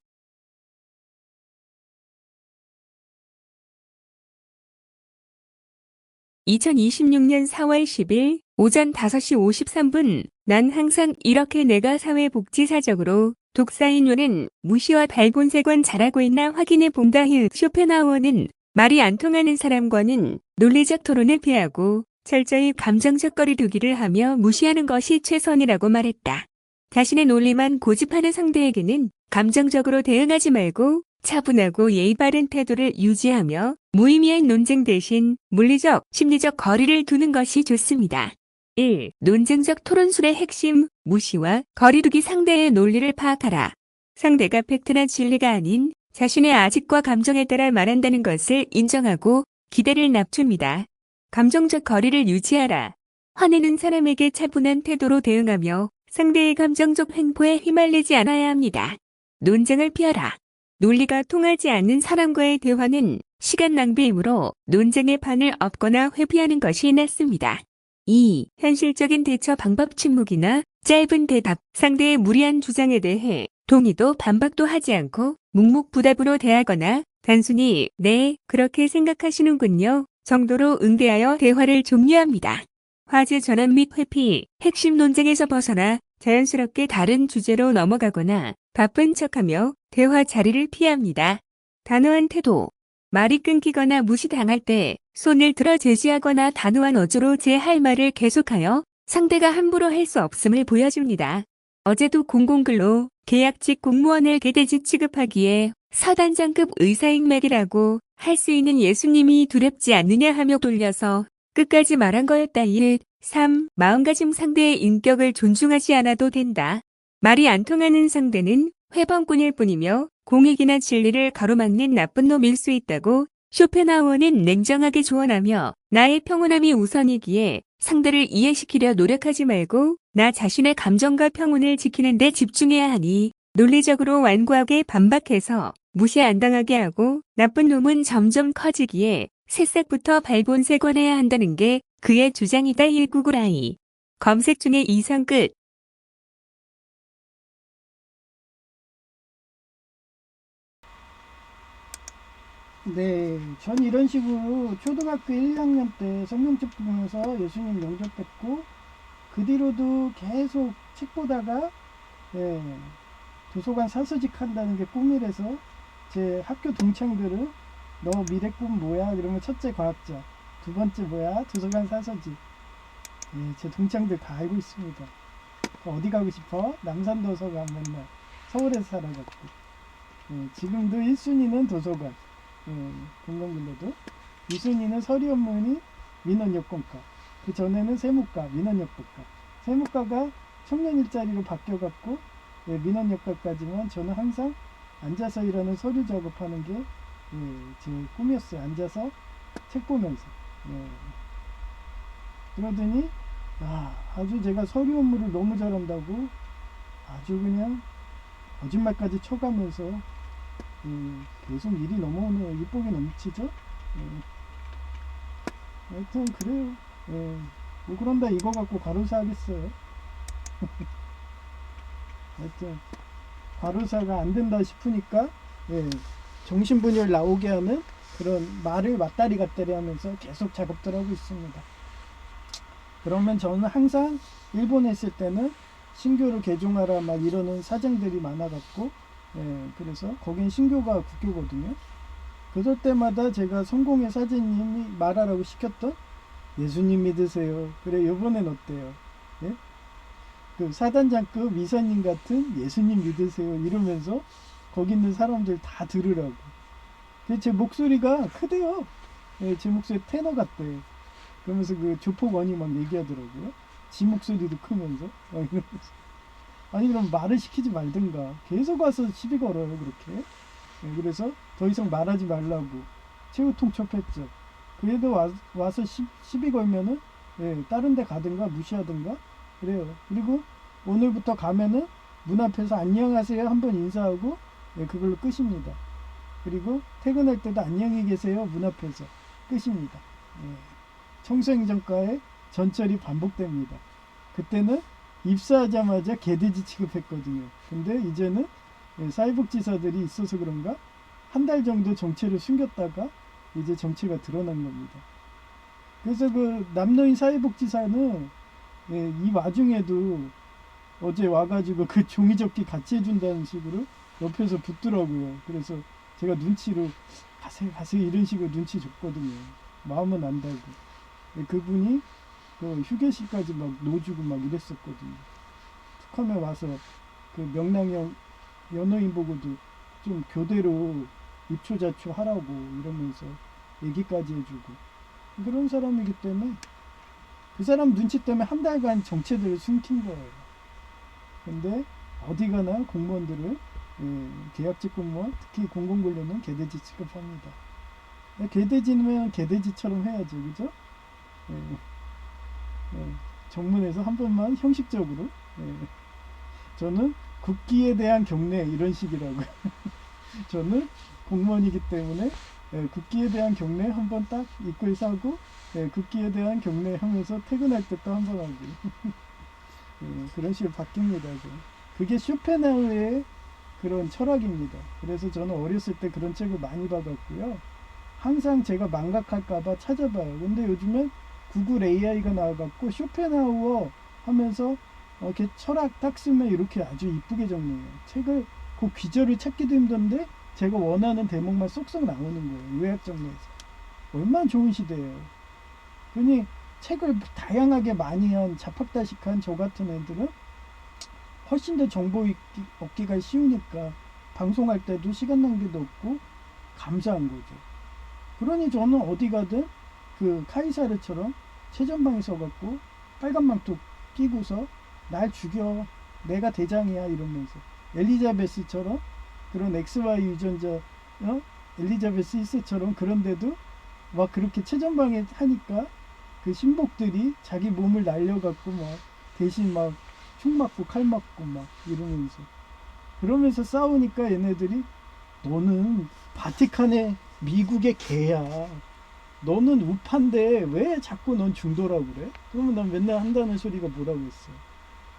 (2026년 4월 10일) 오전 5시 53분. 난 항상 이렇게 내가 사회복지사적으로 독사인료는 무시와 발본색원 잘하고 있나 확인해 본다 히읗. 쇼펜하우어는 말이 안 통하는 사람과는 논리적 토론을 피하고 철저히 감정적 거리두기를 하며 무시하는 것이 최선이라고 말했다. 자신의 논리만 고집하는 상대에게는 감정적으로 대응하지 말고 차분하고 예의 바른 태도를 유지하며 무의미한 논쟁 대신 물리적, 심리적 거리를 두는 것이 좋습니다. 1. 논쟁적 토론술의 핵심, 무시와 거리두기. 상대의 논리를 파악하라. 상대가 팩트나 진리가 아닌 자신의 아직과 감정에 따라 말한다는 것을 인정하고 기대를 낮춥니다. 감정적 거리를 유지하라. 화내는 사람에게 차분한 태도로 대응하며 상대의 감정적 횡포에 휘말리지 않아야 합니다. 논쟁을 피하라. 논리가 통하지 않는 사람과의 대화는 시간 낭비이므로 논쟁의 판을 엎거나 회피하는 것이 낫습니다. 2. 현실적인 대처 방법. 침묵이나 짧은 대답. 상대의 무리한 주장에 대해 동의도 반박도 하지 않고 묵묵부답으로 대하거나 단순히 네, 그렇게 생각하시는군요 정도로 응대하여 대화를 종료합니다. 화제 전환 및 회피. 핵심 논쟁에서 벗어나 자연스럽게 다른 주제로 넘어가거나 바쁜 척하며 대화 자리를 피합니다. 단호한 태도. 말이 끊기거나 무시당할 때 손을 들어 제지하거나 단호한 어조로 제 할 말을 계속하여 상대가 함부로 할 수 없음을 보여줍니다. 어제도 공공근로 계약직 공무원을 개돼지 취급하기에 서단장급 의사인맥이라고 할 수 있는 예수님이 두렵지 않느냐 하며 돌려서 끝까지 말한 거였다. 1. 3. 마음가짐 상대의 인격을 존중하지 않아도 된다. 말이 안 통하는 상대는 회방꾼일 뿐이며 공익이나 진리를 가로막는 나쁜 놈일 수 있다고 쇼펜하우어는 냉정하게 조언하며 나의 평온함이 우선이기에 상대를 이해시키려 노력하지 말고 나 자신의 감정과 평온을 지키는 데 집중해야 하니 논리적으로 완고하게 반박해서 무시 안 당하게 하고 나쁜 놈은 점점 커지기에 새싹부터 발본색원해야 한다는 게 그의 주장이다. 199라이 검색 중에 이상 끝. 네, 전 이런 식으로 초등학교 1, 2학년 때 성경책 보면서 예수님 영접했고 그 뒤로도 계속 책 보다가 예, 도서관 사서직 한다는 게 꿈이라서 제 학교 동창들은 너 미래 꿈 뭐야? 그러면 첫째 과학자, 두 번째 뭐야? 도서관 사서직. 예, 제 동창들 다 알고 있습니다. 어디 가고 싶어? 남산도서관 맨날 서울에서 살아갖고 지금도 1순위는 도서관 공공근로도 2순위는 서리업무니 민원여건과 그 전에는 세무과 민원여건과 세무과가 청년 일자리로 바뀌어갖고 민원여건까지만 저는 항상 앉아서 일하는 서류 작업하는 게 제 꿈이었어요. 앉아서 책 보면서 그러더니 아주 제가 서류 업무를 너무 잘한다고 아주 그냥 거짓말까지 쳐가면서 계속 일이 넘어오네요. 이쁘게 넘치죠? 하여튼 그래요. 뭐 그런다 이거 갖고 과로사 하겠어요. 하여튼 과로사가 안 된다 싶으니까 정신분열 나오게 하는 그런 말을 맞다리 갔다리 하면서 계속 작업들 하고 있습니다. 그러면 저는 항상 일본에 있을 때는 신교를 개종하라 막 이러는 사장들이 많아갖고 그래서 거긴 신교가 국교거든요. 그럴 때마다 제가 성공의 사제님이 말하라고 시켰던 예수님 믿으세요. 그래 요번엔 어때요? 예? 그 사단장급 이사님 같은 예수님 믿으세요 이러면서 거기 있는 사람들 다 들으라고. 제 목소리가 크대요. 제 목소리 테너 같대. 그러면서 그 조폭원이 막 얘기하더라고요. 지 목소리도 크면서 이러면서. 아니 그럼 말을 시키지 말든가 계속 와서 시비 걸어요 그렇게. 그래서 더 이상 말하지 말라고 최후통첩했죠. 그래도 와서 시비 걸면은 다른 데 가든가 무시하든가 그래요. 그리고 오늘부터 가면은 문 앞에서 안녕하세요 한번 인사하고 그걸로 끝입니다. 그리고 퇴근할 때도 안녕히 계세요 문 앞에서 끝입니다. 청소행정과의 전철이 반복됩니다. 그때는 입사하자마자 개돼지 취급했거든요. 근데 이제는 사회복지사들이 있어서 그런가 한 달 정도 정체를 숨겼다가 이제 정체가 드러난 겁니다. 그래서 그 남노인 사회복지사는 이 와중에도 어제 와가지고 그 종이접기 같이 해준다는 식으로 옆에서 붙더라고요. 그래서 제가 눈치로 가세요 이런 식으로 눈치 줬거든요. 마음은 안다고. 그분이 그 휴게실까지 막 넣어주고 막 이랬었거든요. 툭하면 와서 그 명랑형 연예인 보고도 좀 교대로 입초자초 하라고 이러면서 얘기까지 해주고 그런 사람이기 때문에 그 사람 눈치 때문에 한 달간 정체들을 숨긴 거예요. 근데 어디 가나 공무원들을 계약직 공무원 특히 공공근로는 개돼지 취급합니다. 개돼지면 개돼지처럼 해야죠. 그죠? 정문에서 한 번만 형식적으로 저는 국기에 대한 경례 이런 식이라고요. 저는 공무원이기 때문에 국기에 대한 경례 한 번 딱 입구에서 하고 국기에 대한 경례 하면서 퇴근할 때 또 한 번 하고 그런 식으로 바뀝니다. 그게 쇼펜하우어의 그런 철학입니다. 그래서 저는 어렸을 때 그런 책을 많이 받았고요. 항상 제가 망각할까봐 찾아봐요. 근데 요즘엔 구글 AI가 나와갖고 쇼펜하우어 하면서 이렇게 철학 딱 쓰면 이렇게 아주 이쁘게 정리해요. 책을 그 귀절을 찾기도 힘든데 제가 원하는 대목만 쏙쏙 나오는 거예요. 요약 정리해서. 얼마나 좋은 시대예요. 그러니 책을 다양하게 많이 한 자팍다식한 저 같은 애들은 훨씬 더 정보 얻기가 쉬우니까 방송할 때도 시간 낭비도 없고 감사한 거죠. 그러니 저는 어디 가든 그 카이사르처럼 최전방에 서갖고 빨간 망토 끼고서 날 죽여, 내가 대장이야 이러면서, 엘리자베스처럼 그런 XY 유전자, 엘리자베스 1세처럼, 그런데도 막 그렇게 최전방에 하니까 그 신복들이 자기 몸을 날려갖고 막 대신 막 총 맞고 칼 맞고 막 이러면서, 그러면서 싸우니까 얘네들이 너는 바티칸의 미국의 개야, 너는 우파인데 왜 자꾸 넌 중도라고 그래? 그러면 난 맨날 한다는 소리가 뭐라고 했어.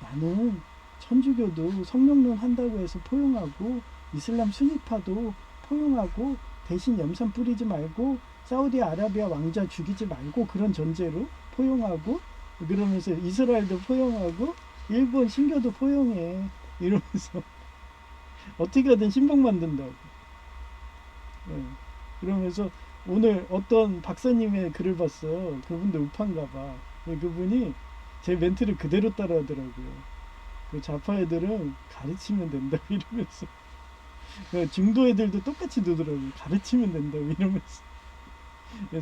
나는 천주교도 성령론 한다고 해서 포용하고 이슬람 수니파도 포용하고 대신 염산 뿌리지 말고 사우디아라비아 왕자 죽이지 말고 그런 전제로 포용하고, 그러면서 이스라엘도 포용하고 일본 신교도 포용해 이러면서 어떻게든 신복 만든다고. 네. 그러면서 오늘 어떤 박사님의 글을 봤어요. 그분도 우파인가 봐. 그분이 제 멘트를 그대로 따라하더라고요. 그 좌파 애들은 가르치면 된다 이러면서, 중도 애들도 똑같이 두더라고요. 가르치면 된다 이러면서,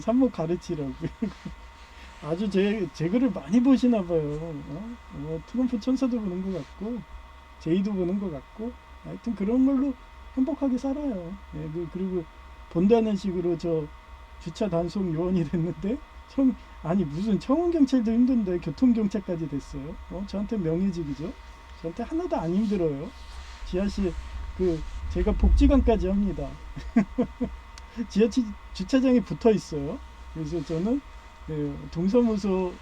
산목 가르치라고. 아주 제 글을 많이 보시나 봐요. 트럼프 천사도 보는 것 같고 제이도 보는 것 같고, 하여튼 그런 걸로 행복하게 살아요. 그리고 본다는 식으로 저 주차 단속 요원이 됐는데, 아니 무슨 청운경찰도 힘든데 교통경찰까지 됐어요. 저한테 명예직이죠. 저한테 하나도 안 힘들어요. 지하실 제가 복지관까지 합니다. 지하철 주차장에 붙어 있어요. 그래서 저는 동사무소를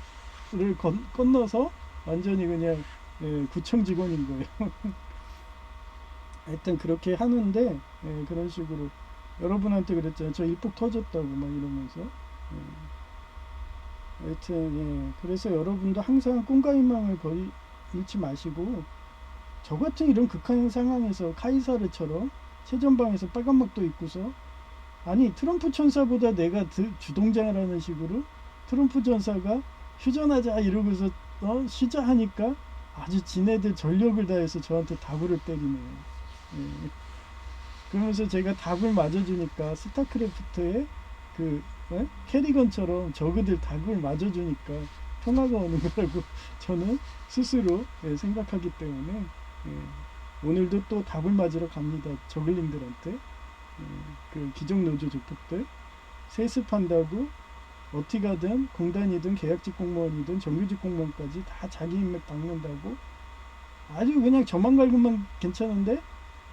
건너서 완전히 그냥 구청 직원인 거예요. 하여튼 그렇게 하는데, 그런 식으로 여러분한테 그랬잖아요. 저 일폭 터졌다고 막 이러면서. 하여튼 그래서 여러분도 항상 꿈과 희망을 잃지 마시고, 저 같은 이런 극한 상황에서 카이사르처럼 최전방에서 빨간막도 입고서, 아니 트럼프 천사보다 내가 주동자라는 식으로 트럼프 전사가 휴전하자 이러고서 쉬자 하니까 아주 지네들 전력을 다해서 저한테 다구를 때리네요. 그러면서 제가 닭을 맞아주니까 스타크래프트의 캐리건처럼 저그들 닭을 맞아주니까 평화가 오는 거라고 저는 스스로 생각하기 때문에, 오늘도 또 닭을 맞으러 갑니다. 저글링들한테. 그 기종노조 조폭들 세습한다고 어떻게 가든 공단이든 계약직 공무원이든 정규직 공무원까지 다 자기 인맥 닦는다고 아주 그냥 저만 갈구면 괜찮은데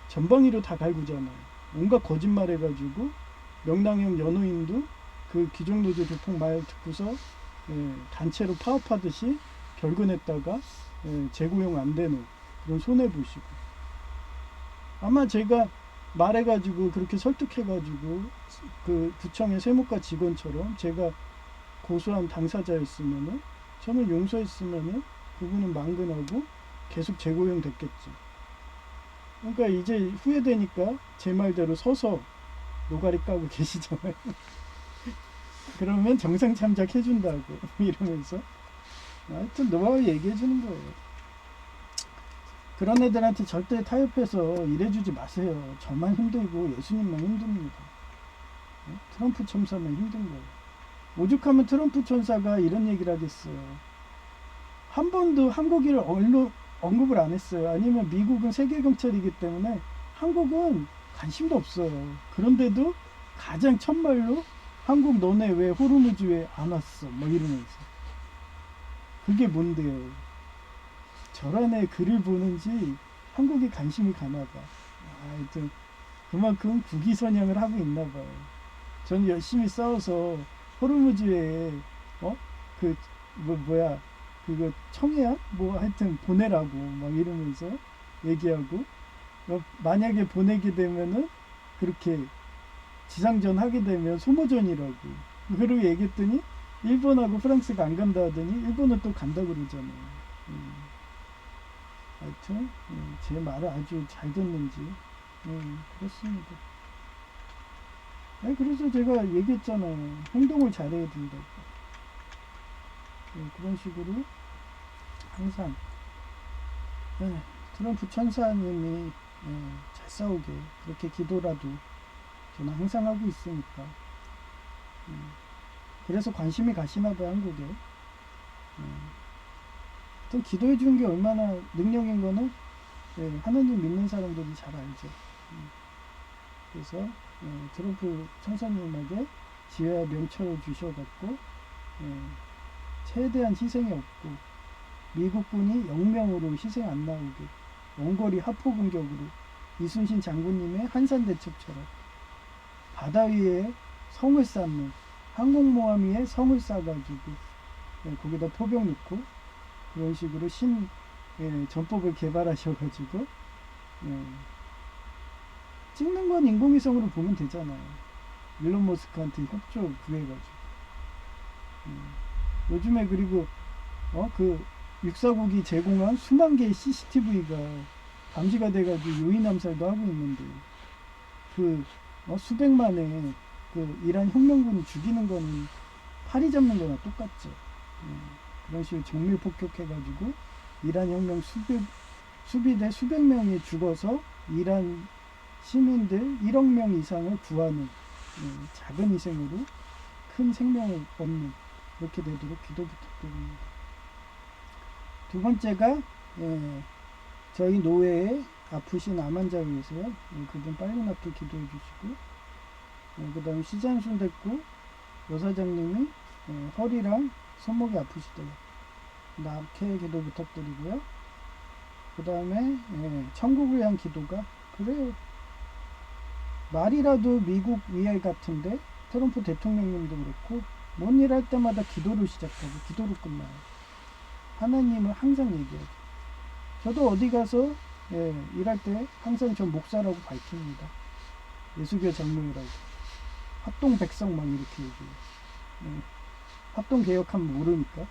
전방위로 다 갈구잖아요. 온갖 거짓말 해가지고 명랑형 연우인도 그 기종노조 조폭 말 듣고서 단체로 파업하듯이 결근했다가 재고용 안 되는 그런 손해보시고, 아마 제가 말해가지고 그렇게 설득해가지고 그 구청의 세무과 직원처럼 제가 고소한 당사자였으면은, 저는 용서했으면은 그분은 망근하고 계속 재고용 됐겠죠. 그러니까 이제 후회되니까 제 말대로 서서 노가리 까고 계시잖아요. 그러면 정상 참작해준다고 이러면서 하여튼 노하우 얘기해주는 거예요. 그런 애들한테 절대 타협해서 일해주지 마세요. 저만 힘들고 예수님만 힘듭니다. 트럼프 천사만 힘든 거예요. 오죽하면 트럼프 천사가 이런 얘기를 하겠어요. 한 번도 한국인을 언급을 안 했어요. 아니면 미국은 세계경찰이기 때문에 한국은 관심도 없어요. 그런데도 가장 첫말로 한국 너네 왜 호르무즈에 안 왔어? 뭐 이러면서. 그게 뭔데요? 저런 애 글을 보는지 한국에 관심이 가나 봐. 하여튼 그만큼 국위선양을 하고 있나 봐요. 전 열심히 싸워서 호르무즈에 그거 청해야 뭐 하여튼 보내라고 막 이러면서 얘기하고, 만약에 보내게 되면은 그렇게 지상전 하게 되면 소모전이라고 그러고 얘기했더니 일본하고 프랑스가 안 간다 하더니 일본은 또 간다 그러잖아요. 하여튼 제 말을 아주 잘 듣는지 그렇습니다. 그래서 제가 얘기했잖아요. 행동을 잘해야 된다고. 그런 식으로 항상 트럼프 천사님이 잘 싸우게 그렇게 기도라도 저는 항상 하고 있으니까 그래서 관심이 가시나 봐요 한국에. 또 기도해 주는 게 얼마나 능력인 거는 하나님 믿는 사람들이 잘 알죠. 그래서 트럼프 천사님에게 지혜와 명철을 주셔갖고 최대한 희생이 없고 미국군이 0명으로 희생 안 나오게 원거리 하포 공격으로 이순신 장군님의 한산대첩처럼 바다 위에 성을 쌓는 항공모함 위에 성을 쌓아가지고 거기다 포병 넣고 그런 식으로 전법을 개발하셔가지고 찍는 건 인공위성으로 보면 되잖아요. 일론 머스크한테 협조 구해가지고 요즘에 그리고 그 육사국이 제공한 수만 개의 CCTV가 감시가 돼가지고 유인 암살도 하고 있는데 그 수백만의 그 이란 혁명군이 죽이는 거는 파리 잡는 거나 똑같죠. 그런 식으로 정밀 폭격해가지고 이란 혁명 수비대 수백 명이 죽어서 이란 시민들 1억 명 이상을 구하는 작은 희생으로 큰 생명을 얻는 그렇게 되도록 기도 부탁드립니다. 두 번째가 저희 노회에 아프신 암 환자를 위해서요. 그분 빨리 낫게 기도해 주시고 그 다음에 시장순 됐고 여사장님이 허리랑 손목이 아프시대요. 낫게 기도 부탁드리고요. 그 다음에 천국을 향한 기도가 그래요. 말이라도 미국 위알 같은데 트럼프 대통령님도 그렇고 뭔 일 할 때마다 기도로 시작하고 기도로 끝나요. 하나님을 항상 얘기하죠. 저도 어디 가서 일할 때 항상 전 목사라고 밝힙니다. 예수교 장로이라고. 합동 백성 막 이렇게 얘기해요. 합동 개혁하면 모르니까.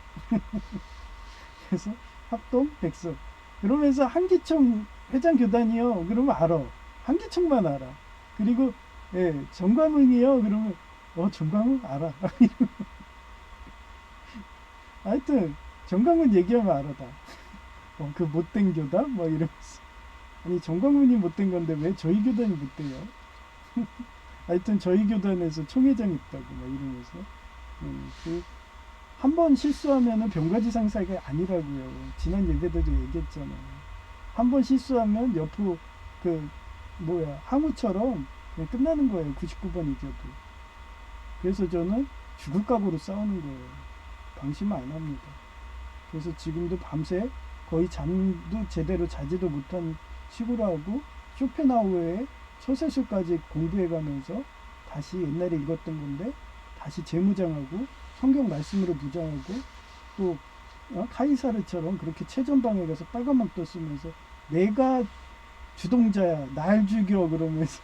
그래서 합동 백성. 그러면서 한기총 회장 교단이요. 그러면 알아. 한기총만 알아. 그리고 정광훈이요. 그러면 정광훈 알아. 하여튼 정광훈 얘기하면 알아 다. 그 못된 교단? 뭐 이러면서. 아니 정광훈이 못된 건데 왜 저희 교단이 못돼요? 하여튼 저희 교단에서 총회장 있다고 막 이러면서 한 번 실수하면은 병가지상 사가 아니라고요. 지난 예배대도 얘기했잖아요. 한 번 실수하면 여포 항우처럼 그냥 끝나는 거예요. 99번 이겨도. 그래서 저는 죽을 각오로 싸우는 거예요. 방심 안 합니다. 그래서 지금도 밤새 거의 잠도 제대로 자지도 못한 식으로 하고 쇼펜하우어의 처세술까지 공부해가면서 다시 옛날에 읽었던 건데 다시 재무장하고 성경 말씀으로 무장하고 또 카이사르처럼 그렇게 최전방에 가서 빨간 망토 쓰면서 내가 주동자야 날 죽여 그러면서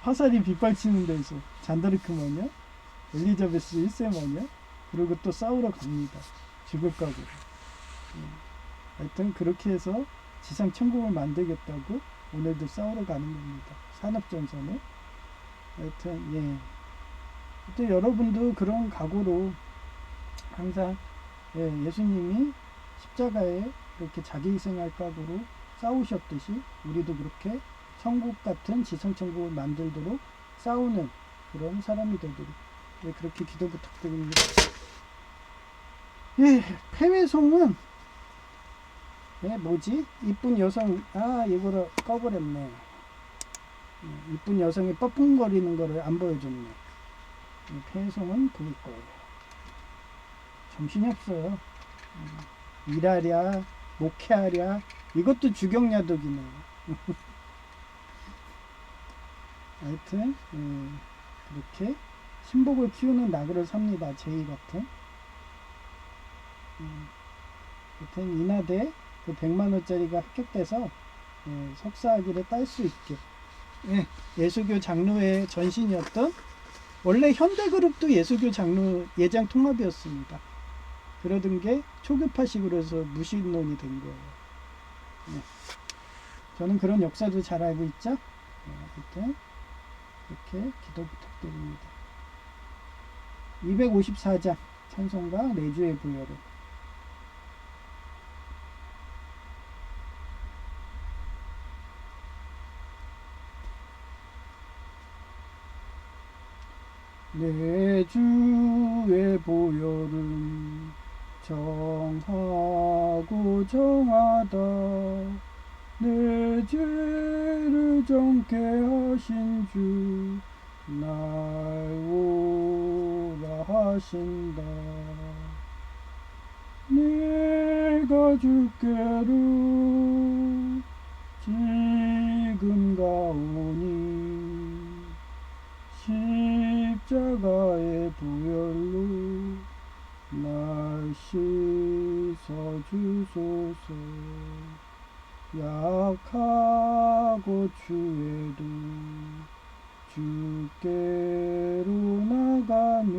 화살이 빗발치는 데서 잔다르크 마냥 엘리자베스 1세 마냥 그리고 또 싸우러 갑니다. 죽을 각오로. 하여튼 그렇게 해서 지상 천국을 만들겠다고 오늘도 싸우러 가는 겁니다. 산업전선에. 하여튼 또 여러분도 그런 각오로 항상 예수님이 십자가에 그렇게 자기 희생할 각오로 싸우셨듯이 우리도 그렇게 천국 같은 지성천국을 만들도록 싸우는 그런 사람이 되도록 그렇게 기도 부탁드립니다. 폐회송은 뭐지? 이쁜 여성 이거를 꺼버렸네. 이쁜 여성이 뻐pun거리는 거를 안 보여줬네. 폐회송은 그럴 거예요. 정신이 없어요. 일하랴 목회하랴 이것도 주경야독이네. 하여튼 그렇게 신복을 키우는 나그를 삽니다. 제이 같은. 하여튼 인하대 그 100만원짜리가 합격돼서 석사학위를 딸 수 있게 예수교 장로회 전신이었던 원래 현대그룹도 예수교 장로 예장 통합이었습니다. 그러던 게 초교파식으로 해서 무신론이 된 거예요. 저는 그런 역사도 잘 알고 있죠. 아무튼 이렇게 기도 부탁드립니다. 254장 찬송가 내주의 부여로 내 주의 보혈은 정하고 정하다. 내 죄를 정케 하신 주 날 오라 하신다. 내가 주께로 지금 가오니 십자가의 보혈로 날 씻어 주소서. 약하고 추해도 주께로 나가며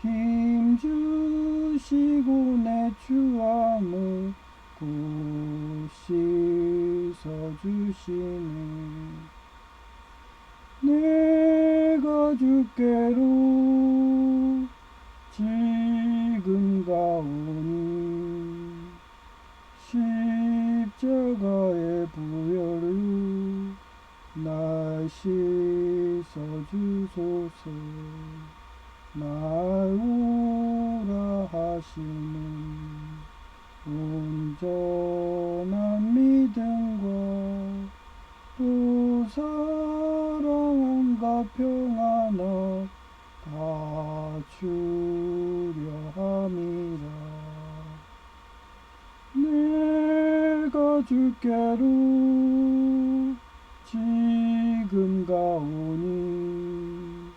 힘 주시고 내 주함을 곧 씻어 주시네. 내가 주께로 지금 가오니 십자가의 보혈로 날 씻어 주소서. 날 오라 하시는 온전한 믿음과 또 사랑과 평안을 다 주려 함이라. 내가 주께로 지금 가오니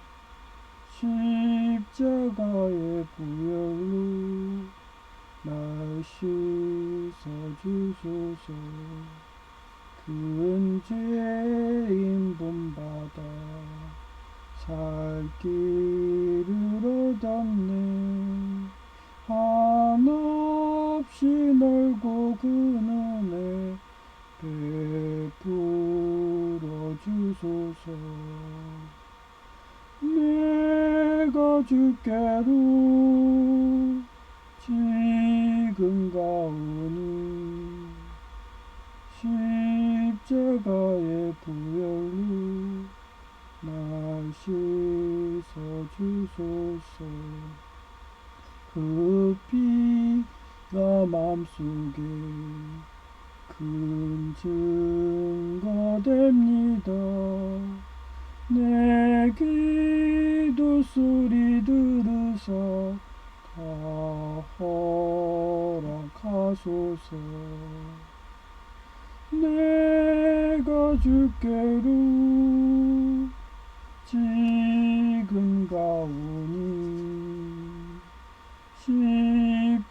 십자가의 보혈로 날 씻어 주소서. 큰 죄인 본받아 살 길을 얻었네. 한없이 넓고 그 은혜 베풀어 주소서. 내가 주께로 지금 가오니 십자가의 보혈로 날 씻어 주소서. 그 피가 맘속에 큰 증거 됩니다. 내 기도 소리 들으사 다 허락하소서. 내가 주께로 지금 가오니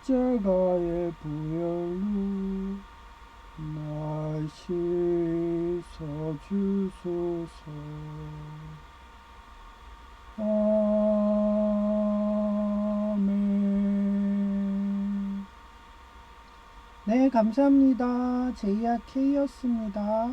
십자가의 보혈로 날 씻어 주소서. 아멘. 네, 감사합니다. JRK였습니다.